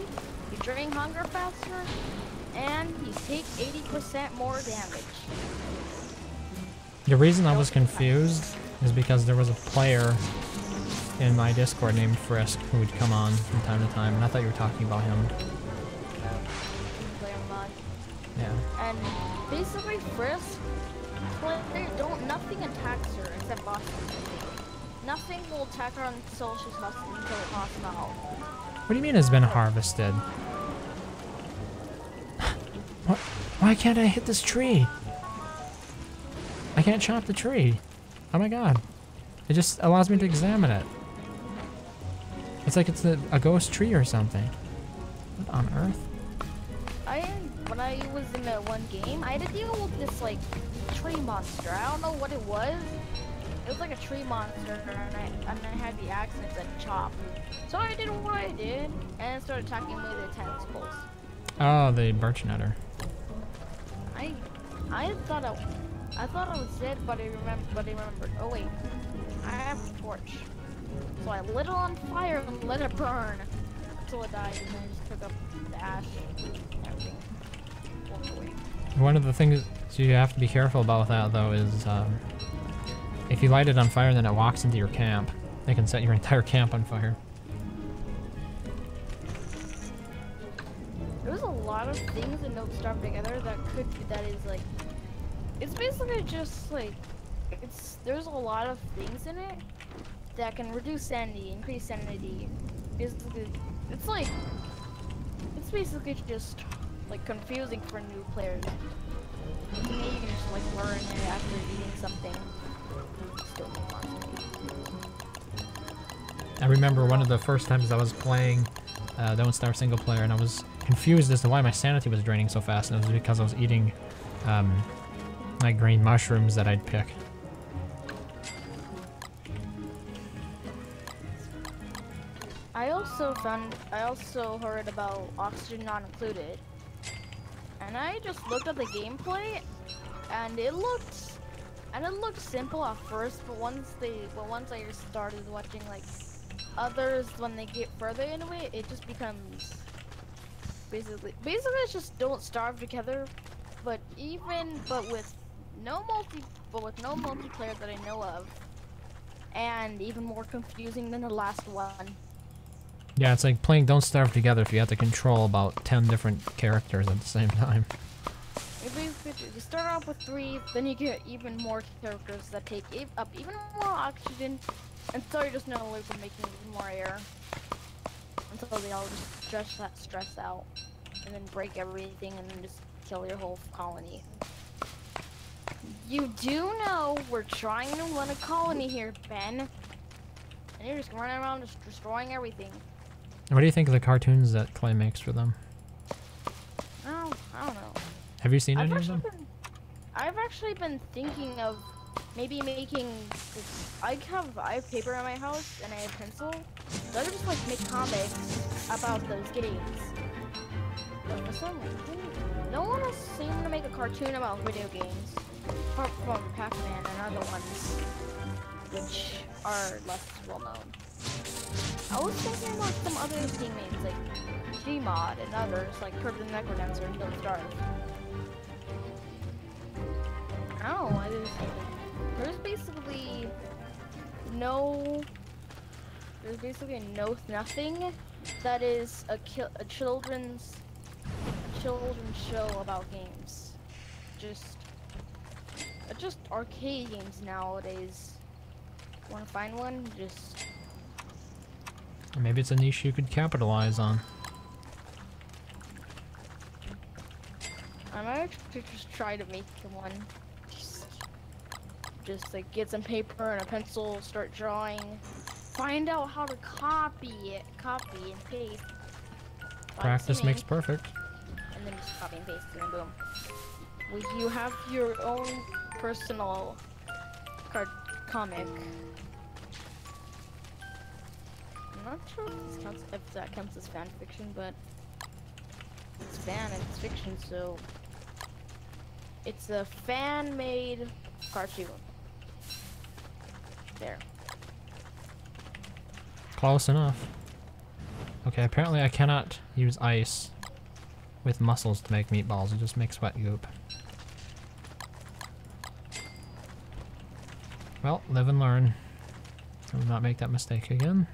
you drain hunger faster, and you take 80% more damage. The reason I was confused is because there was a player in my Discord named Frisk who would come on from time to time, and I thought you were talking about him. Yeah. And basically Frisk, nothing attacks her except bosses. Nothing will attack her until it costs out. What do you mean it's been harvested? What? Why can't I hit this tree? I can't chop the tree. Oh my god. It just allows me to examine it. It's like it's a ghost tree or something. What on earth? When I was in that one game, I had to deal with this like tree monster. I don't know what it was. It was like a tree monster, and I had the axe and it said chop. So I did what I did, and it started attacking me with the tentacles. Oh, the birch nutter. I thought I was dead, but I remembered. Oh wait, I have a torch. So I lit it on fire and let it burn until it died, and then I just took up the ash and everything. Walked away. One of the things you have to be careful about with that, though, is if you light it on fire and then it walks into your camp, it can set your entire camp on fire. There's a lot of things in Don't Starve Together that is like, it's basically just like, there's a lot of things in it that can reduce sanity, increase sanity. Basically, it's basically just like confusing for new players. Maybe you can just like learn it after eating something. Still no fun to me. I remember one of the first times I was playing Don't Starve single player, and I was confused as to why my sanity was draining so fast, and it was because I was eating like green mushrooms that I'd pick. I also heard about oxygen not included, and I just looked at the gameplay, and it looked simple at first, but once I started watching like others, when they get further into it, it just becomes basically it's just Don't Starve Together, but with no multiplayer that I know of, and even more confusing than the last one. Yeah, it's like playing Don't Starve Together if you have to control about 10 different characters at the same time. You start off with 3, then you get even more characters that take up even more oxygen, and so you're just no way from making even more air. Until they all just stress out, and then break everything, and then just kill your whole colony. You do know we're trying to run a colony here, Ben. And you're just running around just destroying everything. What do you think of the cartoons that Clay makes for them? Oh, I don't know. Have you seen any of them? I've actually been thinking of maybe making. I have paper in my house and I have pencil. So I could just like make comics about those games. But for some reason, no one has seemed to make a cartoon about video games, apart from Pac-Man and other ones, which are less well known. I was thinking about some other teammates like Gmod and others like Curb the Necrodancer and Don't Starve. I don't know, there's basically nothing that is a children's show about games. Just arcade games nowadays. Want to find one? Just maybe it's a niche you could capitalize on. I might actually just try to make one. Just like get some paper and a pencil, start drawing, find out how to copy and paste. Practice makes perfect. And then just copy and paste and boom. Well, you have your own personal comic. I'm not sure if that counts as fan fiction, but It's fan and it's fiction, so it's a fan-made cartoon. There. Close enough. Okay, apparently I cannot use ice with mussels to make meatballs. It just makes wet goop. Well, live and learn. I will not make that mistake again.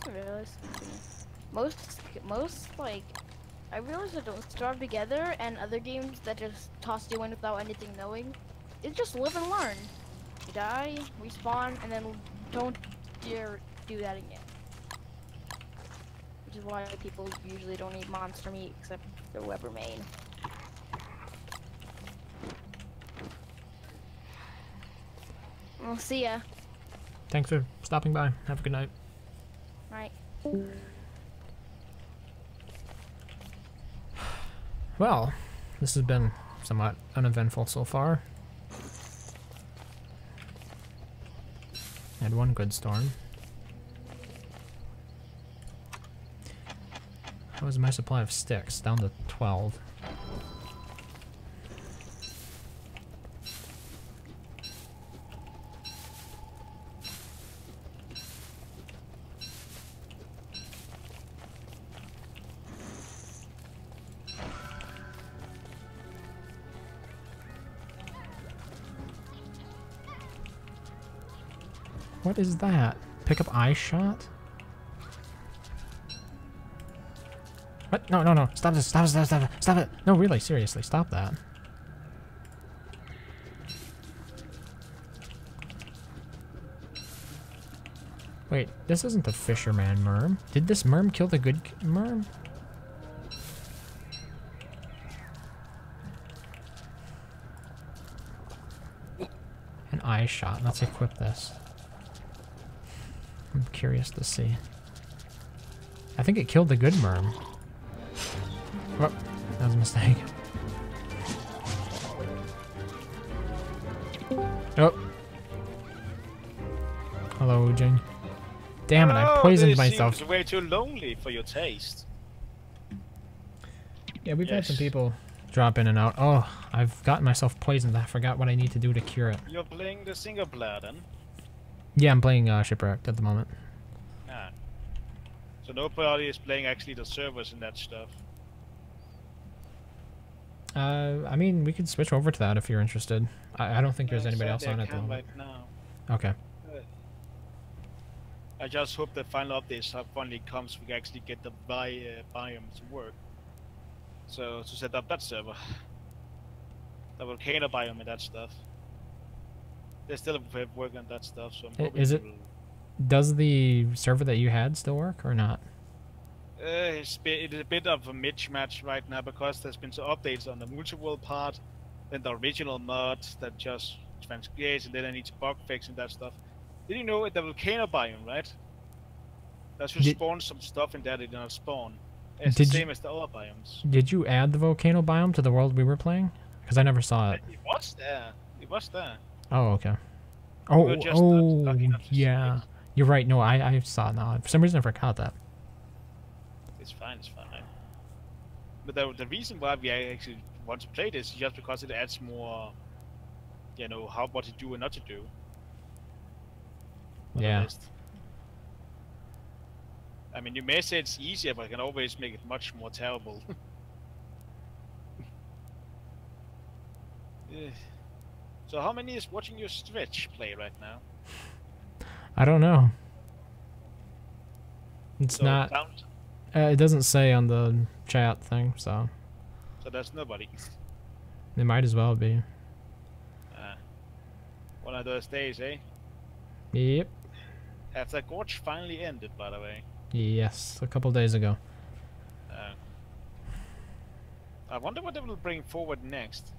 I realized most like I realize that don't starve together and other games that just toss you in without anything knowing. It's just live and learn. You die, respawn, and then don't dare do that again. Which is why people usually don't eat monster meat except the Weber main. Well, see ya. Thanks for stopping by. Have a good night. Right. Well, this has been somewhat uneventful so far. Had one good storm. How is my supply of sticks? Down to 12. What is that? Pick up eye shot? What? No, no, no. Stop this. Stop it. Stop it. Stop it. Stop it. No, really. Seriously. Stop that. Wait. This isn't the fisherman merm. Did this merm kill the good merm? An eye shot. Let's equip this. I'm curious to see. I think it killed the good merm. Oh, that was a mistake. Oh. Hello, Ujing. Damn it, I poisoned myself. Seems way too lonely for your taste. Yeah, we've had some people drop in and out. Oh, I've gotten myself poisoned. I forgot what I need to do to cure it. You're playing the single player then? Yeah, I'm playing Shipwrecked at the moment. Ah. So nobody is playing actually the servers and that stuff. I mean, we could switch over to that if you're interested. I don't think there's anybody else on it at the moment. Right now. Okay. I just hope the final update finally comes. We can actually get the biome to work. So to set up that server, the volcano biome and that stuff. They're still working on that stuff. So I'm hoping is it? Does the server that you had still work or not? It's a bit of a mismatch right now because there's been some updates on the multi-world part, then the original mod that just transgress, and then I need to bug fix and that stuff. Did you know the volcano biome, right? That should spawn some stuff in there that did not spawn. It's the same as the other biomes. Did you add the volcano biome to the world we were playing? Because I never saw it. It was there. It was there. Oh, okay. We were just not lucky enough to see yeah. it. You're right. No, I saw it now. For some reason, I forgot that. It's fine. It's fine. But the reason why we actually want to play this is just because it adds more, you know, what to do and not to do. Yeah. I mean, you may say it's easier, but I can always make it much more terrible. So how many is watching your Twitch play right now? I don't know. It's So not. count? It doesn't say on the chat thing, so So there's nobody. it might as well be. One of those days, eh? Yep. Has the gorge finally ended, by the way? Yes, a couple days ago. I wonder what they will bring forward next.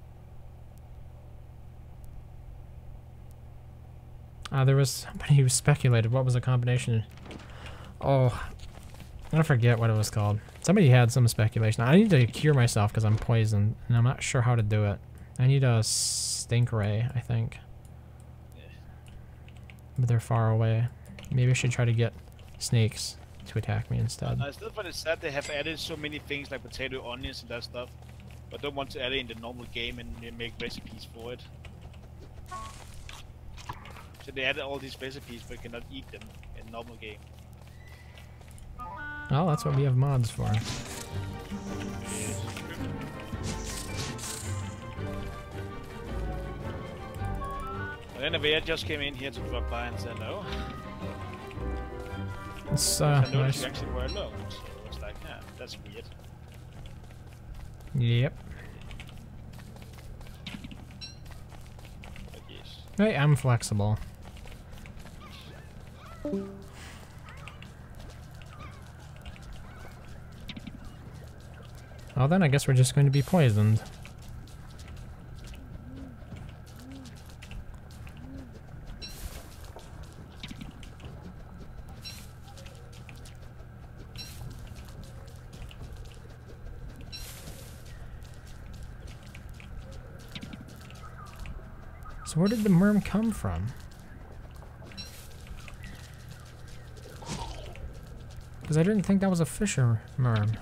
There was somebody who speculated what was a combination. Oh, I forget what it was called. Somebody had some speculation. I need to cure myself because I'm poisoned, and I'm not sure how to do it. I need a stink ray, I think. But they're far away. Maybe I should try to get snakes to attack me instead. I still find it sad they have added so many things like potato, onions, and that stuff, but don't want to add it in the normal game and make recipes for it. So they added all these recipes, but you cannot eat them in normal game. Well, that's what we have mods for. But anyway, I just came in here to drop by and said hello. It's I noticed nice. you actually were alone, so I was like, yeah, that's weird. Yep. But yes. Hey, I'm flexible. Well then, I guess we're just going to be poisoned. So where did the merm come from? Because I didn't think that was a fisher merm.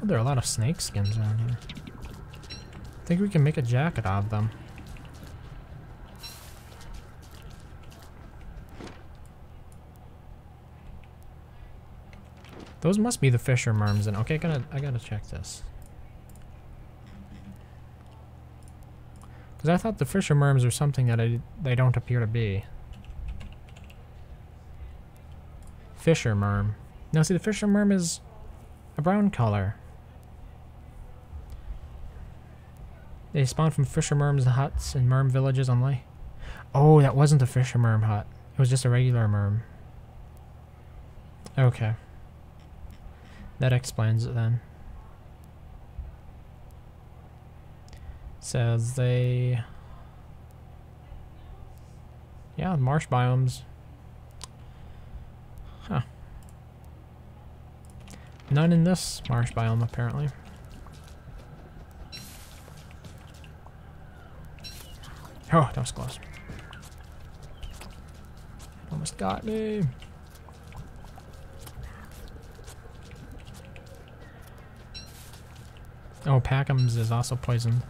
Oh, there are a lot of snake skins around here. I think we can make a jacket out of them. Those must be the fisher merms. And okay, I gotta check this. Because I thought the fisher merms are something that they don't appear to be. Fisher merm. Now see, the fisher merm is a brown color. They spawn from fisher merms huts and merm villages on lake. Oh, that wasn't a fisher merm hut. It was just a regular merm. Okay. That explains it then. Says they... Yeah, marsh biomes. Huh. None in this marsh biome, apparently. Oh, that was close. Almost got me. Oh, Packham's is also poisoned.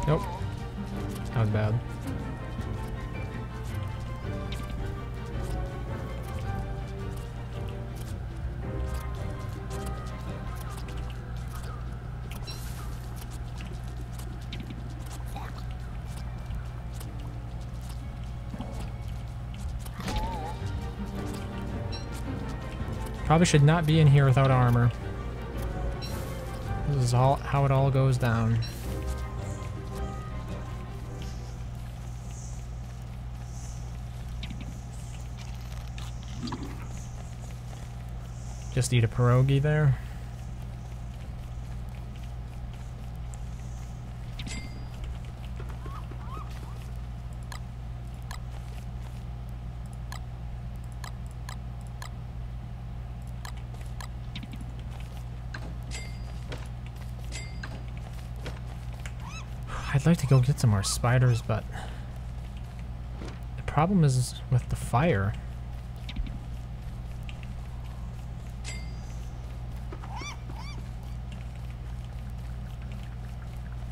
Nope. That was bad. Probably should not be in here without armor. This is all how it all goes down. Just eat a pierogi there. I'd like to go get some more spiders, but the problem is with the fire.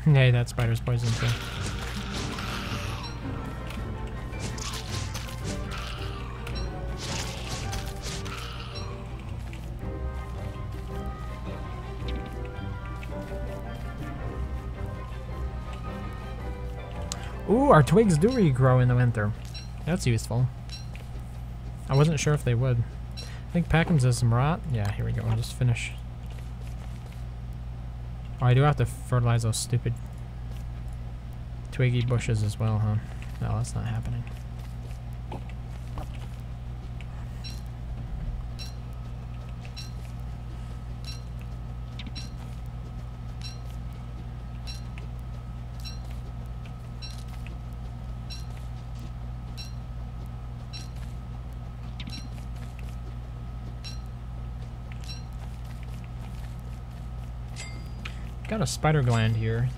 Hey, that spider's poisoned too. Ooh, our twigs do regrow in the winter. That's useful. I wasn't sure if they would. I think Packham's has some rot. Yeah, here we go. I'll just finish. Oh, I do have to fertilize those stupid twiggy bushes as well, huh? No, that's not happening. got a spider gland here.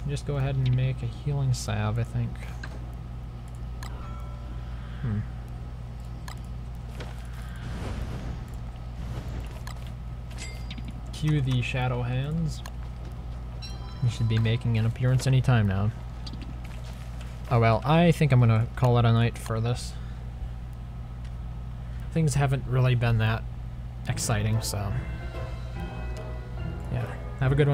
Just go ahead and make a healing salve, I think. Cue the shadow hands. You should be making an appearance anytime now. Oh well, I think I'm gonna call it a night for this. Things haven't really been that exciting, so yeah. Have a good one.